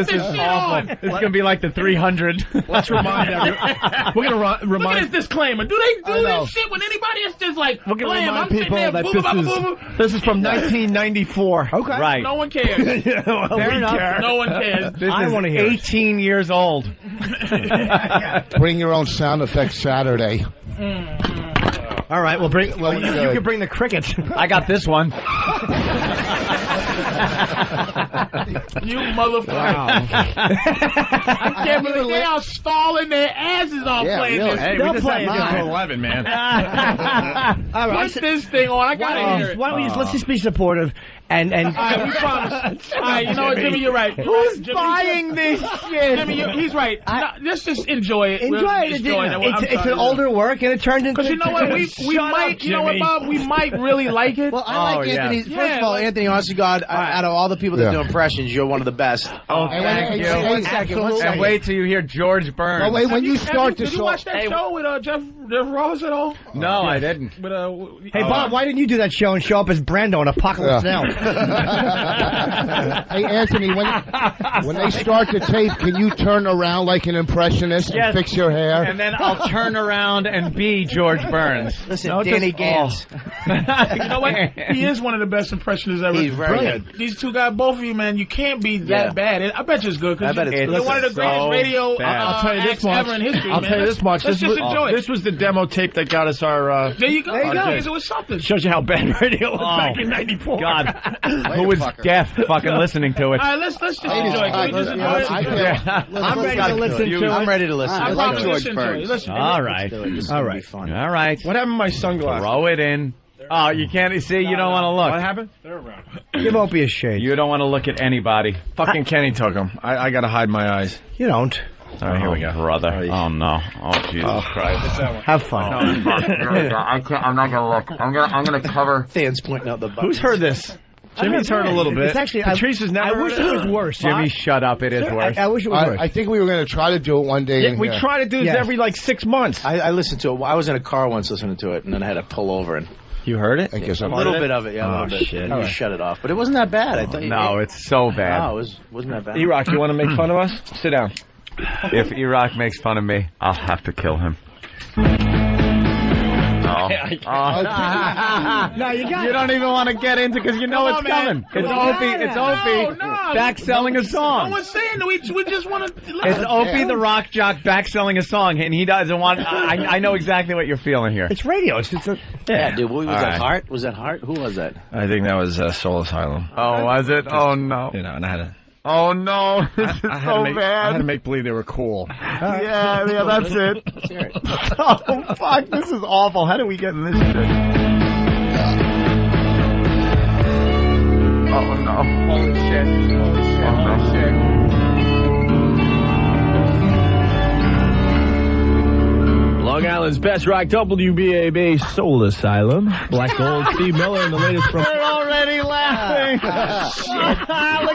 this shit on. It's gonna be like the 300. Let's remind everyone. We're gonna Look remind. at this disclaimer. Do they do this shit when anybody is just like, We're gonna blam, I'm remind sitting people there, that boo, boo, boo, boo, boo. this is from 1994. Okay. Right. No one cares. Fair enough. No one cares. This I is wanna hear it. 18 years old. Bring your own sound effects Saturday. All right, we'll bring. Well, you good. can bring the crickets. I got this one. You motherfucker. I can't believe they are stalling their asses off playing this. Hey, They'll we just play had to get it. to 11, man. All right, Put this thing on. I gotta hear it. why don't we let's just be supportive and All right, we promise. All right, you know what, Jimmy, you're right. Who's Jimmy, buying this shit? Jimmy, he's right. No, let's just enjoy it. enjoy We'll it. enjoy it. It's an older work and it turned into. Because you know what, we might, you know what, Bob, we might really like it. Well, I like Anthony. First of all, Anthony, honest to God, out of all the people that do impressions, you're one of the best. Oh, thank you. One second. And wait till you hear George Burns. Oh, wait, when you start to Did you watch that show with Jeff Ross at all? No, I didn't. With, Hey Bob, why didn't you do that show and show up as Brando in Apocalypse Now? Hey, Anthony, when they start the tape, can you turn around like an impressionist and fix your hair? And then I'll turn around and be George Burns. Listen, Danny Gans. You know what? He is one of the best impressionists ever. He's very good. These two guys, both of you, man, you can't be that bad. I bet you it's good. I bet it's good. You're one of the greatest radio I'll tell you this acts much. ever in history, I'll man. tell you this much. Let's just enjoy it. This was the demo tape that got us our. There you go. There you go. It was something. Shows you how bad radio was back in '94. God, who was deaf fucking listening to it? All right, let's just enjoy it. Can we just enjoy it? I'm ready to listen to it. I'm ready to listen. I like George Burns. All right. All right. All right. What happened to my sunglasses? Throw it in. Oh, you can't see. You don't want to look. What happened? Give Opie a shade. You don't want to look at anybody. Fucking Kenny took them. I gotta hide my eyes. You don't. All right, here we go. Brother. Oh, no. Oh, Jesus Christ. Have fun. I can't. I'm not going to look. I'm going to cover. Fans pointing out the buttons. Who's heard this? Jimmy's heard a little bit. It's actually, Patrice has never. I wish it was worse. Jimmy, shut up. It is worse. I wish it was worse. I think we were going to try to do it one day. Yeah, we try to do this every like 6 months. I listened to it. I was in a car once listening to it, and then I had to pull over and. You heard it? I guess a little bit of it, yeah. A little bit. Shit. You shut it off, but it wasn't that bad. I thought. No, it's so bad. No, it wasn't that bad. E-Rock, you want to make fun of us? Sit down. If E-Rock makes fun of me, I'll have to kill him. Oh. No, you got You don't even want to get into because you know it's coming. It's Opie. It's Opie back selling a song. No one's saying that we just want to. It's Opie the rock jock back selling a song, and he doesn't want. I know exactly what you're feeling here. It's radio. It's Yeah, dude. What was that? right. Heart? Was that Heart? Who was that? I think that was Soul Asylum. Oh, was it? Oh no. You know, and I had to. Oh no. This is I had so to make, bad. I had to make believe they were cool. Yeah, that's it. Oh fuck, this is awful. How do we get in this shit? Oh no. Holy shit. Holy shit. Holy shit. Long Island's best rock, WBAB Soul Asylum. Black Gold, Steve Miller, and the latest from. They're already laughing. Look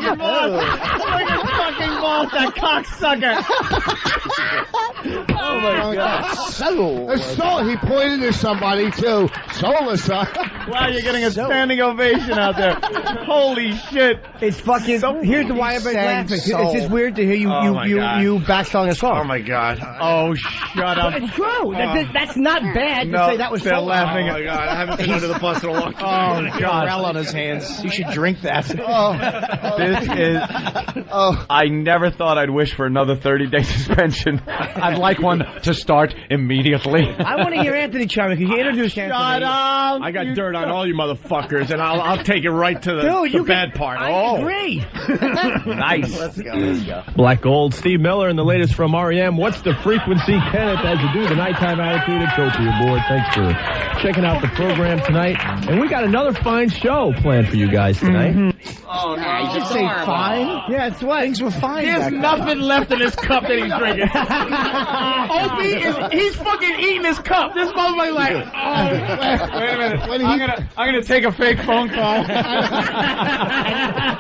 at Boss. Look at fucking Boss, that cocksucker. Oh my God! Soul. He pointed to somebody too. Soul Asylum. Wow, you're getting a standing ovation out there. Holy shit! It's fucking. Here's the why everybody's laughing. It's just weird to hear you back selling a song. Oh my God! Oh, shut up! It's true. That's not bad to say that was they're so laughing. Oh my God! I haven't been under the bus in a long Oh time. God! On his hands. You should drink that. This is. I never thought I'd wish for another 30-day suspension. I'd like one to start immediately. I want to hear Anthony chime in. Can you introduce Anthony? Shut up! I got dirt word on all you motherfuckers, and I'll take it right to the bad part. I agree. Nice. Let's go. Black Gold, Steve Miller, and the latest from REM. What's the frequency? Kenneth, as you do, the nighttime attitude at Opie aboard. Thanks for checking out the program tonight. And we got another fine show planned for you guys tonight. Oh, no. You just say fine? Yeah, it's what? Things were fine. There's nothing left in this cup that he's drinking. Opie he's fucking eating his cup. This motherfucker's like, wait a minute. I'm gonna take a fake phone call.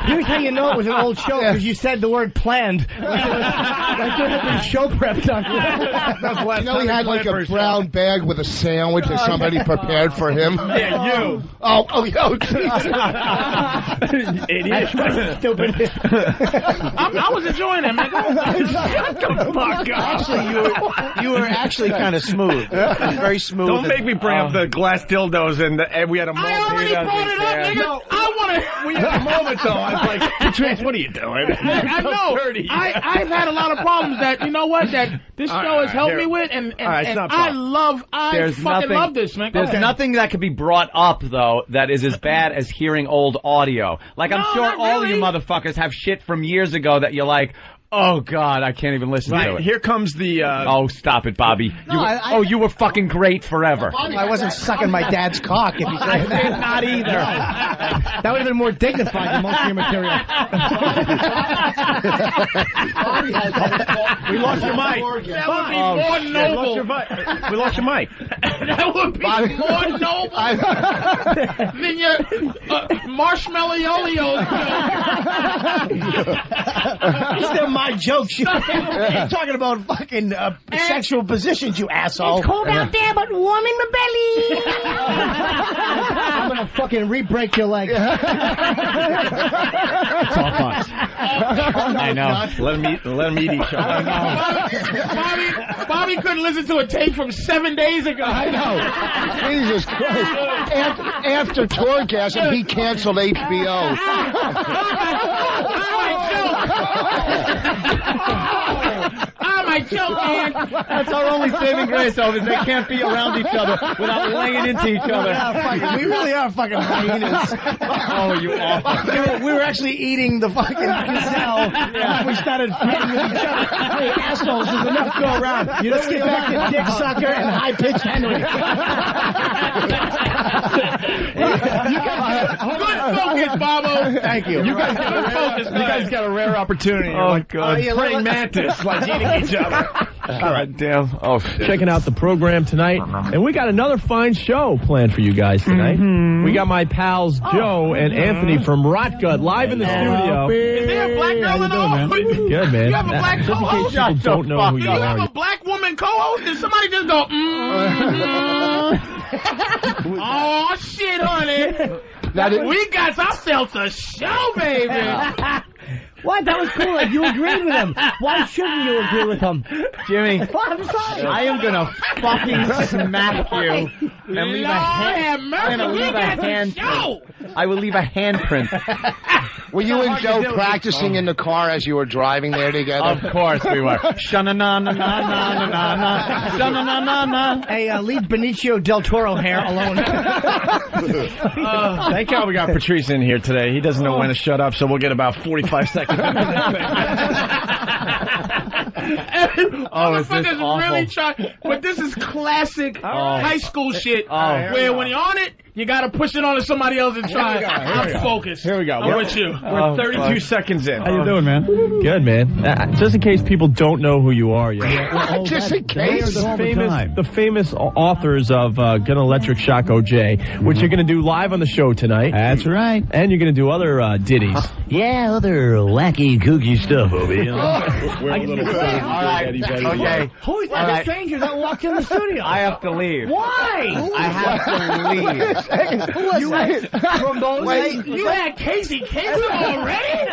Here's how you know it was an old show, because you said the word planned. Like there had been show prep done. You know he had like a brown bag with a sandwich that somebody prepared for him? Yeah, you. Oh, Idiot. Stupid. I was enjoying that, man. Shut the fuck up. Actually, you were actually kind of smooth. Very smooth. Don't make me bring up the glass dildos and we had a moment. I already brought it up, nigga. No, I want to. we had a moment though. I was like, Patrice, what are you doing? I know. I've had a lot of problems that this show has helped me with, and I fucking love this, man. There's nothing that could be brought up though that is as bad as hearing old audio. Like I'm sure all of you motherfuckers have shit from years ago that you're like, oh God, I can't even listen to it. Here comes the. Oh, stop it, Bobby. You were fucking great forever. I wasn't sucking my dad's cock. If you said that. Not either. That would have been more dignified than most of your material. We lost your mic. That would be more noble. We lost your mic. That would be more noble than your marshmallow yo-yo. They're my jokes. You're talking about fucking sexual positions, you asshole. It's cold out there, but warm in my belly. I'm gonna fucking re-break your leg. It's all fun. I know. Let them eat each other. Bobby couldn't listen to a tape from 7 days ago. I know. Jesus Christ. After Tourgasm, he canceled HBO. I'm a joke, man. That's our only saving grace, Elvis. They can't be around each other without laying into each other. Yeah, we really are fucking hyenas. Oh, you awful. We were actually eating the fucking gazelle. Yeah. We started fighting with each other. Hey, assholes, there's enough to go around. Let's get back to Dick Sucker and High-Pitched Henry. Good focus, Bobo. Thank you. You guys got a rare opportunity. Oh, God. Praying mantis, like eating each other. God damn. Oh, checking out the program tonight. And we got another fine show planned for you guys tonight. We got my pals Joe and Anthony from Rotgut live in the studio. Is there a black girl in the office? Good, man. You have a black co-host? Just in case people don't know who Do you you have are. a black woman co-host? Did somebody just go, Oh, shit, honey. We got ourselves a show, baby. What? That was cool. Like, you agreed with him. Why shouldn't you agree with him? Jimmy, I'm sorry. I am gonna fucking smack you and leave a handprint. I will leave a handprint. Were you and Joe practicing in the car as you were driving there together? Of course we were. Sha-na-na-na-na-na-na-na. Sha-na-na-na-na. Hey, leave Benicio del Toro hair alone. Thank God we got Patrice in here today. He doesn't know when to shut up, so we'll get about 45 seconds. Oh, is this awful? Really trying, but this is classic high school shit. Where when you're on it, you gotta push it on to somebody else and try. I'm focused. Here we go. I'm with you. We're 32 seconds in. How you doing, man? Good, man. Just in case people don't know who you are yet. Just in case. The famous authors of Gun Electric Shock OJ, which you're going to do live on the show tonight. That's right. And you're going to do other ditties. Yeah, other wacky, kooky stuff, Opie. We're a little All right. Okay. Who is that stranger that walked in the studio? I have to leave. Why? I have to leave. Who was that? From those You had Casey Kasem already?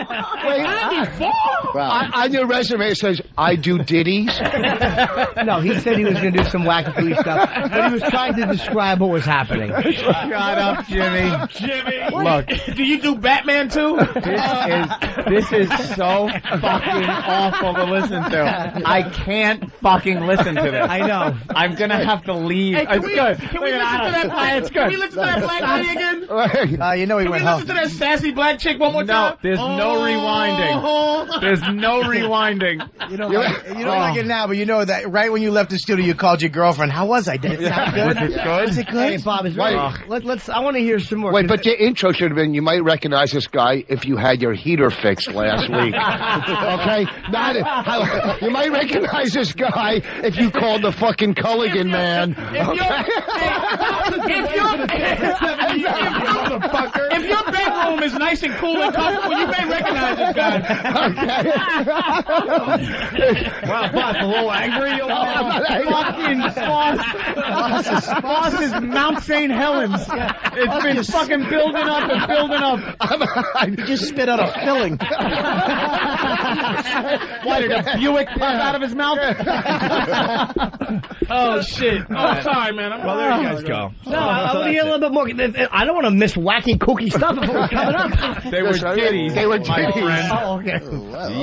On your resume it says, I do ditties. No, he said he was going to do some wacky gooey stuff, but he was trying to describe what was happening. Shut up, Jimmy. Look. Do you do Batman too? This is so fucking awful to listen to. I can't fucking listen to this. I know. I'm gonna have to leave. Hey, It's good. Can we listen to that? It's good. Can we listen to that black lady again? You know he Can we went home. listen to that sassy black chick one more time? No, there's no rewinding. There's no rewinding. You don't like it now, but you know that right when you left the studio, you called your girlfriend. How was I? Did it sound good? Was it good? Was it good? Hey, Bob, is right. Let's. I want to hear some more. Wait, but your intro should have been, you might recognize this guy if you had your heater fixed last week. Okay? You might recognize this guy if you called the fucking Culligan man. If your bedroom is nice and cool and comfortable, you may recognize this guy. Wow, Boss, a little angry. Fucking Boss is Mount St. Helens. It's been fucking building up and building up. He just spit out a filling. Why did a Buick pop out of his mouth? Oh shit! Oh, sorry, man. Well, there you guys go. No, I want to hear a little bit more. I don't want to miss wacky, kooky stuff if it was coming up. They were titties. They were my titties. friend. Oh, okay.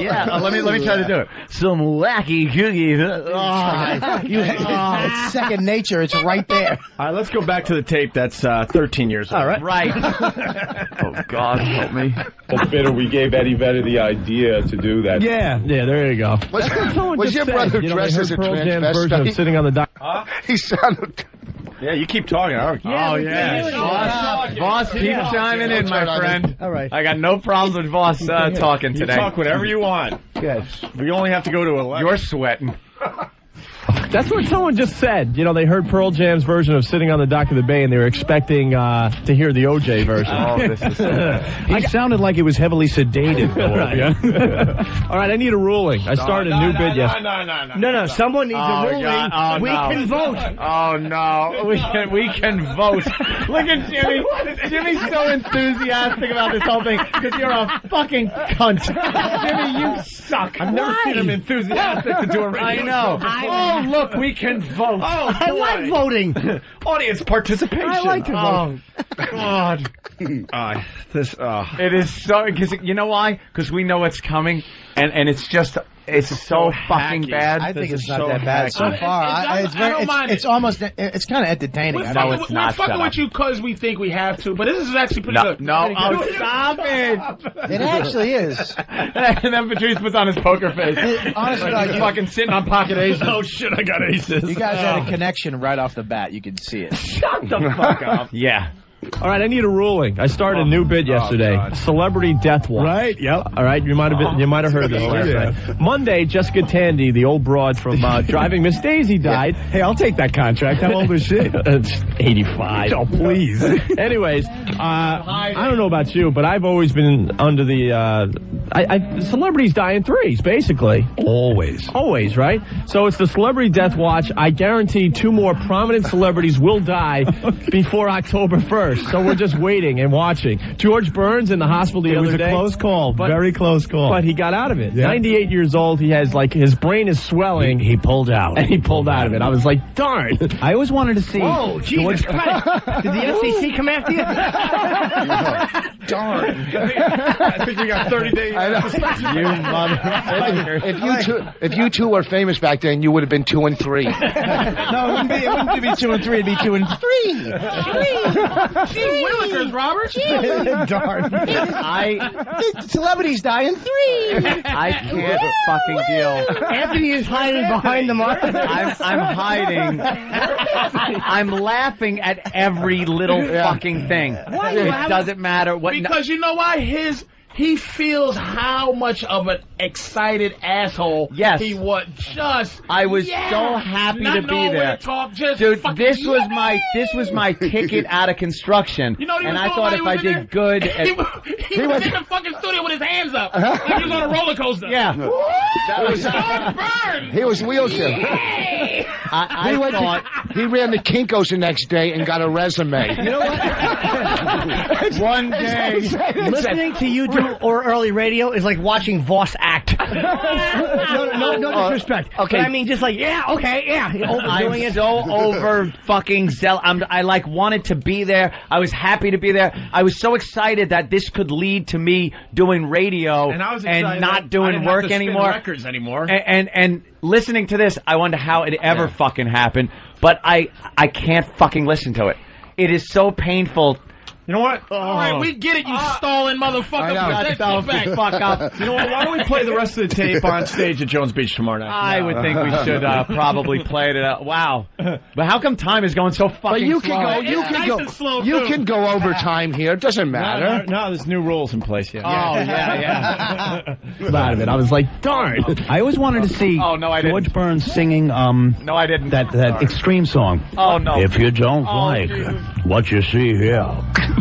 Yeah, let me try to do it. Some wacky cookies. It's second nature. It's right there. All right, let's go back to the tape that's 13 years old. All right. Right. Oh, God, help me. Bitter, we gave Eddie Vedder the idea to do that. Yeah, there you go. Was your brother dressed as a version of Sitting on the Dock? He sounded... Yeah, you keep talking. Oh, yeah. Boss, keep chiming in, my friend. All right. I got no problems with Boss talking You today. talk whatever you want. Good. We only have to go to 11. You're sweating. That's what someone just said. You know, they heard Pearl Jam's version of Sitting on the Dock of the Bay, and they were expecting to hear the OJ version. Oh, this is... He sounded like he was heavily sedated. All right, I need a ruling. I started a new bid yesterday. No, someone needs a ruling. God. We can vote. Oh, no. We can vote. Look at Jimmy. Jimmy's so enthusiastic about this whole thing because you're a fucking cunt. Jimmy, you suck. I've never seen him enthusiastic to do a radio I know. show. Oh, look, we can vote. Oh, I like voting. Audience participation. I like to vote. God. It is so, because you know why? Because we know it's coming, and it's just, it's so fucking hacky. bad. I think it's not so that bad so far. It's almost, it's kind of entertaining. No, it's not. We're fucking with you because we think we have to, but this is actually pretty good. No, stop it. It actually is. And then Patrice puts on his poker face. Honestly, He's fucking sitting on pocket aces. Oh shit, I got aces. You guys had a connection right off the bat. You could see it. Shut the fuck up. Yeah. All right, I need a ruling. I started a new bid yesterday. Celebrity Death Watch. Right, yep. All right, you might have heard this last night. Monday, Jessica Tandy, the old broad from Driving Miss Daisy, died. Hey, I'll take that contract. How old is she? It's 85. Oh, please. Anyways, I don't know about you, but I've always been under the celebrities die in threes, basically. Always, right? So it's the Celebrity Death Watch. I guarantee 2 more prominent celebrities will die before October 1st. So we're just waiting and watching. George Burns in the hospital the other day. It was a close call. Very close call. But he got out of it. Yeah. 98 years old. He has, his brain is swelling. He pulled out. And he pulled out of it. I was like, darn. I always wanted to see. Oh, Jesus Christ. Did the FCC come after you? Darn. I think we got 30 days. You motherfucker. If you two were famous back then, you would have been 2 and 3. No, it wouldn't be 2 and 3. It'd be 2 and 3. Gee willikers, Robert. Darn. Celebrities die in 3. I can't fucking deal. Anthony is hiding behind the monitor. I'm hiding. I'm laughing at every little fucking thing. Why? It doesn't matter what. Because you know why? He feels how much of an excited asshole he was. I was so happy to be there. Dude, this was my ticket out of construction. You know, and I thought if I did good, he was in the fucking studio with his hands up, like he was on a roller coaster. Yeah, that was Burns. He was wheelchair. I thought he ran the Kinko's the next day and got a resume. You know what? One day, listening to you do or early radio is like watching Voss act. No disrespect. Okay. But I mean, just like, overdoing it. So over fucking I wanted to be there. I was happy to be there. I was so excited that this could lead to me doing radio and not doing work anymore. Records anymore. And listening to this, I wonder how it ever fucking happened. But I can't fucking listen to it. It is so painful. You know what? All right, we get it, you stalling motherfucker. Fuck up. You know what? Why don't we play the rest of the tape on stage at Jones Beach tomorrow night? I would think we should probably play it out. Wow. But how come time is going so fucking But you slow? can go overtime here. It doesn't matter. No, there's new rules in place. Yeah. Oh, yeah. Out of it. I was like, darn. I always wanted to see George Burns singing No, I didn't. that extreme song. Oh, no. If you don't like what you see here,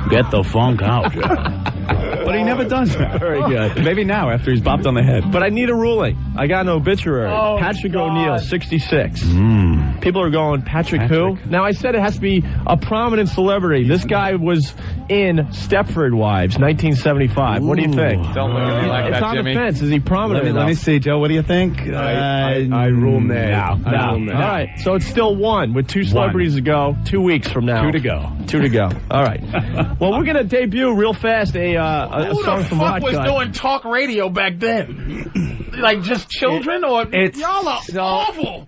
get the funk out. But he never does that. Very good. Maybe now after he's bopped on the head. But I need a ruling. I got an obituary. Patrick O'Neill, 66. People are going, Patrick who? Now, I said it has to be a prominent celebrity. This guy was in Stepford Wives, 1975. What do you think? Don't look at me like It's that, on Jimmy. the fence. Is he prominent enough? Let me see, Joe. What do you think? I rule nay. No. All right. So it's still one with two celebrities to go. 2 weeks from now. 2 to go. 2 to go. All right. Well, we're going to debut real fast a Who song the from fuck Hot was Gut. doing talk radio back then? Like just children, or y'all are awful.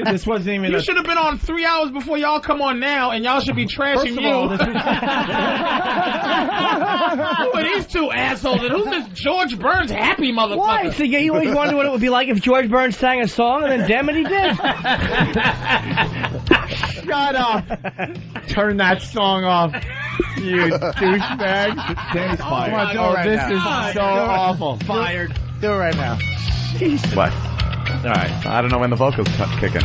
This wasn't even. You should have been on 3 hours before y'all come on now, and y'all should be trashing you. Who are these two assholes? And who's this George Burns happy motherfucker? Why? So you always wonder what it would be like if George Burns sang a song, and then damn it, he did. Shut up. Turn that song off. You douchebag. Danny's fired. Oh, this is so awful. Fired. Do it right now. What? All right. I don't know when the vocals kick in.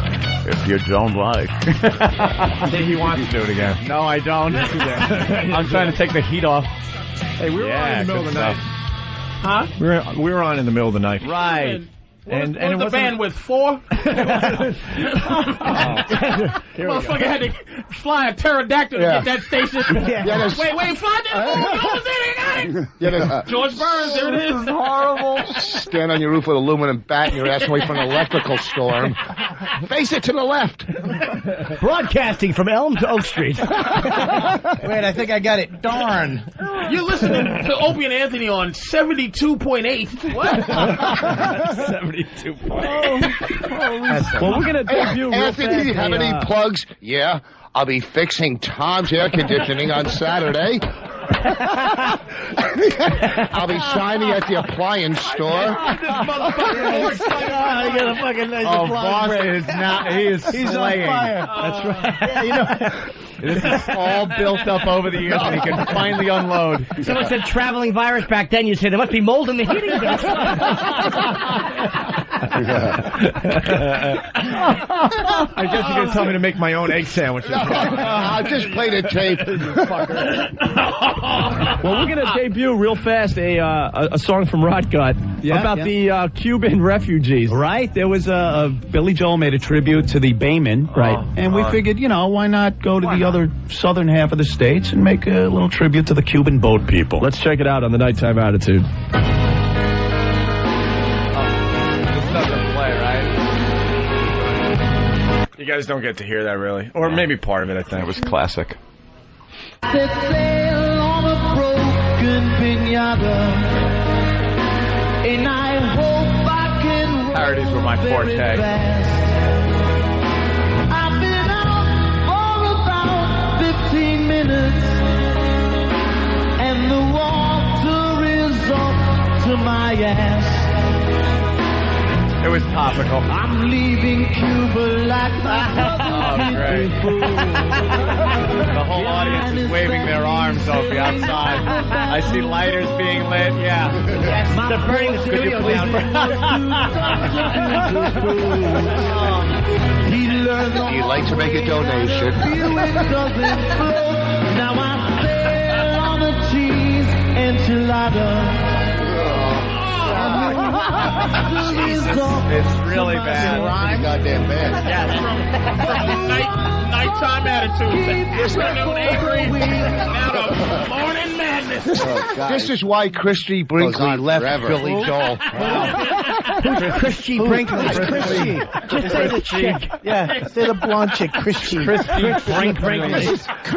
If you don't like. I think he wants to do it again. No, I don't. I'm trying to take the heat off. Hey, we were on in the middle of the night. Huh? We were on in the middle of the night. Right. And it was the band with 4? Motherfucker had to fly a pterodactyl to get that station. Wait, fly that. George Burns, there it is. Horrible. Stand on your roof with an aluminum bat and you're asking away from an electrical storm. Face it to the left. Broadcasting from Elm to Oak Street. Wait, I think I got it. Darn. You're listening to Opie and Anthony on 72.8. What? 72. Well, we're going to debut real Anthony, fast do you have any plugs? Yeah, I'll be fixing Tom's air conditioning on Saturday. I'll be shining at the appliance store. Boston is now, he's slaying. That's right. Yeah, you know. This is all built up over the years, and he can finally unload. Someone said traveling virus back then. You say there must be mold in the heating vents. I guess you're going to tell me to make my own egg sandwiches. I just played a tape. Well, we're going to debut real fast a song from Rot Gut about the Cuban refugees. Right. There was Billy Joel made a tribute to the Baymen. Right. And we figured, why not go to the other southern half of the states and make a little tribute to the Cuban boat people. Let's check it out on the Nighttime Attitude. This doesn't play, right? You guys don't get to hear that, really. Or maybe part of it, I think. It was classic. Set sail on a broken pinata, and I hope I can. Parodies were my forte. I've been out for about 15 minutes, and the water is up to my ass. It was topical. I'm leaving Cuba like my great. The whole audience is waving their arms, Opie, outside. I see lighters being lit, yeah. They're burning the studio down. You'd like to make a donation. Now I sail on a cheese enchilada. It's really bad. Pretty goddamn bad. From nighttime attitude. Afternoon angry. Now to morning madness. This is why Christy Brinkley left Billy Joel. Christy Brinkley. Christy. Just say the chick. Yeah, say the blonde chick, Christy. Brinkley.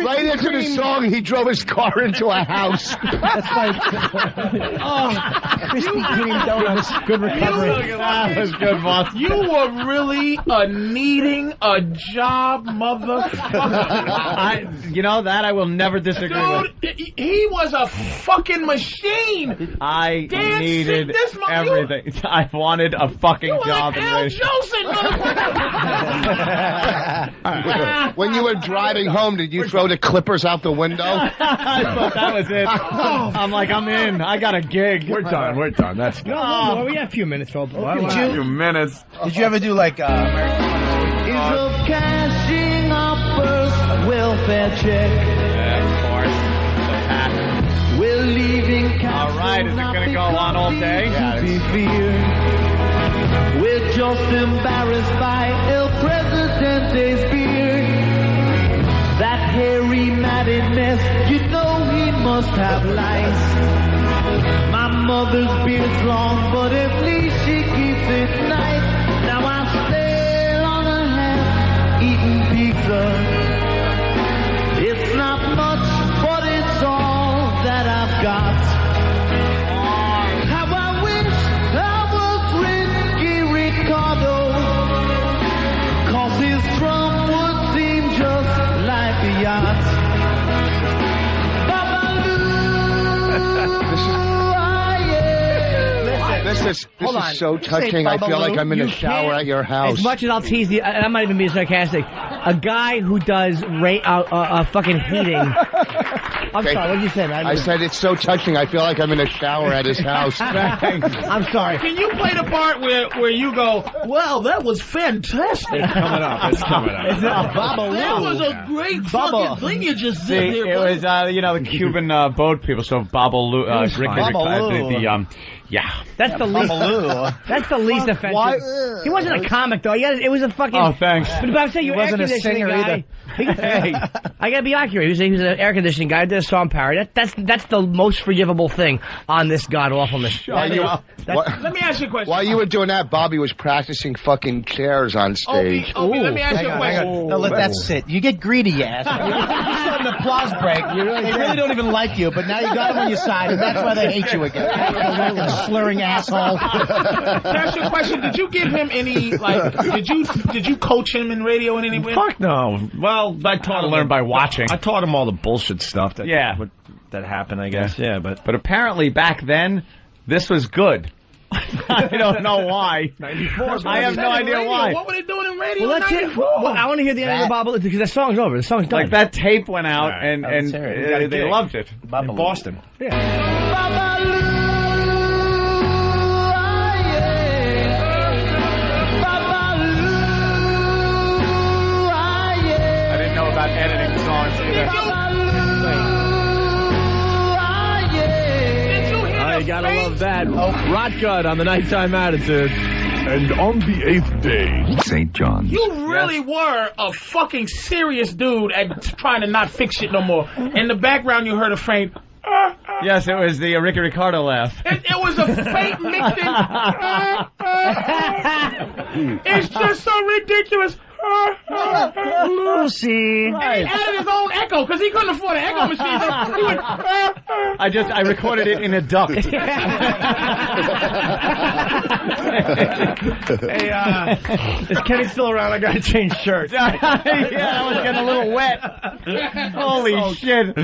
Right into the song, he drove his car into a house. That's right. Oh, Krispy Kreme donuts. Good recovery. That was good, boss. You were really needing a job, motherfucker. You know that I will never disagree with. Dude, he was a fucking machine. I Damn, needed this everything. I wanted a fucking You were job. like in Al radio. Jolson, motherfucker. When you were driving home, did you throw the clippers out the window? I thought that was it. I'm like, I'm in. I got a gig. We're done. We're done. That's good. No, more. We got a few minutes, Phil. A few minutes. Did you ever do like Is of cashing our first welfare check. Yeah, of course. We're leaving All right, is it going to go on all day? to be feared. We're just embarrassed by El Presidente's beard. That hairy matted mess, you know he must have lice. My mother's beard's long, but at least she keeps it nice. Now I sail on a hat, eating pizza. It's not much, but it's all that I've got. How I wish I was Ricky Ricardo, 'cause his drum would seem just like a yacht. This is so touching. I feel like I'm in a shower at your house. As much as I'll tease you, and I'm not even being sarcastic, a guy who does fucking heating. I'm sorry, what did you say, man? I said it's so touching. I feel like I'm in a shower at his house. I'm sorry. Can you play the part where you go, well, that was fantastic? It's coming up. It's coming up. It's Babaloo. That was a great fucking thing you just See, did there, it was, the Cuban boat people, so Babaloo, yeah. That's the least. That's the least offensive. Why? He wasn't a comic though. It was a fucking. Oh, thanks. But I'm saying you He wasn't air a conditioning singer guy. Hey, I gotta be accurate. He was an air conditioning guy. Did a song parody. That's the most forgivable thing on this god awfulness. Let me ask you a question. While you were doing that, Bobby was practicing fucking chairs on stage. Opie, let me ask you a question. No, let that sit. You get greedy, you ass. You saw an applause break. They really don't even like you, but now you got them on your side, and that's why they hate you again. Slurring asshole. Can I ask you a question? Did you give him any, did you coach him in radio in any way? Fuck no. Well, I taught him. Learn by watching. I taught him all the bullshit stuff that happened, I guess. Yeah, but apparently back then, this was good. I don't know why. 94. I have no idea why. What were they doing in radio? Well, let's hear. Well, I want to hear the end of the Babaloo because the song's over. The song's done. Like that tape went out and they loved it. in Boston. I didn't know about editing songs either. You gotta love that. Rot Gut on the Nighttime Attitude. And on the 8th day, St. John's. You really were a fucking serious dude at trying to not fix shit no more. In the background, you heard a faint. Yes, it was the Ricky Ricardo laugh. It was a faint mixed in. It's just so ridiculous. Lucy. And he added his own echo because he couldn't afford an echo machine. So he went, I recorded it in a duct. Hey, is Kenny still around? I gotta change shirts. Yeah, I was getting a little wet. Holy shit.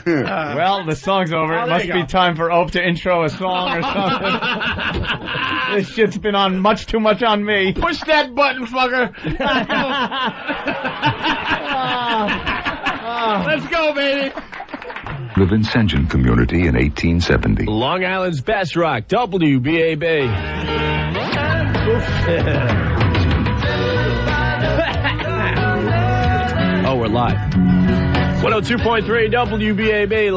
Well, the song's over. It must be time for Ope to intro a song or something. This shit's been on much too much on me. Push that button, fucker. Let's go, baby. The Vincentian community in 1870. Long Island's best rock, WBAB. Oh, we're live. 102.3 WBAB,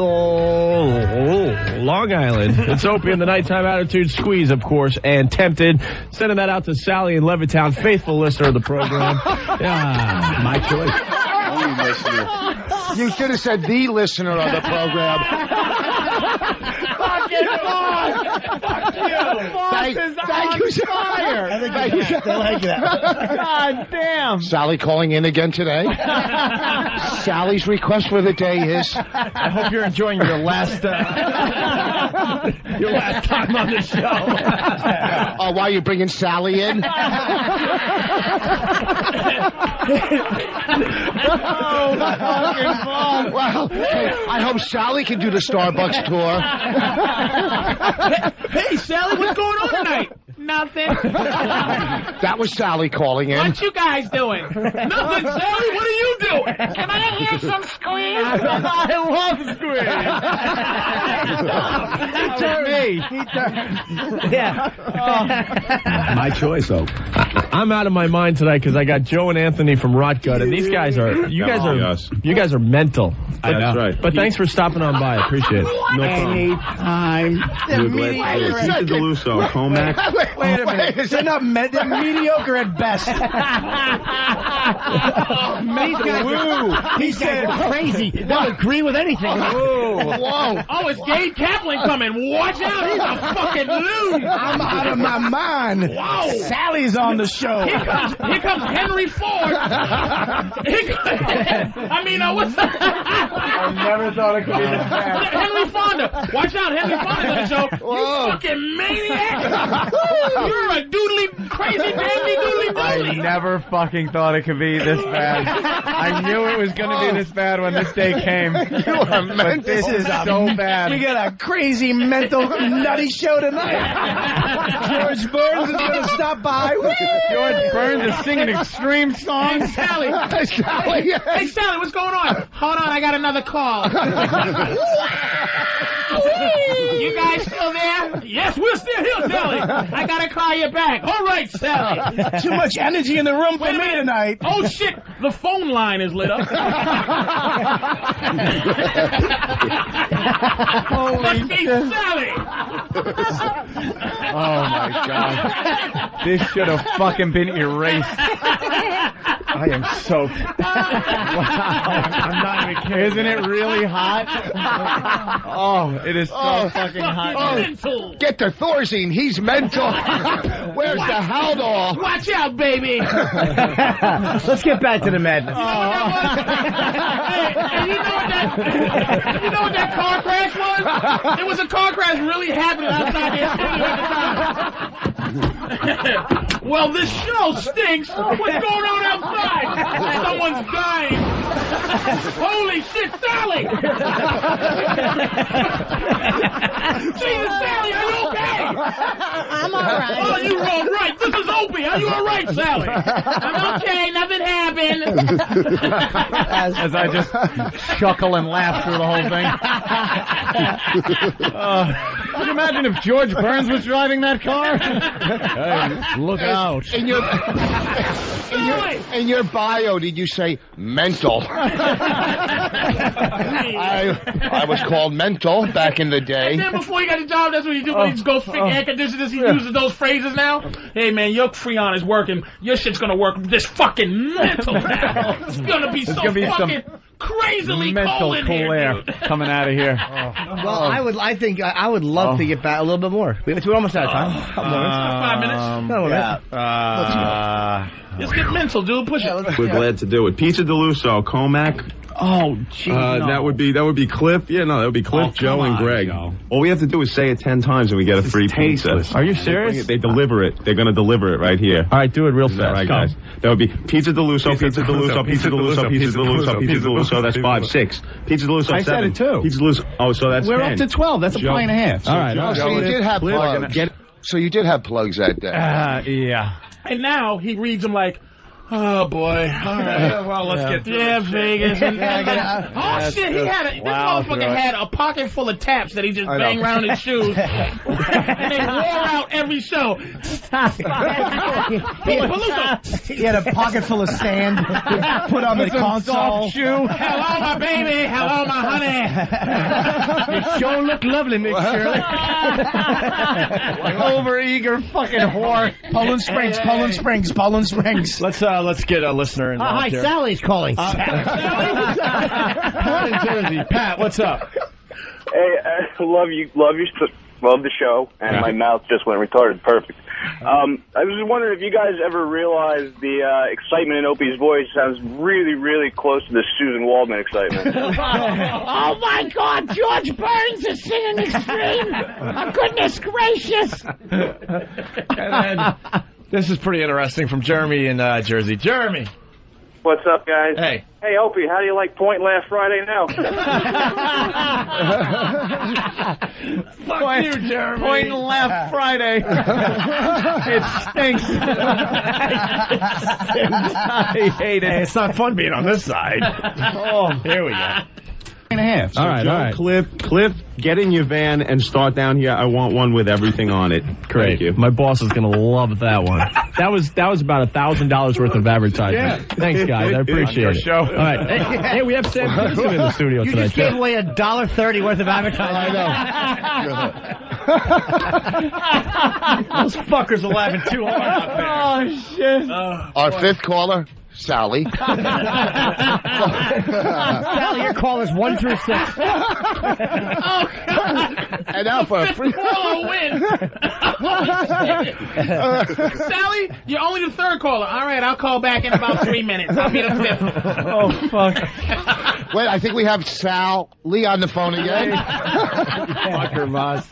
Long Island. It's Opie and the Nighttime Attitude Squeeze, of course, and Tempted. Sending that out to Sally in Levittown, faithful listener of the program. Yeah, my choice. Only listener. You should have said the listener of the program. Fucking Fuck you. Thank you, I like that. God damn. Sally calling in again today. Sally's request for the day is. I hope you're enjoying your last time on the show. Oh, why are you bringing Sally in? Oh, fucking fun. Well, hey, I hope Sally can do the Starbucks tour. Hey, Sally, what's going on tonight? Nothing. That was Sally calling in. What you guys doing? Nothing, Sally. What are you doing? Can I hear some squeeze? I love squeeze. Yeah. My choice, Oak. I'm out of my mind tonight because I got Joe and Anthony from Rotgut, and these guys are you guys are mental. That's right. But thanks for stopping on by. I appreciate it. No problem. Anytime. Pizza DeLusso, Comac. Wait a minute. They're not they're mediocre at best. These guys are crazy. They'll agree with anything. Whoa. Oh, it's Gabe Kaplan coming. Watch out. He's a fucking loon. I'm out of my mind. Wow. Sally's on the show. Here comes Henry Ford. What's that? I never thought it could be this bad. Henry Fonda. Watch out, Henry Fonda's on the show. You fucking maniac. You're a crazy dandy doodly I never fucking thought it could be this bad. I knew it was going to be this bad when this day came. You are mental. But this is so bad. We got a crazy, mental, nutty show tonight. George Burns is going to stop by. George Burns is singing extreme songs. Hey, Sally. Hey, Sally, what's going on? Hold on, I got another call. You guys still there? Yes, we're still here, Sally. I gotta call you back. All right, Sally. Too much energy in the room for me tonight. Oh, shit. The phone line is lit up. Must be Sally. Oh, my God. This should have fucking been erased. I am so... Wow. I'm not even kidding. Isn't it really hot? Oh, it is so fucking hot. Mental. Get the Thorazine. He's mental. Where's the Haldol? Watch out, baby. Let's get back to the madness. Hey, you know what that car crash was? It was a car crash really happening outside the studio at the time. Well, this show stinks. What's going on outside? Someone's dying. Holy shit, Sally! Jesus, Sally, are you okay? I'm all right. Oh, you're all right. This is Opie. Are you all right, Sally? I'm okay. Nothing happened. As I just chuckle and laugh through the whole thing. Can you imagine if George Burns was driving that car? Hey, look out. In your bio, did you say mental? I was called mental back in the day. And then before he got a job, that's what he do. When he just goes fix air conditioners, he uses those phrases now. Hey, man, your Freon is working. Your shit's gonna work this fucking mental now. It's gonna be so fucking crazily mental cold in cool air dude. coming out of here. Well, I would love to get back a little bit more. We're almost out of time. 5 minutes. Just get mental, dude. Push it. We're glad to do it. Pizza DeLusso, Comac. Oh, geez. No. That would be Cliff. Yeah, no, that would be Cliff, Joe, and Greg. Joe. All we have to do is say it 10 times and we get a free pizza. Are you serious? They deliver it. They're going to deliver it right here. All right, do it real fast. All right, guys. That would be Pizza DeLusso, Pizza DeLusso, Pizza DeLusso, Pizza DeLusso, Pizza DeLusso. That's 5, 6. Pizza DeLusso, 7. I said it too. Pizza DeLusso. Oh, so that's 10. We're up to 12. That's a pint and a half. All right. So you did have plugs. So you did have plugs that day. Yeah. And now he reads them like, oh boy! All right, well let's get Vegas. Oh shit! He had this motherfucker had a pocket full of taps that he just banged around his shoes, and they wore out every show. He had a pocket full of sand put on the console. Hello, my baby. Hello, my honey. You sure look lovely, Miss Shirley. Over-eager fucking whore. Poland Springs. Let's get a listener involved Hi, here. Sally's calling. Pat in Jersey. Pat, what's up? Hey, I love Love the show, and my mouth just went retarded. Perfect. I was just wondering if you guys ever realized the excitement in Opie's voice sounds really, really close to the Susan Waldman excitement. Oh, my God, George Burns is singing Extreme. Oh, goodness gracious. And then, this is pretty interesting from Jeremy in Jersey. Jeremy. What's up, guys? Hey. Hey, Opie, how do you like Point last Friday now? Fuck you, Jeremy. Point and laugh Friday. It stinks. I hate it. Hey, it's not fun being on this side. Oh, here we go. And a half. All right. Cliff, get in your van and start down here. I want one with everything on it. Great. Thank you. My boss is going to love that one. That was about $1,000 worth of advertising. Yeah. Thanks, guys. I appreciate it. Show. All right. Hey, we have Sam Peterson in the studio You tonight. just gave away $1.30 worth of advertising. I know. Those fuckers are laughing too hard up there. Oh, shit. Our fifth caller, Sally. Sally, your call is 1 through 6. Oh, God. And now for a free win. Sally, you're only the third caller. All right, I'll call back in about 3 minutes. I'll be the fifth. Oh, fuck. Wait, I think we have Sal Lee on the phone again. Fucker, Voss.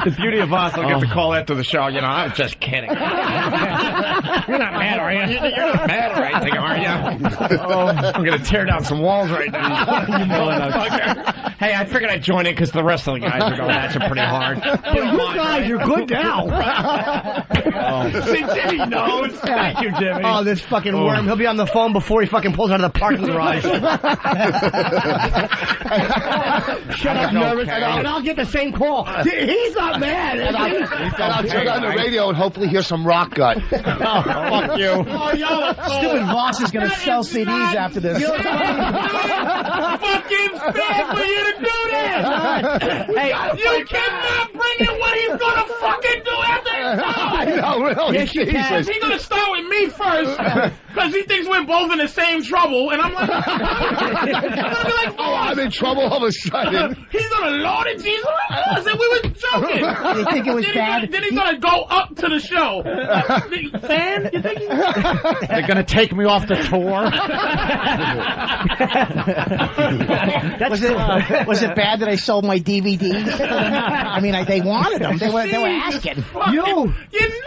The beauty of Voss, I'll get the call after the show. You know, I'm just kidding. You're not mad, are you? You're not mad or anything, are you? Oh, I'm going to tear down some walls right now. You motherfucker. Hey, I figured I'd join in because the rest of the guys are going at you pretty hard. You guys, you're good now. See, Jimmy knows. Thank you, Jimmy. Oh, this fucking worm. He'll be on the phone before he fucking pulls out of the parking garage. Shut up, nervous. Okay. And I'll get the same call. He's not mad. And I'll turn on the radio and hopefully hear some rock gut. Fuck you. Oh, y'all are cold. Stupid Voss is going to sell CDs after this. Fucking bad for you to do that. Hey, You cannot bring in what he's gonna fucking do after this. I know, really. Yes, you can. Jesus. He's gonna start with me first because he thinks we're both in the same trouble, and I'm like, I'm gonna be like, Oh, I'm in trouble all of a sudden. he's gonna Lord and Jesus. I said we were joking. You think it was bad? Then he's gonna go up to the show. Fan, you think They're going to take me off the tour. Was it bad that I sold my DVDs? I mean, they wanted them. They were asking. You're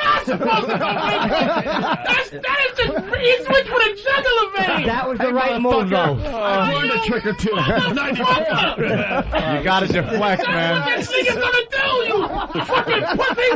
not supposed to go like that. That is just, he switched with a jugular vein. That was the right move, though. I learned a trick or two. You You got to deflect, That's man. what this thing is gonna do, you fucking pussy.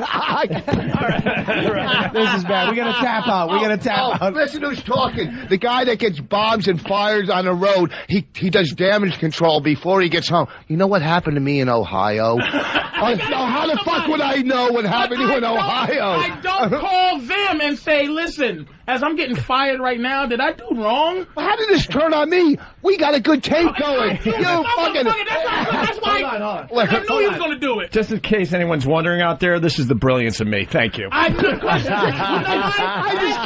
This is bad. We got to tap out. We got to tap out. Listen who's talking. The guy that gets bombs and fires on the road, he does damage control before he gets home. You know what happened to me in Ohio? How the fuck would I know what happened to you in Ohio? I don't call them and say, listen, as I'm getting fired right now, did I do wrong? How did this turn on me? We got a good tape going. You fucking... That's why I knew he was going to do it. Just in case anyone's wondering out there, this is the brilliance of me. Thank you. I just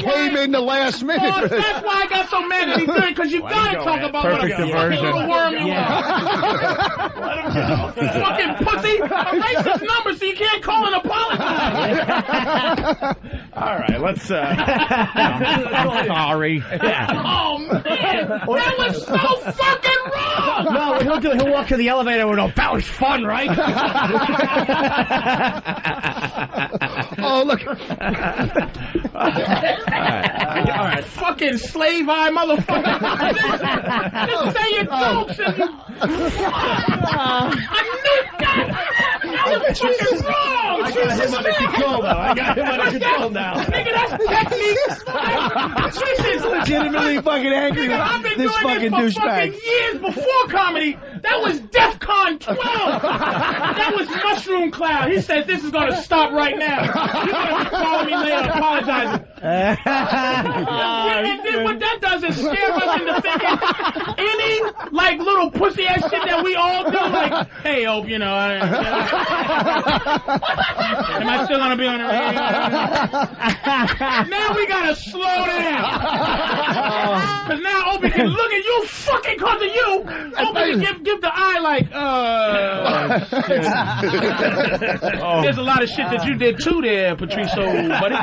came in the last minute. Oh, that's why I got so mad that he did it, because you got to talk about perfect what a diversion. little worm you are. Fucking pussy. Erase his number so you can't call and apologize. All right, let's... Sorry. Oh, man. That was so fucking wrong. No, what he'll do, he'll walk to the elevator and go, that was fun, right? Oh, look. All right. Fucking slave eye motherfucker. Just say your jokes and you... I knew that. That was fucking wrong. I got him under control, though. I got him under control now. Nigga, that's technique. This is legitimately fucking angry Nigga, I've been this doing fucking this for douchebag. fucking years before comedy. That was DEFCON 12. That was Mushroom Cloud. He said this is going to stop right now. You're going to call me later apologizing. And then what that does is scare us into thinking any, like, little pussy-ass shit that we all do, like, hey, Opie, you know, am I still going to be on the radio? Now we got to slow down. Because now Opie fucking look at you, fucking cause of you. Opie give the eye like, There's a lot of shit that you did too there, Patrice, buddy. All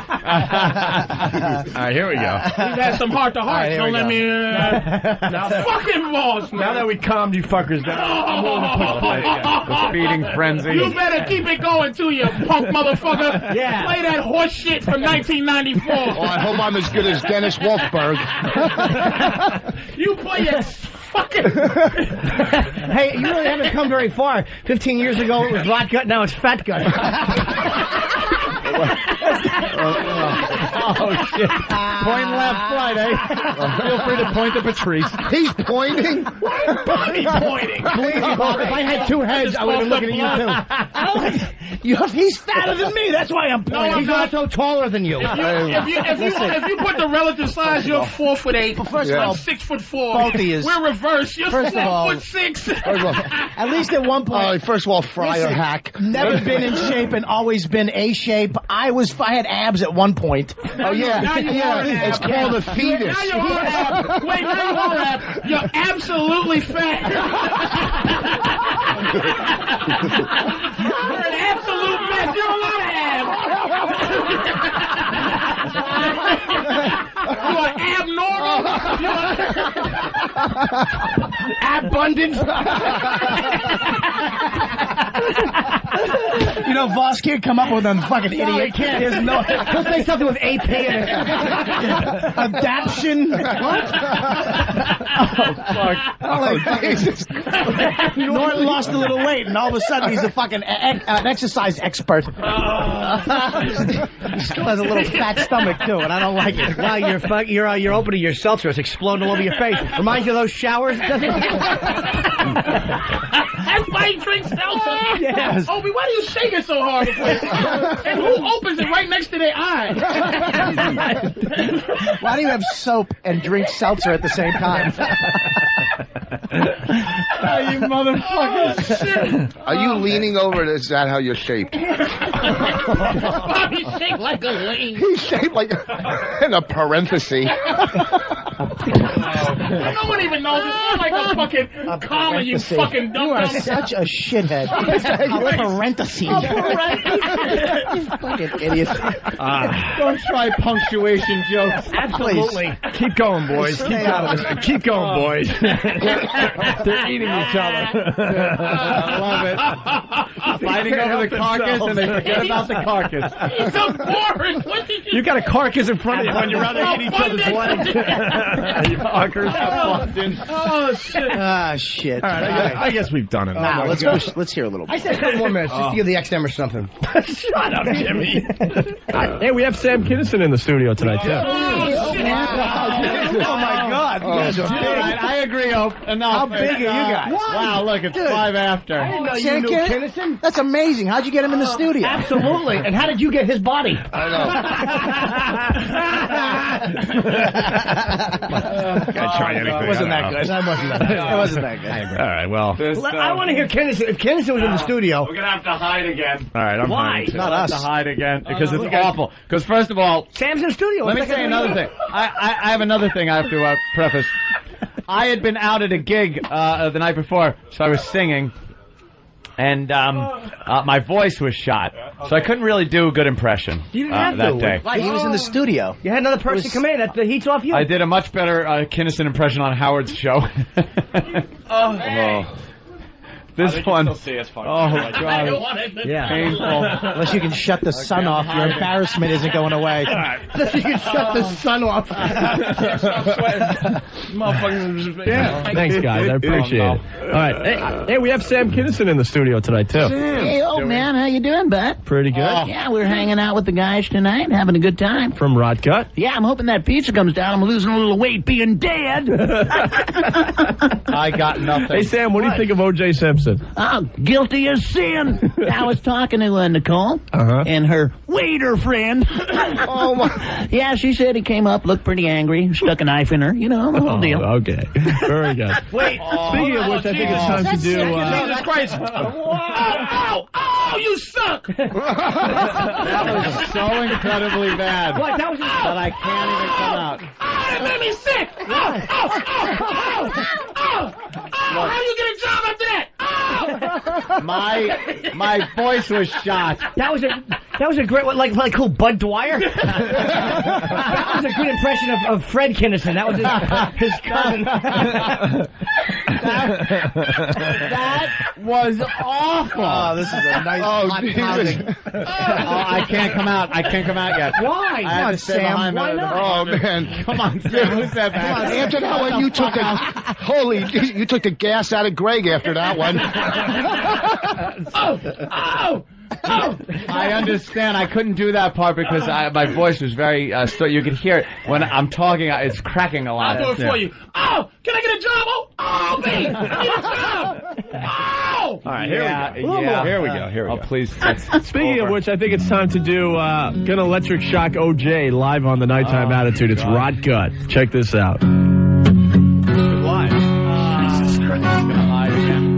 right, here we go. We've had some heart-to-hearts. Don't let me... fucking boss, man. Now that we calmed you fuckers down, I'm willing to push play again. The feeding frenzy. You better keep it going, too, you punk motherfucker. Yeah. Play that horse shit from 1994. Oh, I hope I'm as good as Dennis Wolfberg. You play it fucking... Hey, you really haven't come very far. 15 years ago it was rot gut, now it's fat gut. Oh, shit. Point left Friday. Feel free to point to Patrice. He's pointing. Bobby pointing. Believe me, Bob, if I had two heads, I would have been looking at you, too. He's fatter than me, that's why I'm pointing. He's also taller than you. If you put the relative size, you're 4'8". First of all, I'm 6'4". Both of yous. We're reversed. You're First of all- 4'6". at least at one point. First of all, Fryer hack. Never been in shape and always been A shape. I had abs at one point. Oh, yeah. Now you are an It's ab. called a fetus. Now you are ab. Wait, now you are ab. You're absolutely fat. You're an absolute mess. You're a lot of abs. You are abnormal. Abundant. You know, Voss can't come up with a fucking idiot. No, he can't. There's no. He'll say something with AP in it. Adaption. What? Oh, fuck. Oh, Jesus. Norton lost a little weight, and all of a sudden he's a fucking an exercise expert. He still has a little fat stomach, too, and I don't like it. Wow, you're opening your seltzer. It's exploding all over your face. Reminds you of those showers, doesn't it? That's why he drinks seltzer. Yes. Opie, why do you shake it so hard? And who opens it right next to their eye? Why do you have soap and drink seltzer at the same time? You motherfuckers. Are you leaning over? Is that how you're shaped? Bobby's shaped like a lane. He's shaped like in a parenthesis. No one even knows. It's like a fucking comma, you fucking dumb. You are such a shithead. A parenthesis. You fucking idiot. Don't try punctuation jokes. Absolutely. Keep going, boys. Keep going, boys. They're eating each other. I love it. Fighting over the carcass, and they forget about the carcass. He's a Boris. What did you... You got a carcass in front of you when you're rather eat each other's legs. You fuckers have fun. Oh, shit. Ah, shit. All right, I guess we've done it. Now, let's hear a little bit. I said 10 more minutes just to give the XM or something. Shut up, Jimmy. Hey, we have Sam Kinison in the studio tonight, too. Oh, my God. You guys are big. I agree, Ope. Enough. How big are you guys? Wow, look, it's 5 after. I didn't know you Sam knew Kinison? Kinison. That's amazing. How'd you get him in the studio? Absolutely. And how did you get his body? I know. Can't try anything. It wasn't that good. It wasn't that good. All right, well. I want to hear Kinison. If Kinison was in the studio. We're going to have to hide again. All right, I'm Why? fine. Not us. To hide again because it's awful. Because first of all, Sam's in the studio. let me say another thing. I have another thing I have to preface. I had been out at a gig the night before, so I was singing, and my voice was shot, so I couldn't really do a good impression You didn't have that to. day. Why? He was in the studio. You had another person come in. That the heat's off you. I did a much better Kinison impression on Howard's show. This one. Oh, God. Yeah. Painful. Unless you can shut the sun off, your embarrassment isn't going away. Unless you can shut the sun off. Yeah. Thanks, guys. I appreciate it. All right. Hey, we have Sam Kinison in the studio tonight, too. Hey, old man, how you doing, bud? Pretty good. Yeah, we're hanging out with the guys tonight, having a good time. From Rot Gut. Yeah, I'm hoping that pizza comes down. I'm losing a little weight being dead. I got nothing. Hey, Sam, what do you think of O.J. Simpson? Oh, guilty as sin. I was talking to Nicole and her waiter friend. Oh, my. Yeah, she said he came up, looked pretty angry, stuck a knife in her. You know, the whole deal. Okay. Very good. Wait. Speaking of which, I think it's time to do... Jesus Christ. Ow, ow, ow. Oh, you suck! That was so incredibly bad. What? That was just... That I can't even come out. Oh, that made me sick! Oh, how you get a job after that? My voice was shot. That was a great one, like who, Bud Dwyer? That was a good impression of Fred Kinnison. That was his cousin. That was awful. Oh, this is a nice hot pounding. I can't come out. I can't come out yet. Why? I have to stay behind Why the- not? Oh man! Come on, Sam. Who's that back? Come on, after that one, you took the gas out of Greg after that one. I understand. I couldn't do that part because my voice was very. You could hear it when I'm talking. It's cracking a lot. I'll do it for you. Oh, can I get a job? Oh, me! I need a job! Oh! All right, here we go. Oh, please. Speaking of which, I think it's time to do Gonna Electric Shock OJ live on the Nighttime Attitude. It's Rot Gut. Check this out. Live. Jesus Christ. Gonna lie again.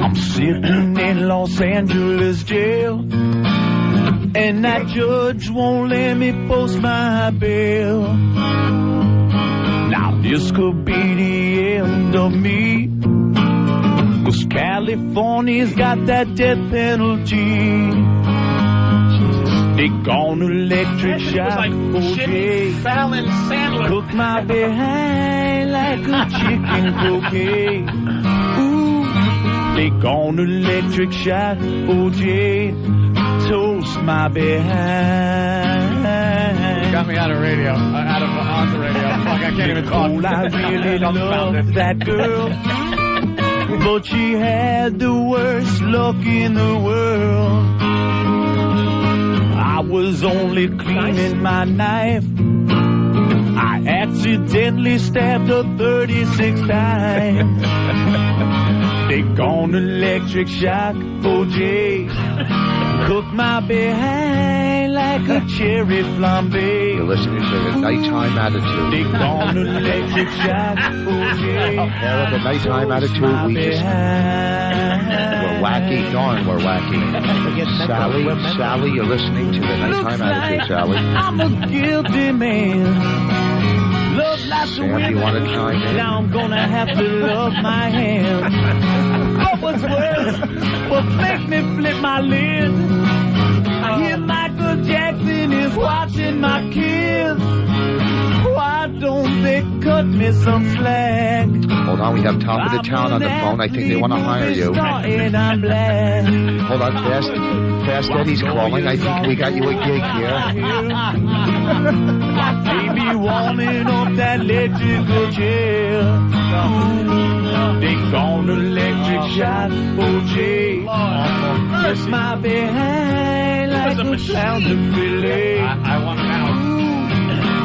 I'm sitting in Los Angeles jail, and that judge won't let me post my bail. Now this could be the end of me, 'cause California's got that death penalty. They gone electric shock OJ, Fallon Sandler. cook my behind like a chicken croquet. Ooh, they gone electric shock OJ, toast my behind. Got me out of radio. On the radio. Fuck, I can't even talk. Oh, I really love that girl, but she had the worst luck in the world. I was only cleaning my knife. I accidentally stabbed her 36 times. They gone electric shock OJ, cook my behind like a cherry flambe. You're listening to the Nighttime Attitude. They gone electric shock OJ. There are the Nighttime Attitude. We're wacky. Darn, we're wacky. Sally, you're listening to the Nighttime Attitude, Sally. I'm a guilty man. Love lots of Sam, women. you want to chime in? Now I'm gonna have to love my hands. What was worse? What make me flip my lid? I hear Michael Jackson is watching my kids. Why don't they cut me some slack? Hold on, we have Top of the Town on the phone. I think they want to hire you. And I'm black. Hold on, Fast Eddie's calling. I think we got you a gig here. Baby warming up that electrical chair. They gone electric shock OJ. Press my behind like a sound of relay. I want it out.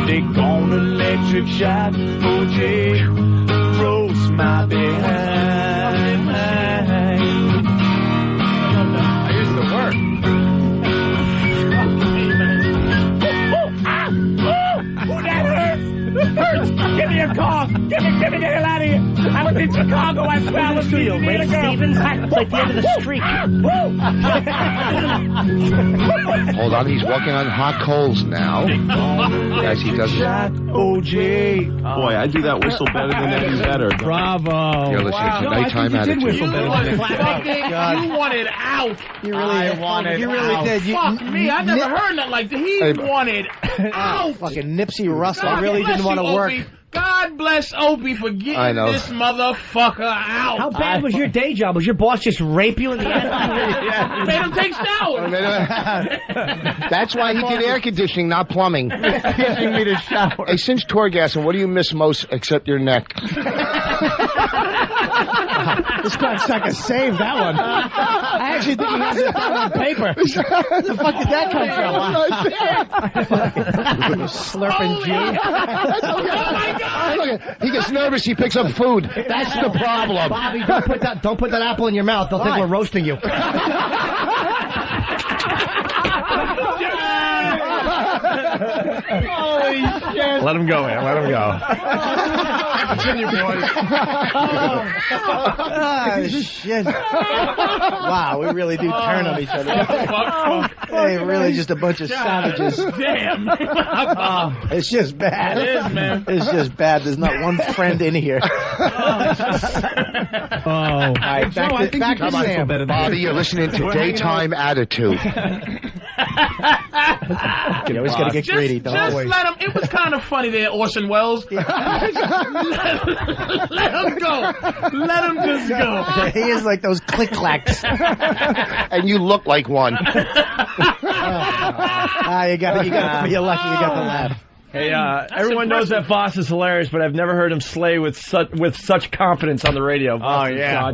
They gone electric shock OJ. Roast my behind. I used to work. That hurts! Hurts! Give me a call! Give me the hell out of here! I was in Chicago, I swear I was meeting Ray a girl. Stevens, it's like the end of the streak. Hold on, he's working on hot coals now. As he does that. OJ. Boy, I do that whistle better than Eddie Vedder. Bravo. You're listening to Nighttime Attitude. You wanted out. You really did. Fuck me, I never heard nothing like that. He wanted out. Fucking Nipsey Russell really didn't want to work. Opie. God bless Opie for getting this motherfucker out. How bad was your day job? Was your boss just rape you in the end? Made him take showers. That's why he did air conditioning, not plumbing. Teaching me to shower. Hey, since Torgasson, what do you miss most except your neck? This sucker saved that one. I actually think he has it down on paper. Where the fuck did that come from? Slurping Jew. Oh my God! Look, he gets nervous, he picks up food. That's the problem. Bobby, don't put that apple in your mouth. They'll think we're roasting you. Holy shit. Let him go, man. Let him go. Continue, boys. Oh, shit. Wow, we really do turn on each other. Hey, really just a bunch of savages. Damn. It's just bad. It is, man. It's just bad. There's not one friend in here. All right, back to Sam. Bobby, you're listening to Daytime Attitude. You always got to get greedy. Just let him. It was kind of funny there, Orson Welles. Let him go. Let him just go. He is like those click-clacks. And you look like one. You got to be lucky you got the laugh. Hey, everyone knows that Voss is hilarious, but I've never heard him slay with such confidence on the radio. Oh, yeah.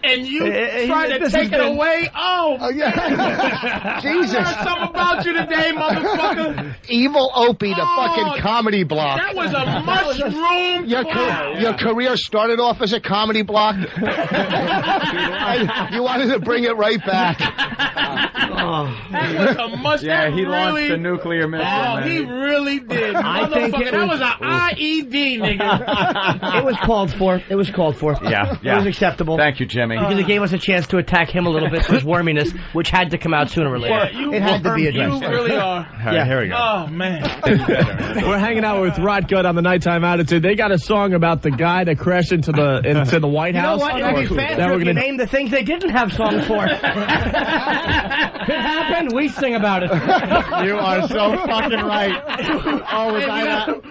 And you try to take it away? Oh, yeah. Jesus. I learned something about you today, motherfucker. Evil Opie, the fucking comedy block. That was a mushroom. Your career started off as a comedy block. You wanted to bring it right back. That was a mushroom. Yeah, he launched the nuclear missile. Oh, he really did. I think that was an IED, nigga. It was called for. It was called for. Yeah. It was acceptable. Thank you, Jimmy. Because it gave us a chance to attack him a little bit for his worminess, which had to come out sooner or later. It had to be addressed. You really are. Yeah, here we go. Oh, man. We're hanging out with Rod Good on the Nighttime Attitude. They got a song about the guy that crashed into the White House. You know what? It would be faster if you name the things they didn't have songs for. It happened. We sing about it. You are so fucking right. Oh,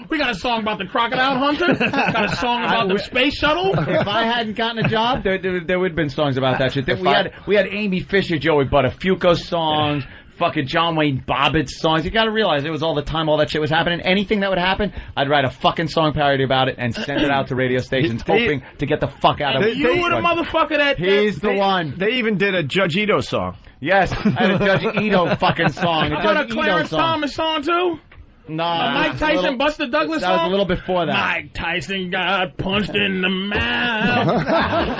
we got a song about the crocodile hunter. Got a song about the space shuttle. If I hadn't gotten a job, there would have been songs about that shit. We had Amy Fisher, Joey Buttafuoco songs. Fucking John Wayne Bobbitt songs. You got to realize it was all the time all that shit was happening. Anything that would happen, I'd write a fucking song parody about it and send it out to radio stations, hoping to get the fuck out of it. You were the motherfucker that. He's the one. They even did a Judge Ito song. Yes, I had a Judge Ito fucking song. I got a Clarence Thomas song too. No, Mike Tyson, Buster Douglas song? That was a little before that. Mike Tyson got punched in the mouth,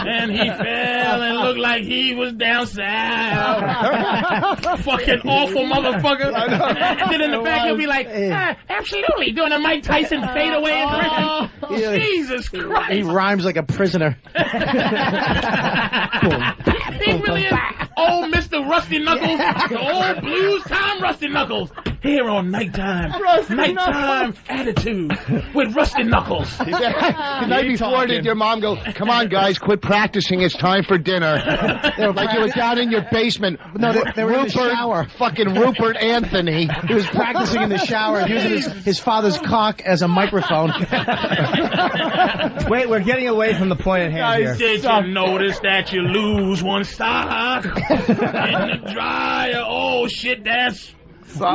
and he fell and looked like he was down south. Fucking awful motherfucker. And then in the back he'll be like, absolutely, doing a Mike Tyson fadeaway in prison. Jesus Christ. He rhymes like a prisoner. He really is old Mr. Rusty Knuckles, the old blues time Rusty Knuckles, here on Nighttime Attitude with Rusty Knuckles. The night before, did your mom go, come on, guys, quit practicing, it's time for dinner. Like you were down in your basement. No, they were in the shower. Fucking Rupert Anthony. He was practicing in the shower, using his father's cock as a microphone. Wait, we're getting away from the point at hand here. Did you notice that you lose one sock in the dryer? Oh, shit, that's... You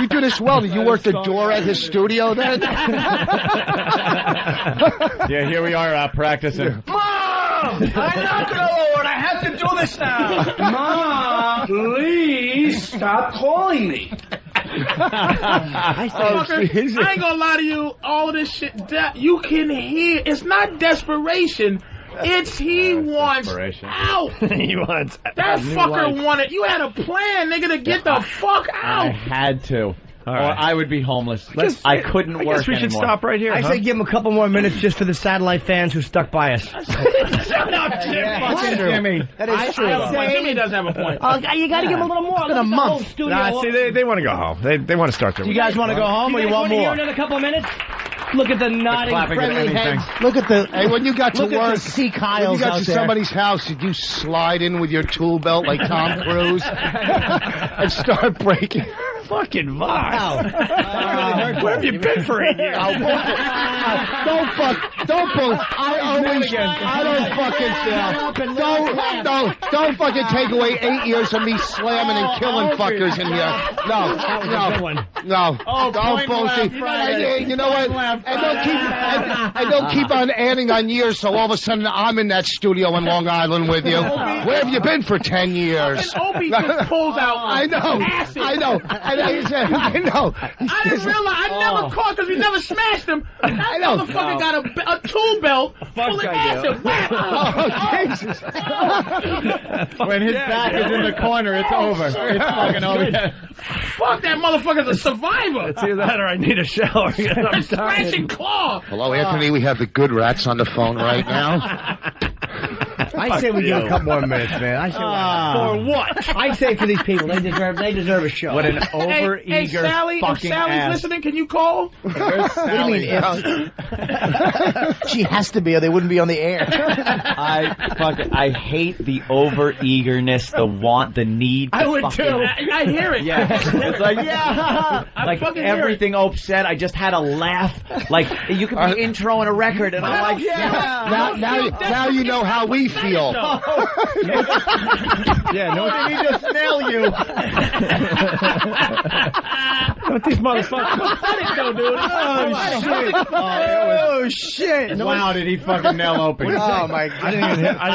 do this well. Did you work the door at his studio then? Yeah, here we are practicing. Mom! I'm not Lord. I have to do this now. Mom, please stop calling me. I ain't gonna lie to you. All of this shit, you can hear. It's not desperation. It's he wants out. He wants that fucker wanted. You had a plan, nigga, to get the fuck out. I had to. Or I would be homeless. I couldn't work anymore. I guess we should stop right here. I say give him a couple more minutes just for the satellite fans who stuck by us. Shut up, Jimmy. That is true. Jimmy does have a point. You got to give him a little more. It's been a month. See, they want to go home. They want to start their week. You guys want to go home or you want more? Another couple of minutes? Look at the nodding, friendly heads. Look at the... Hey, when you got to work... Sea Kyles when you got out to there. somebody's house, did you slide in with your tool belt like Tom Cruise and start breaking... Fucking Voss. Where have you been for 8 years? Don't fucking take away 8 years of me slamming and killing fuckers in here. No. Don't bullshit. You know what? And don't keep on adding on years, so all of a sudden I'm in that studio in Long Island with you. Where have you been for 10 years? Opie just pulls out. I know. I know. I didn't realize. I never caught because we never smashed him. That motherfucker got a tool belt full of acid. Jesus. When his back is in the corner, it's over. It's fucking over. Fuck, that motherfucker's a survivor. It's either that or I need a shower. I'm Scratch and claw. Hello, Anthony. We have the good rats on the phone right now. I say we give a couple more minutes, man. I say For what? I say for these people, they deserve a show. What an overeager Hey, Sally, if fucking Sally's ass. listening, can you call? What do you mean? She has to be, or they wouldn't be on the air. I hate the overeagerness, the want, the need. I the would fucking, too. I hear it. Yeah, it's like like fucking everything Ope said. I just had a laugh. Like you could be introing a record, and I'm like, Now you know how we feel. Yeah, no, did he just nail you? What these motherfuckers? Oh shit! Wow, did he fucking nail Opie? Oh my god! I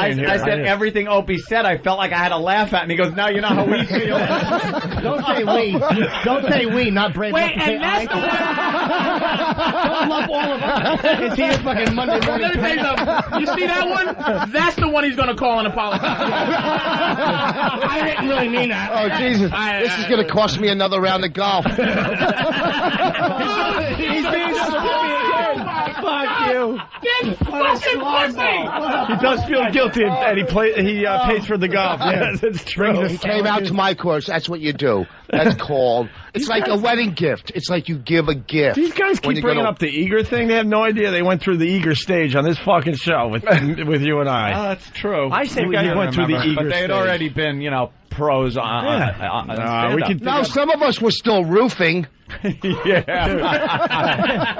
didn't hear. I said everything Opie said. I felt like I had to laugh at, and he goes, "Now you know how we feel." Don't say we. Don't say we. Not brave enough to say I. Don't lump all of us into your fucking Monday morning. Let me tell you something. You see that one? That's the one he's gonna call and apologize. I didn't really mean that. Oh, Jesus. This is going to cost me another round of golf. He's being stupid again. Fuck you. He does feel guilty, and he pays for the golf. Yes, it's true. He came out to my course. That's what you do. That's called. It's like a wedding gift. It's like you give a gift. These guys keep bringing up the eager thing. They have no idea they went through the eager stage on this fucking show with you and I. That's true. I say we went through the eager but they had stage. already been, pros on we could. Now, some of us were still roofing.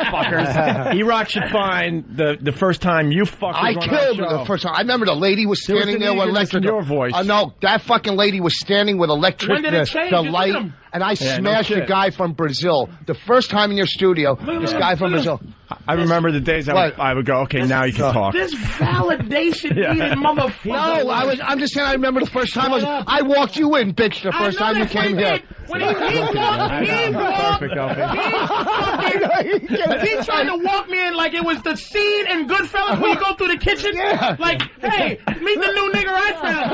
Fuckers. E-Rock should find the first time you fuckers I on killed our her show. the first time. I remember the lady was standing there with electric. Your voice. No, that fucking lady was standing with electric. When did it change? The You light, did 'em. and I smashed a guy from Brazil. The first time in your studio, this guy from Brazil. I remember the days I would go, okay, now you can talk. This validation-needed motherfucker. No, I'm just saying. I remember the first time I walked you in, bitch. The first time you came here. When he tried to walk me in like it was the scene in Goodfellas when you go through the kitchen. Yeah. Like, hey, meet the new nigger I found.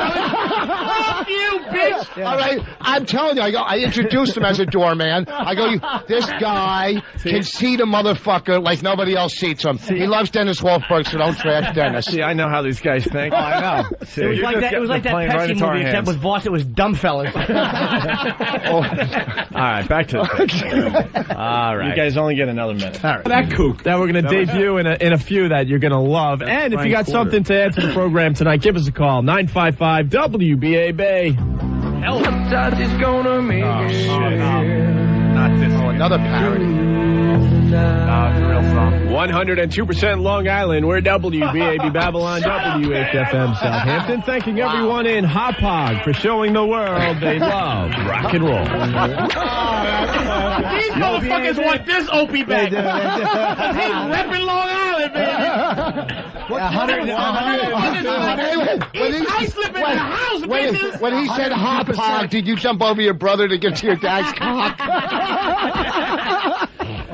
Fuck you, bitch. Yeah. All right, I'm telling you, I introduced him as a doorman. I go, this guy can see the motherfucker like nobody else seats him. He loves Dennis Wolfberg, so don't trash Dennis. See, I know how these guys think. Oh, I know. It was like that. It was like that Pepsi movie, except with Voss. It was dumb fellas. All right, back to the All right. You guys only get another minute. All right. That kook that we're going to debut in a few that you're going to love. And if you got something to add to the program tonight, give us a call. 955 WBA Bay. Help. Is gonna make Not this. Oh, another parody. It's a real song. 102% Long Island. We're WBAB Babylon, WHFM Southampton. Thanking everyone in Hop Hog for showing the world they love rock and roll. These motherfuckers want this Opie back. He's repping Long Island, baby. He's ice slipping in the house, bitches. When he said hop hog, did you jump over your brother to get to your dad's cock?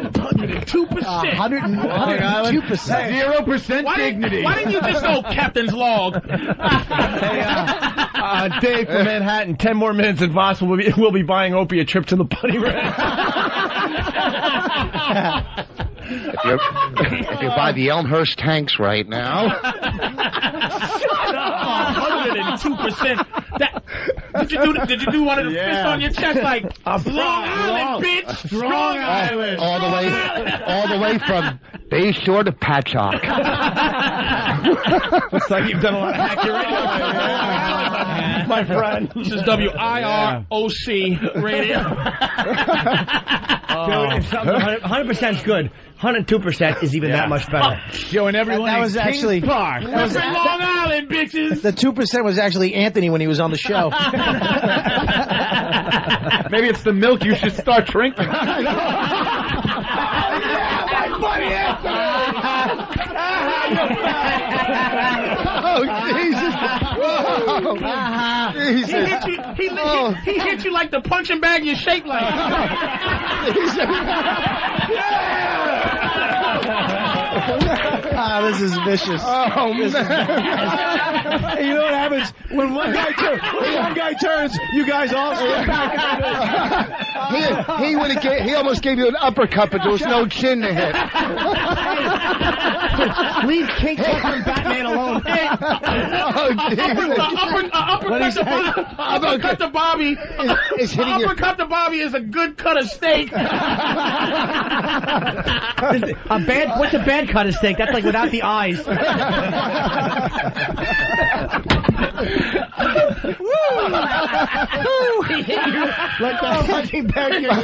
102%. 102%. 0% dignity. Why didn't you just go Captain's Log? Dave from Manhattan, 10 more minutes and Voss will be buying Opie a trip to the Bunny Ranch. If you buy the Elmhurst tanks right now. 102%. Did you do one of the fists on your chest like Long Island, bitch? Strong Island. All the way from Bay Shore to Patchogue. Looks like you've done a lot of hacky radio. My friend. This is WIROC radio. 100% is good. 102% is even that much better. Showing everyone that was actually Long Island, bitches. The 2% was actually Anthony when he was on the show. Maybe it's the milk you should start drinking. Oh, Jesus. Whoa. Jesus. He hit you like the punching bag you shaped like. This is vicious. Oh, man. You know what happens when one guy turns, you guys all step back. He almost gave you an uppercut, but there was no chin to hit. Leave King Tucker and Batman alone. Uppercut to Bobby. Uppercut to Bobby is a good cut of steak. What's a bad cut of steak? That's like without the eyes. Like the fucking back of your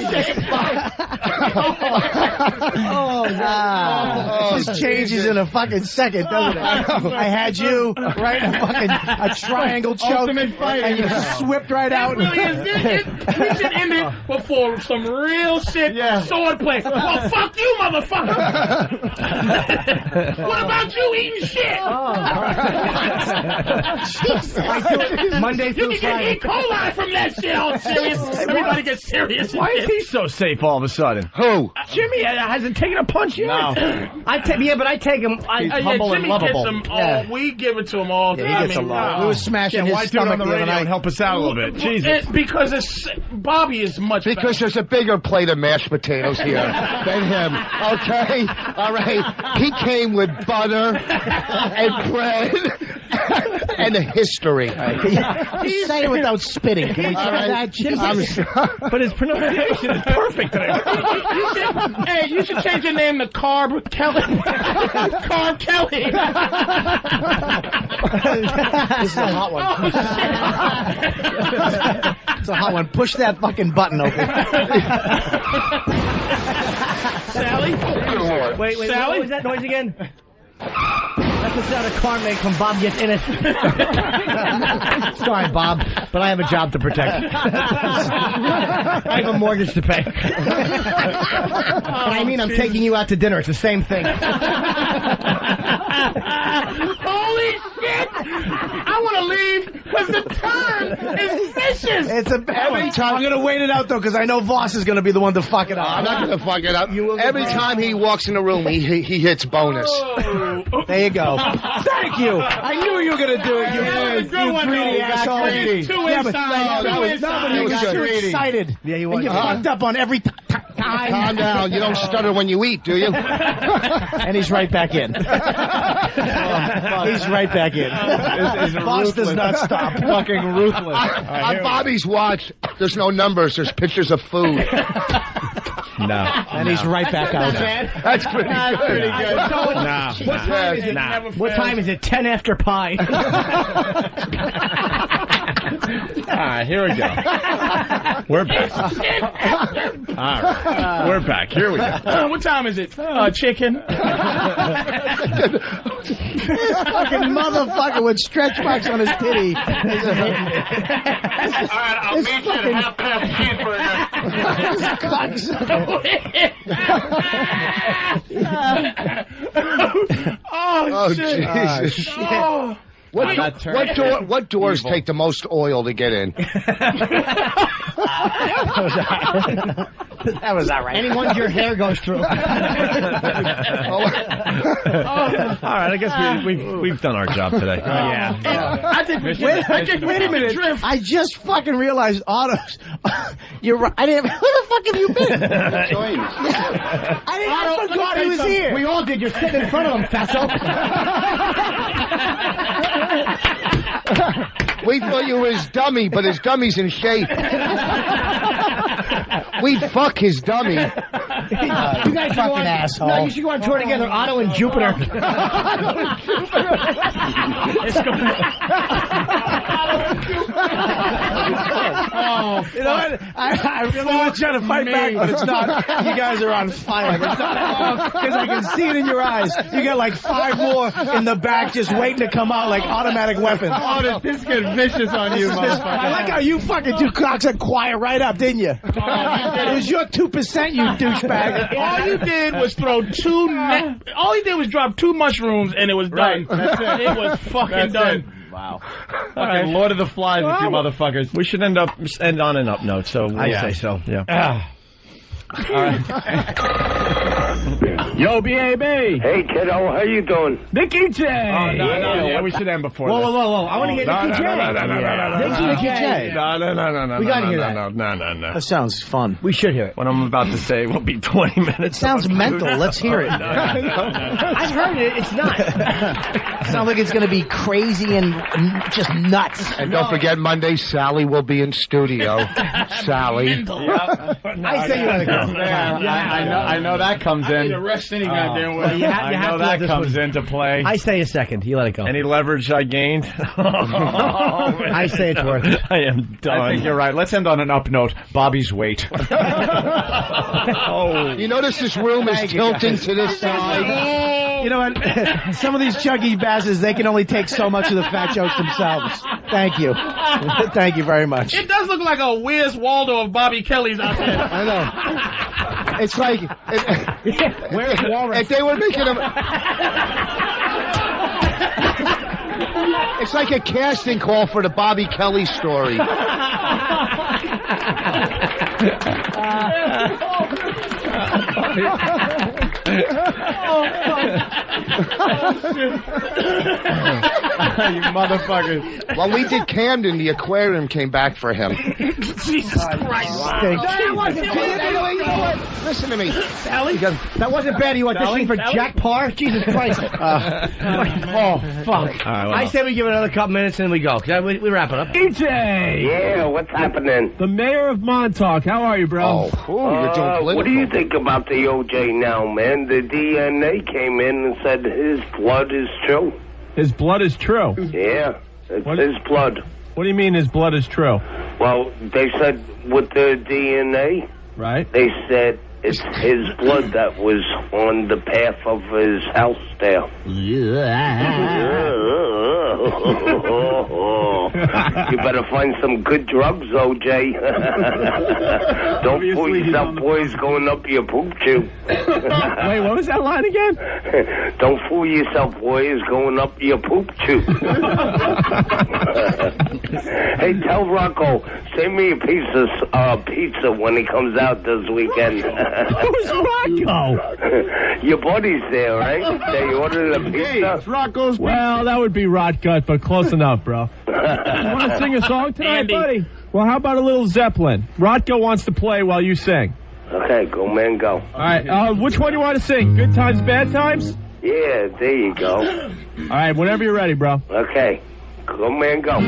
This changes in a fucking second, doesn't it? I had you right in a triangle choke, Ultimate fighting. and you swept right out. Really is. We should end it before some real shit sword play. Well, fuck you, motherfucker. What about you eating shit? Monday through you can Friday. get E. coli from that shit. All serious. Everybody gets serious. Why is he so safe all of a sudden? Who? Jimmy hasn't taken a punch yet. No. But I take him. Jimmy and lovable. gets them all. We give it to him all the time. He gets a lot. We were smashing his white dude stomach on the the other radio night. and help us out a little bit. Jesus. Because Bobby is much Because there's a bigger plate of mashed potatoes here than him. Okay? All right? He came with butter and bread and a history. He's saying it without spitting. Can we try that? But his pronunciation is perfect today. You should change your name to Carb Kelly. Carb Kelly. This is a hot one. It's a hot one. Push that fucking button open. Sally? Wait, Sally? what was that noise again? That's the sound a car makes when Bob gets in it. Sorry, Bob, but I have a job to protect. I have a mortgage to pay. And I'm taking you out to dinner. It's the same thing. Holy shit! I want to leave because the turn is vicious. It's a bad one. I'm going to wait it out, though, because I know Voss is going to be the one to fuck it up. I'm not going to fuck it up. Every time he walks in the room, he hits bonus. There you go. Thank you. I knew you were going to do it. You greedy asshole. You got too excited. Yeah, you want. You fucked up on every time. Calm down. You don't stutter when you eat, do you? And he's right back in. He's right back in. Voss does not stop. Fucking ruthless. On Bobby's watch, there's no numbers. There's pictures of food. No. And he's right back out. That's pretty good. What time is it? 10 after pie. All right, here we go. We're back. All right, we're back. Here we go. What time is it? Chicken. This fucking motherfucker with stretch marks on his titty. All right, I'll meet you at half-past cheeseburger. Oh, Jesus. Oh. What doors take the most oil to get in? That was all right. Any ones your hair goes through. All right, I guess we've done our job today. Yeah. I think wait a minute. I just fucking realized Otto's. You're right. Where the fuck have you been? I forgot he was here. We all did. You're sitting in front of him, Faso. We thought you were his dummy, but his dummy's in shape. We'd fuck his dummy. You guys fucking asshole. No, you should go on tour together, Otto and Jupiter. You know what? I really was trying to fight back, but it's not. You guys are on fire. It's not because I can see it in your eyes. You got like 5 more in the back just waiting to come out like automatic weapons. Oh, did this get vicious on you, motherfucker? I like how you fucking two cocks and quiet right up, didn't you? It was your 2%, you douchebag. All you did was throw all he did was drop 2 mushrooms and it was done. That's it. It was fucking done. Wow. Fucking Lord of the Flies with you motherfuckers. We should end on an up note, so we'll say so. Yeah. All right. Yo, B.A.B. Hey, kiddo, how you doing? Nicky J. Oh, no, we should end before Whoa, this. whoa, whoa, whoa. I want to hear Nicky J. Nicky J. No. We got to hear that. No. That sounds fun. We should hear it. What I'm about to say will be 20 minutes. It sounds mental. Let's hear it. I've heard it. It's not. Sounds like it's going to be crazy and just nuts. And don't forget, Monday, Sally will be in studio. Sally. I say you let it go. I know that comes in. Arrest any goddamn way. I know that comes into play. I say a second. You let it go. Any leverage I gained? I say it's worth it. I am done. I think you're right. Let's end on an up note. Bobby's weight. You notice this room is tilting to this side? You know what? Some of these chuggy bastards, they can only take so much of the fat jokes themselves. Thank you. Thank you very much. It does look like a Where's Waldo of Bobby Kelly's out there. I know. It's like... Where's Walrus? If they were making a... It's like a casting call for the Bobby Kelly story. You motherfuckers. Well, we did Camden. The aquarium came back for him. Jesus Christ. That wasn't You know what? Listen to me. Sally? That wasn't bad. You auditioning for Jack Parr? Jesus Christ. Oh, fuck. I say we give it another couple minutes and we go. We wrap it up. DJ. Yeah, what's happening? The mayor of Montauk. How are you, bro? You're doing political. What do you think about the OJ now, man? The DNA came in and said his blood is true. His blood is true. Yeah, it's his blood. What do you mean his blood is true? Well, they said with the DNA, right? They said it's his blood that was on the path of his house there. You better find some good drugs, OJ. Don't fool yourself, boys, going up your poop tube. Wait, what was that line again? Don't fool yourself, boys, going up your poop tube. Hey, tell Rocco, send me a piece of pizza when he comes out this weekend. Who's Rocco? Your buddy's there, right? They ordered a pizza. It's Rocco's. Well, that would be rot gut, but close enough, bro. You want to sing a song tonight, Andy. buddy? Well, how about a little Zeppelin? Rotko wants to play while you sing. Okay, go, man, go. All right, which one do you want to sing? Good Times, Bad Times? Yeah, there you go. All right, whenever you're ready, bro. Okay, go, man, go.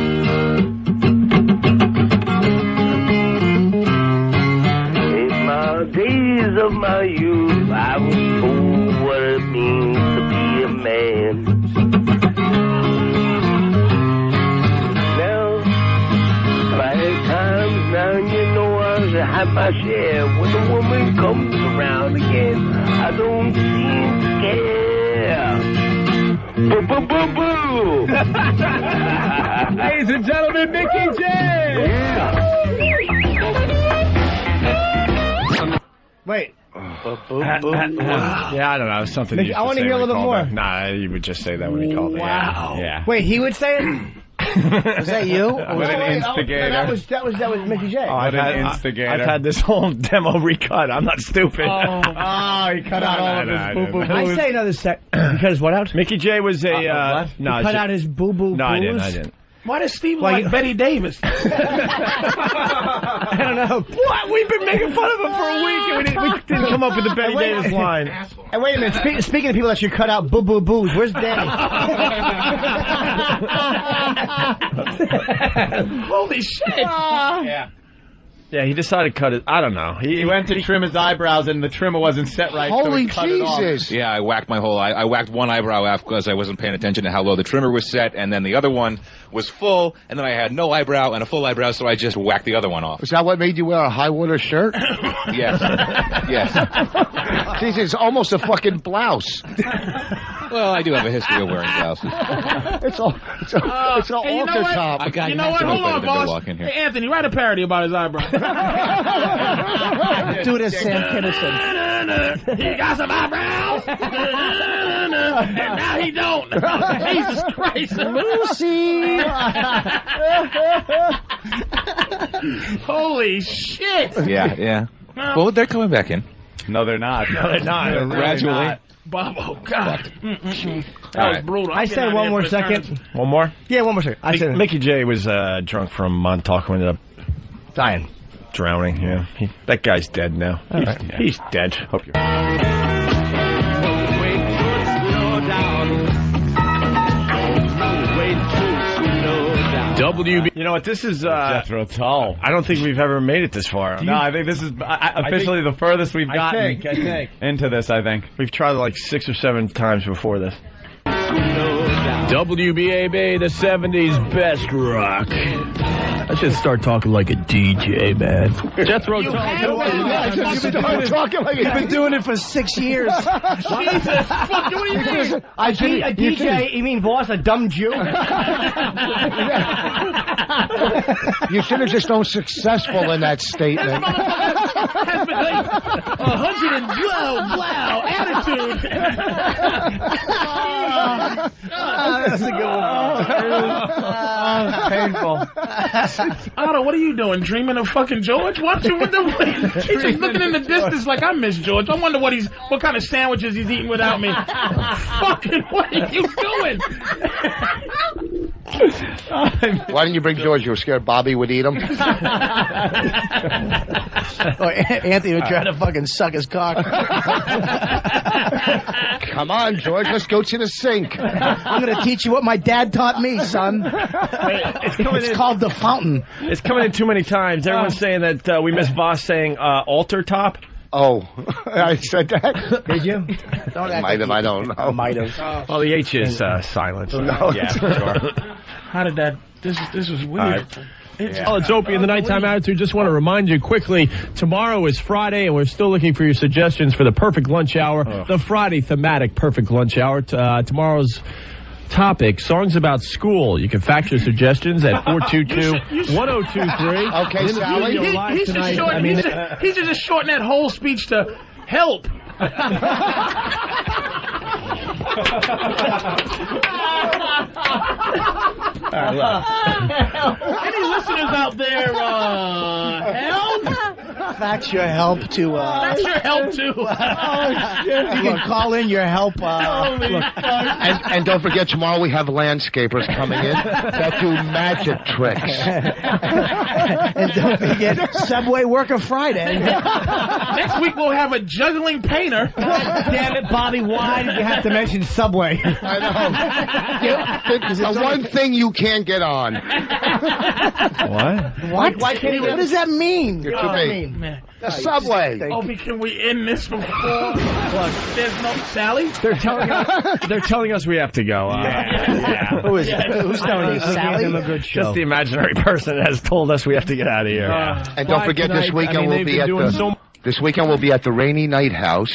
In my days of my youth, I was told what it means to be a man. Now, five times now, you know I have my share. When a woman comes around again, I don't seem to care. Boo, boo, boo, boo. Ladies and gentlemen, Mickey J. Yeah. Wait. Yeah, I don't know. Something. I want to hear a little bit more. Nah, you would just say that when he called it. Wow. Yeah. Wait, he would say it? Was that you? What an instigator. That was Mickey J. What an instigator. I've had this whole demo recut. I'm not stupid. Oh, he cut out all of his boo-boo-boos. I say another sec. You cut his what out? Mickey J was a... No, cut out his boo-boo-boos? No, I didn't. Why does Steve like Betty Davis? I don't know. What? We've been making fun of him for a week and we didn't come up with the Betty Davis line. And wait a minute. Speaking of people that should cut out boo-boo-boos, where's Danny? Holy shit. Yeah. Yeah, he decided to cut it. I don't know. He went to trim his eyebrows and the trimmer wasn't set right. Holy so he cut it off. Jesus. Yeah, I whacked my whole I whacked one eyebrow off because I wasn't paying attention to how low the trimmer was set, and then the other one was full, and then I had no eyebrow and a full eyebrow, so I just whacked the other one off. Is that what made you wear a high-water shirt? Yes. Yes. Jesus, it's almost a fucking blouse. Well, I do have a history of wearing blouses. It's an Hey, altar top. You know what? Hold on, boss. Hey, Anthony, write a parody about his eyebrow. Do this, Sam Kinison. He got some eyebrows. And now he don't. Jesus Christ. Lucy. Holy shit. Yeah. Well, they're coming back in. No, they're not. No, they're not. They're really Gradually. not. Bob, oh, God. That was brutal. I said one more second. One more? Yeah, one more second. I said Mickey J was drunk from Montauk who ended up dying. Drowning, yeah. That guy's dead now. He's dead. Hope you're... WB. You know what? This is Jethro Tull. I don't think we've ever made it this far. No, I think this is officially the furthest we've gotten I think. into this, I think. We've tried like 6 or 7 times before this. WBAB, the 70s best rock. I should start talking like a DJ, man. Jethro Tull. You've been doing it for 6 years. Jesus, fuck, what do you mean? A DJ, you mean boss, a dumb Jew? You should have just known successful in that statement. Has been like 112, wow, attitude. That's a good one. Painful. Otto, what are you doing? Dreaming of fucking George? What you? He's just looking in the distance like I miss George. I wonder what kind of sandwiches he's eating without me. Fucking, what are you doing? Why didn't you bring George? You were scared Bobby would eat him? Anthony would try to fucking suck his cock. Come on, George, let's go to the sink. I'm going to teach you what my dad taught me, son. It's called the fountain. It's coming in too many times. Everyone's saying that we miss Voss saying altar top. Oh, I said that? Did you? Might have, I don't know. Might have. Well, the H is silent. So. No, yeah, sure. How did that? This was weird. It's Opie in the Nighttime Attitude. Just want to remind you quickly, tomorrow is Friday, and we're still looking for your suggestions for the perfect lunch hour, the Friday thematic perfect lunch hour. Tomorrow's topic, songs about school. You can fax your suggestions at 422-1023. Okay, Sally. He should just shorten that whole speech to help. Any listeners out there, help? Fax your help to, Fax your help to. You can call in your help, And don't forget, tomorrow we have landscapers coming in that do magic tricks. And don't forget Subway Worker Friday. Next week we'll have a juggling painter. Damn it, Bobby, why did you have to mention Subway? I know. The one thing you can't get on. What? Why can't he? What does that mean? It could be. The Subway. Opie, can we end this before? Look, there's no Sally. They're telling us we have to go. Who is it? Who's telling you? Sally? A good show. Just the imaginary person has told us we have to get out of here. And don't forget, this weekend we'll be at the... This weekend we'll be at the Rainy Night House.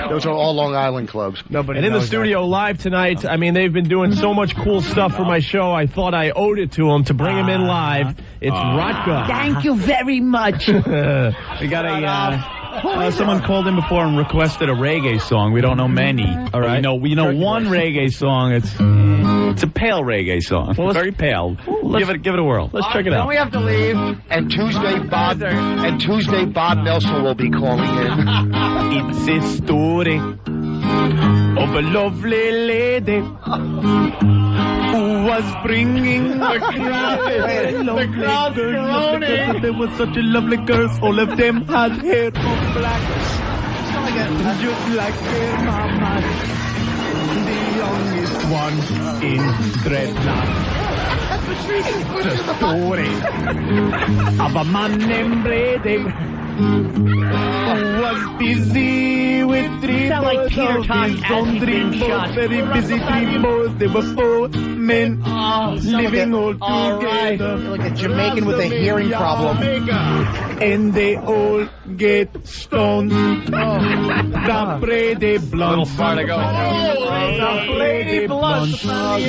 Those are all Long Island clubs. And in the studio live tonight, I mean, they've been doing so much cool stuff for my show, I thought I owed it to them to bring them in live. It's Rotka. Thank you very much. We got someone called in before and requested a reggae song. We don't know many. All right. We know one reggae song. It's a pale reggae song. Well, very pale. Give it a whirl. Let's check it out. Then we have to leave. And Tuesday, Bob Nelson will be calling in. It's a story of a lovely lady who was bringing the crowd groaning. There was such a lovely girl, all of them had hair of black, just like their mama, the youngest one in dreadlocks. The story of a man named Brady who was busy with dreamboats. Like Peter talking as he's being shot. Very busy dreamboats. There were 4 men living all together. Like a Jamaican with a hearing problem. And they all get stoned. The Brady Blunts. Little far to go. The Brady Blunts. That's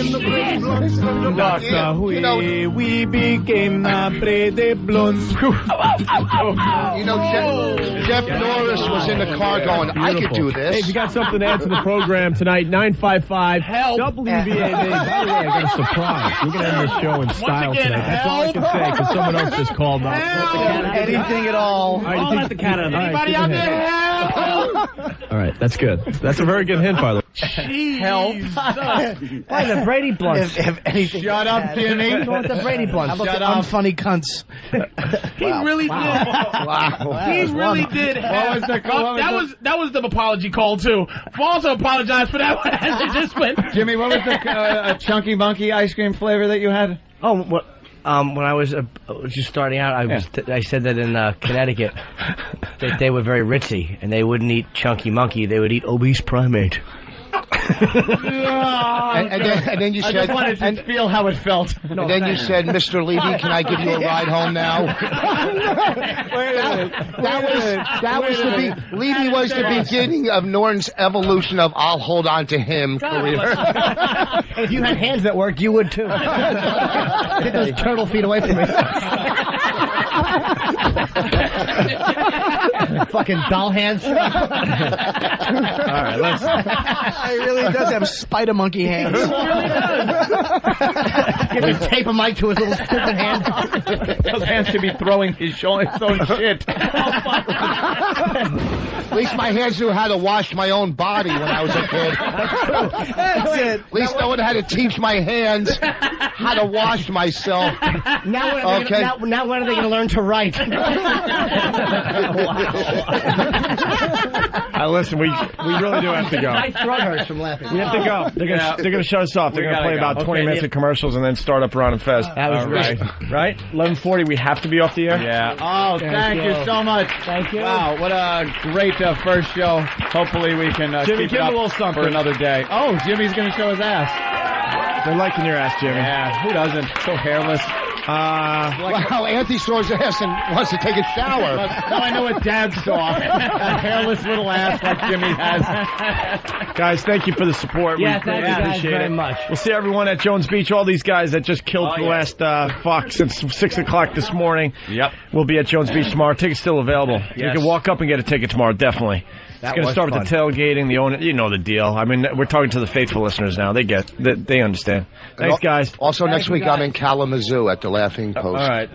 the way we became the Brady Blunts. You know know, Jeff Norris was in the car going, I could do this. Hey, if you got something to add to the program tonight, 955 Help. WBAB. By the way, I got a surprise. We're going to end the show in style tonight. That's all I can say because someone else just called up. Anything at all. All right, I'll let the cat out. Anybody out there? all right, that's good. That's a very good hint, by the way. Help. Why the Brady blunts? If anything. Shut up, Jimmy. Go with the Brady blunts. How about the unfunny cunts? He really did. Wow. He really did. That was the apology call too. Also apologize for that one. Just went. Jimmy, what was the Chunky Monkey ice cream flavor that you had? Oh, what? When I was just starting out, I said that in Connecticut that they were very ritzy and they wouldn't eat Chunky Monkey. They would eat obese primate. And then you said, I just wanted to feel how it felt. And then you said, Mr. Levy, can I give you a ride home now? Levy was the beginning of Norton's evolution of I'll hold on to him career. If you had hands that worked, you would too. Get those turtle feet away from me. Fucking doll hands. All right, let's. He really does have spider monkey hands. You have to tape a mic to his little stupid hand. Those hands should be throwing his own shit. At least my hands knew how to wash my own body when I was a kid. That's it. At least no one had to teach my hands how to wash myself. Now when are they going to learn to write? Listen, we really do have to go. My throat hurts from laughing. We have to go. They're gonna shut us off. They're gonna play about 20 minutes of commercials and then start up Ron and Fez. That was right. Right? 11:40. We have to be off the air. Yeah. Oh, thank you so much. Thank you. Wow, what a great first show. Hopefully we can Jimmy, keep it up give him a little something for another day. Oh, Jimmy's going to show his ass. They're liking your ass, Jimmy. Yeah, who doesn't? So hairless. Wow, Anthony saw his ass and wants to take a shower. Now I know what Dad saw. A hairless little ass like Jimmy has. Guys, thank you for the support. Yeah, we thank you guys appreciate very it. much. We'll see everyone at Jones Beach. All these guys that just killed the last since 6 o'clock this morning. Yep. We'll be at Jones Beach tomorrow. Tickets still available. Yes. You can walk up and get a ticket tomorrow, definitely. It's going to start with the tailgating, the owner. You know the deal. I mean, we're talking to the faithful listeners now. They understand. Thanks, guys. Also, next week I'm in Kalamazoo at the Laughing Post. All right.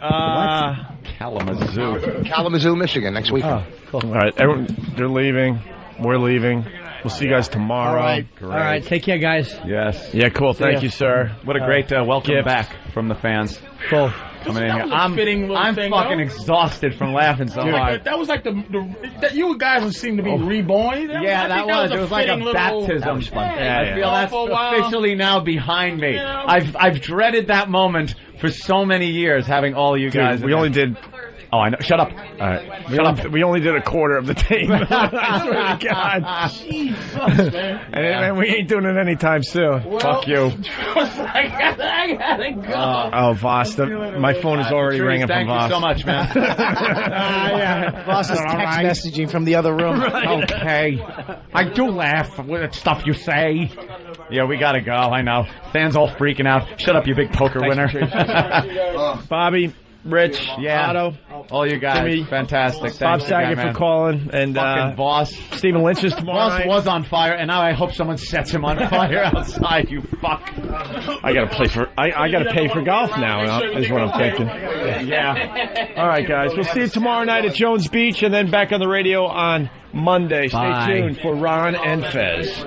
Kalamazoo, Michigan, next week. Oh, cool. All right. They're leaving. We're leaving. We'll see you guys tomorrow. All right. Great. All right. Take care, guys. Yes. Yeah, cool. Thank you, sir. What a great welcome gift. back from the fans. Cool. Coming in here. I'm fucking exhausted from laughing so hard. That was like you guys seem to be reborn. That was. It was like a baptism. I feel that's officially now behind me. Yeah. I've dreaded that moment for so many years, having all you guys. We only did. Oh, I know. Shut up. All right. We only did a quarter of the tape. I swear to God. Jesus, man. And we ain't doing it anytime soon. Well, Fuck you. I gotta go. Oh, Voss. My phone is already ringing from Thank Voss. you so much, man. Voss is text messaging from the other room. Okay. I do laugh with stuff you say. Yeah, we gotta go. I know. Fans all freaking out. Shut up, you big poker winner. Bobby, Rich, Otto, all you guys, Jimmy, fantastic. Bob Thanks Saget again, for calling, and fucking Voss. Stephen Lynch is tomorrow Voss night. was on fire, and now I hope someone sets him on fire outside. You fuck. I gotta play for. I gotta pay for golf now. Is what I'm thinking. Yeah. All right, guys. We'll see you tomorrow night at Jones Beach, and then back on the radio on Monday. Bye. Stay tuned for Ron and Fez.